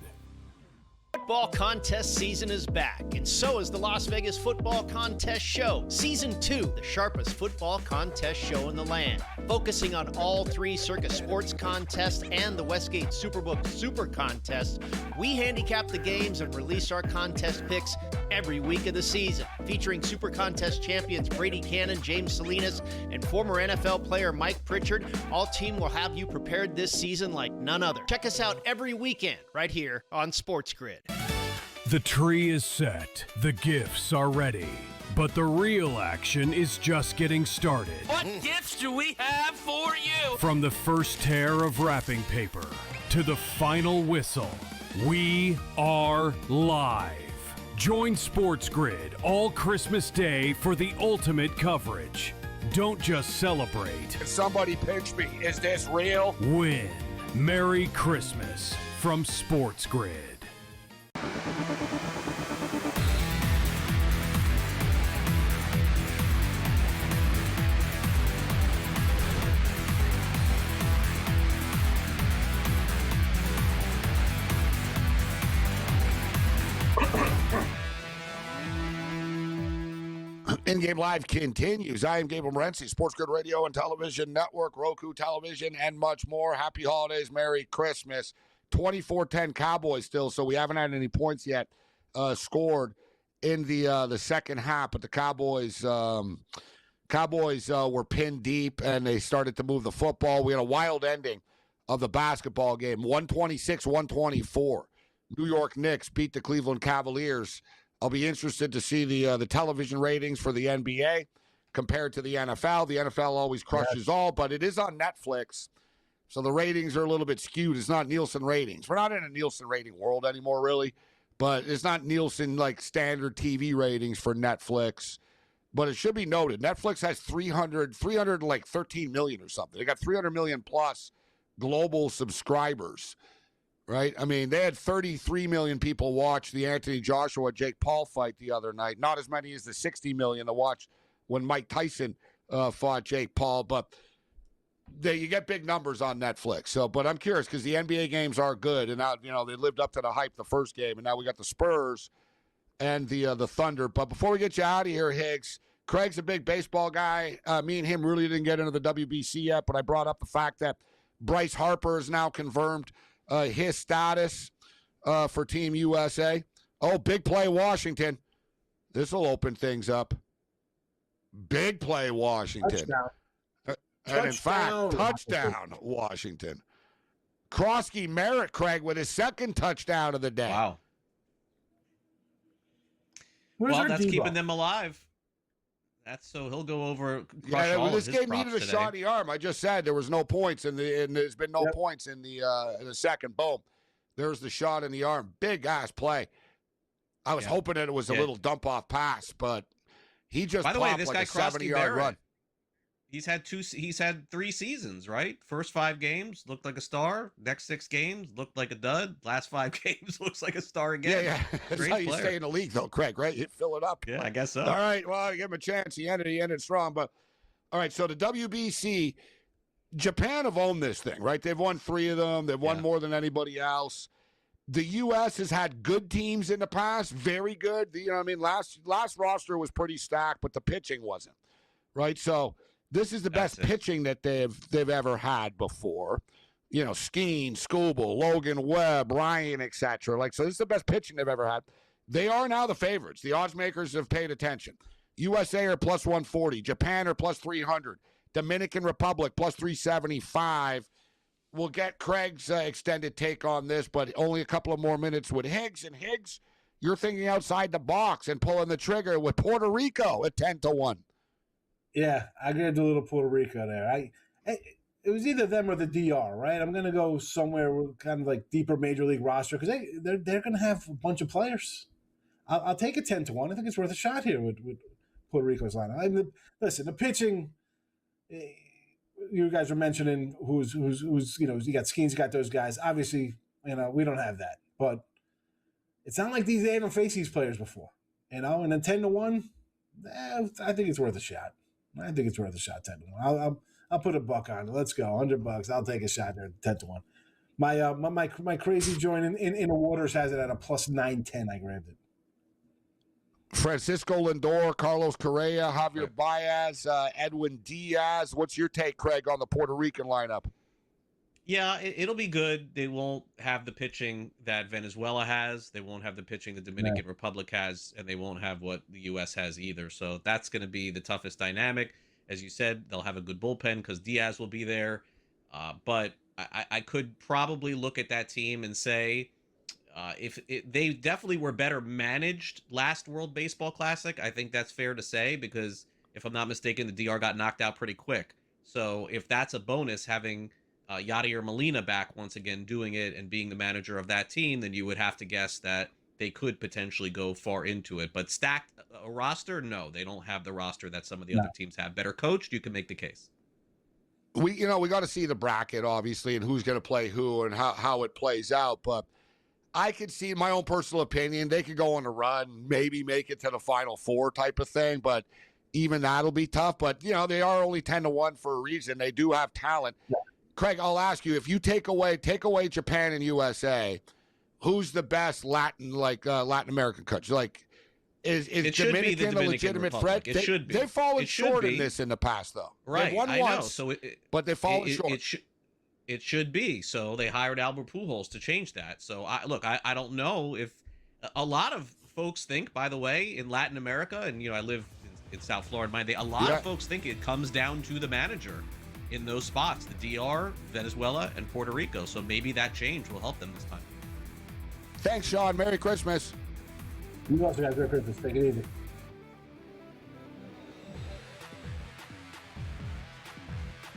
Football contest season is back, and so is the Las Vegas Football Contest Show. Season 2, the sharpest football contest show in the land. Focusing on all 3 Circus Sports contests and the Westgate Superbook Super Contest, we handicap the games and release our contest picks every week of the season. Featuring Super Contest champions Brady Cannon, James Salinas, and former NFL player Mike Pritchard, all team will have you prepared this season like none other. Check us out every weekend right here on SportsGrid. The tree is set, the gifts are ready, but the real action is just getting started. What gifts do we have for you? From the first tear of wrapping paper to the final whistle, we are live. Join SportsGrid all Christmas Day for the ultimate coverage. Don't just celebrate. Somebody pinch me. Is this real? Win. Merry Christmas from SportsGrid. In-game live continues. I am Gabriel Morency, SportsGrid Radio and Television Network, Roku Television, and much more. Happy holidays, Merry Christmas. 24-10 Cowboys still, so we haven't had any points yet scored in the second half. But the Cowboys were pinned deep, and they started to move the football. We had a wild ending of the basketball game, 126-124. New York Knicks beat the Cleveland Cavaliers. I'll be interested to see the television ratings for the NBA compared to the NFL. The NFL always crushes all, but it is on Netflix, so the ratings are a little bit skewed. It's not Nielsen ratings. We're not in a Nielsen rating world anymore, really, but it's not Nielsen like standard TV ratings for Netflix. But it should be noted, Netflix has 313 million or something. They got 300 million plus global subscribers. Right? I mean, they had 33 million people watch the Anthony Joshua-Jake Paul fight the other night. Not as many as the 60 million to watch when Mike Tyson fought Jake Paul. But you get big numbers on Netflix. So, but I'm curious because the NBA games are good. And now, they lived up to the hype the first game. And now we got the Spurs and the Thunder. But before we get you out of here, Higgs, Craig's a big baseball guy. Me and him really didn't get into the WBC yet. But I brought up the fact that Bryce Harper is now confirmed his status for Team USA. Oh, big play, Washington. This will open things up. Big play, Washington. And in fact, touchdown, Washington. Krosky Merritt, Craig, with his second touchdown of the day. Wow. Well, that's keeping them alive. That's so he'll go over. This game needed a shot in the arm. I just said there was no points and there's been no points in the second. Boom, there's the shot in the arm. Big ass play. I was hoping that it was a little dump off pass, but he just. By the way, this guy crossed a 70-yard run. He's had 3 seasons, right? First 5 games looked like a star. Next 6 games looked like a dud. Last 5 games looks like a star again. Yeah. That's how you stay in the league, though, Craig, right? You fill it up. Yeah, I guess so. All right, well, give him a chance. He ended strong. But, all right, so the WBC, Japan have owned this thing, right? They've won 3 of them. They've won more than anybody else. The U.S. has had good teams in the past, very good. Last roster was pretty stacked, but the pitching wasn't, right? So this is the best pitching that they've ever had before. Skeen, Skubal, Logan Webb, Ryan, etc. So this is the best pitching they've ever had. They are now the favorites. The odds makers have paid attention. USA are plus 140. Japan are plus 300. Dominican Republic plus 375. We'll get Craig's extended take on this, but only a couple of more minutes with Higgs. And Higgs, you're thinking outside the box and pulling the trigger with Puerto Rico at 10-1. Yeah, I grabbed a little Puerto Rico there. It was either them or the DR, right? I'm going to go somewhere with kind of like deeper major league roster because they're going to have a bunch of players. I'll take a 10-1. I think it's worth a shot here with Puerto Rico's lineup. Listen, the pitching. You guys were mentioning who's you got Skeens, you got those guys. Obviously, we don't have that, but it's not like they haven't faced these players before, and then 10-1. I think it's worth a shot. I think it's worth a shot. 10-1. I'll put $1 on it. Let's go. $100. I'll take a shot there. 10-1. My crazy joint in the waters has it at a plus 910. I grabbed it. Francisco Lindor, Carlos Correa, Javier Baez, Edwin Diaz. What's your take, Craig, on the Puerto Rican lineup? Yeah, it'll be good. They won't have the pitching that Venezuela has. They won't have the pitching the Dominican Republic has, and they won't have what the U.S. has either. So that's going to be the toughest dynamic. As you said, they'll have a good bullpen because Diaz will be there. But I could probably look at that team and say they definitely were better managed last World Baseball Classic. I think that's fair to say because, if I'm not mistaken, the DR got knocked out pretty quick. So if that's a bonus, having Yadier Molina back once again doing it and being the manager of that team, then you would have to guess that they could potentially go far into it. But stacked a roster? No, they don't have the roster that some of the other teams have. Better coached, you can make the case. We got to see the bracket, obviously, and who's going to play who and how it plays out. But I could see, in my own personal opinion, they could go on a run, maybe make it to the Final Four type of thing. But even that'll be tough. But, they are only 10-1 for a reason. They do have talent. Yeah. Craig, I'll ask you, if you take away Japan and USA, who's the best Latin American coach? Is It should be the Dominican a Dominican legitimate Republic. threat? It should be. They've fallen It should short in be. this in the past, though. Right. They've won I once, know. but they've fallen short. It should be. So they hired Albert Pujols to change that. So I don't know if a lot of folks think, by the way, in Latin America, and I live in South Florida, a lot of folks think it comes down to the manager in those spots, the DR, Venezuela, and Puerto Rico. So maybe that change will help them this time. Thanks, Sean. Merry Christmas. You also got Merry Christmas. Take it easy.